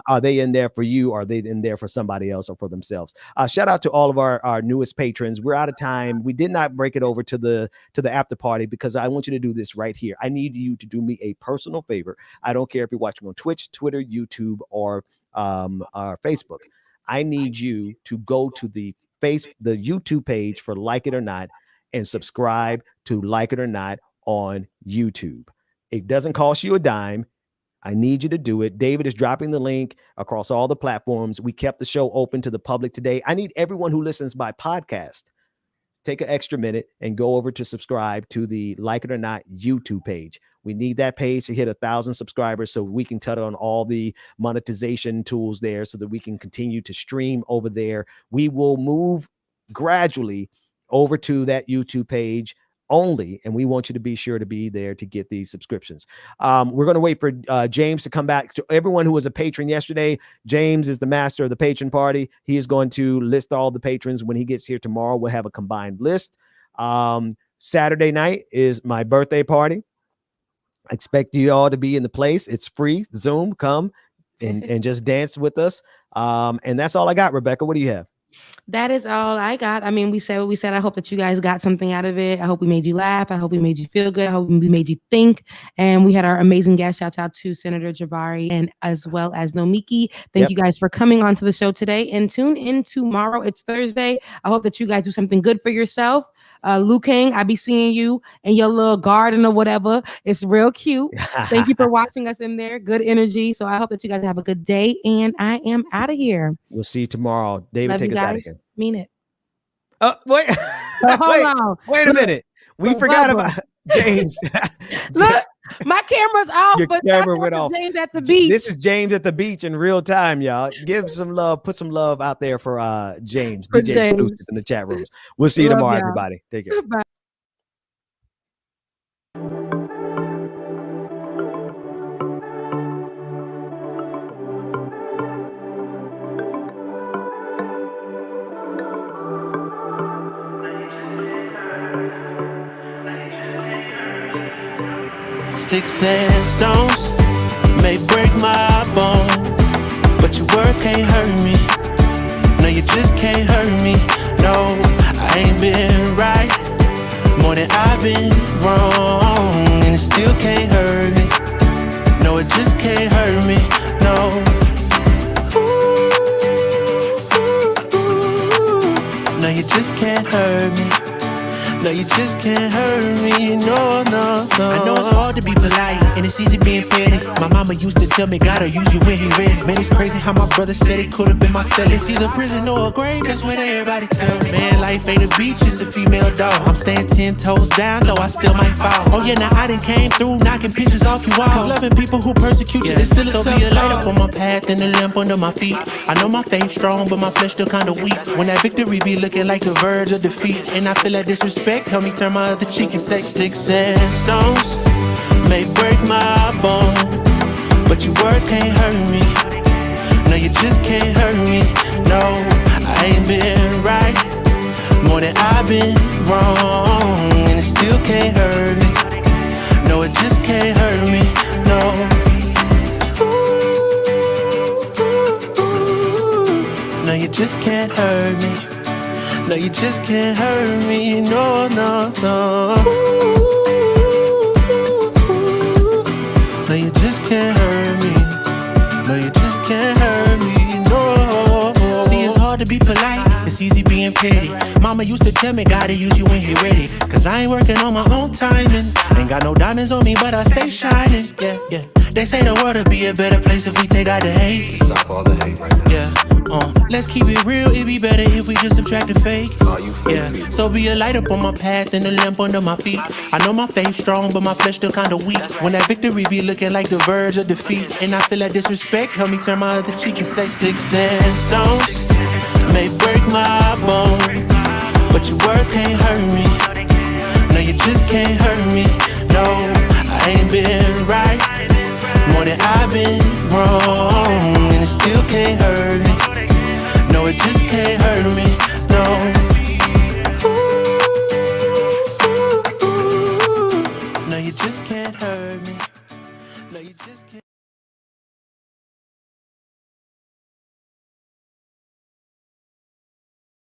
Are they in there for you? Are they in there for somebody else or for themselves? Shout out to all of our newest patrons. We're out of time. We did not break it over to the after party, because I want you to do this right here. I need you to do me a personal favor. I don't care if you're watching on Twitch, Twitter, YouTube, or Facebook. I need you to go to the YouTube page for Like It or Not and subscribe to Like It or Not on YouTube. It doesn't cost you a dime. I need you to do it. David is dropping the link across all the platforms. We kept the show open to the public today. I need everyone who listens by podcast, take an extra minute and go over to subscribe to the Like It or Not YouTube page. We need that page to hit 1,000 subscribers so we can cut on all the monetization tools there, so that we can continue to stream over there. We will move gradually over to that YouTube page only, and we want you to be sure to be there to get these subscriptions. We're going to wait for James to come back. To everyone who was a patron yesterday, James is the master of the patron party. He is going to list all the patrons when he gets here tomorrow. We'll have a combined list. Saturday night is my birthday party. I expect you all to be in the place. It's free. Zoom, come and just dance with us. And that's all I got, Rebecca. What do you have? That is all I got. I mean, we said what we said. I hope that you guys got something out of it. I hope we made you laugh. I hope we made you feel good. I hope we made you think. And we had our amazing guest. Shout out to Senator Jabari and as well as Nomiki. Thank you guys for coming on to the show today. And tune in tomorrow. It's Thursday. I hope that you guys do something good for yourself. Liu Kang, I be seeing you in your little garden or whatever. It's real cute. Thank you for watching us in there. Good energy. So I hope that you guys have a good day. And I am out of here. We'll see you tomorrow. David, Love take you us guys. out of here. Mean it. Wait. Hold on. Wait a minute. We forgot about James. Look, my camera's off, Your but camera went off. James at the beach. This is James at the beach in real time, y'all. Give some love. Put some love out there for James, For DJ James. Exclusive in the chat rooms. We'll see you Love tomorrow, y'all. everybody. Take care. Bye. Sticks and stones may break my bone, but your words can't hurt me. No, you just can't hurt me. No, I ain't been right more than I've been wrong, and it still can't hurt me. No, it just can't hurt me. No. No, you just can't hurt me. No, you just can't hurt me, no, no, no. I know it's hard to be polite, and it's easy being petty. My mama used to tell me, gotta use you when he ready. Man, it's crazy how my brother said it could've been my cell. It's either prison or a grave, that's what everybody tell me. Man, life ain't a beach, it's a female dog. I'm staying 10 toes down, though I still might fall. Oh yeah, now I done came through, knocking pictures off you all. Cause loving people who persecute you, it's still a tough. So be a light up on my path and a lamp under my feet. I know my faith strong, but my flesh still kinda weak. When that victory be looking like the verge of defeat, and I feel that disrespect, help me turn my other cheek and say, sticks and stones may break my bone, but your words can't hurt me. No, you just can't hurt me. No, I ain't been right more than I've been wrong, and it still can't hurt me. No, it just can't hurt me. No. No, you just can't hurt me. No, you just can't hurt me, no, no, no. No, you just can't hurt me. No, you just can't hurt me, no. See, it's hard to be polite, it's easy being petty. Mama used to tell me, gotta use you when you're ready. Cause I ain't working on my own timing. Ain't got no diamonds on me, but I stay shining, yeah, yeah. They say the world would be a better place if we take out the hate. Stop all the hate right now. Yeah. Let's keep it real, it'd be better if we just subtract the fake. Yeah, so be a light up on my path and a lamp under my feet. I know my faith strong, but my flesh still kinda weak. When that victory be looking like the verge of defeat, and I feel that disrespect, help me turn my other cheek and say, sticks and stones may break my bone, but your words can't hurt me. No, you just can't hurt me. No, I ain't been right more than I've been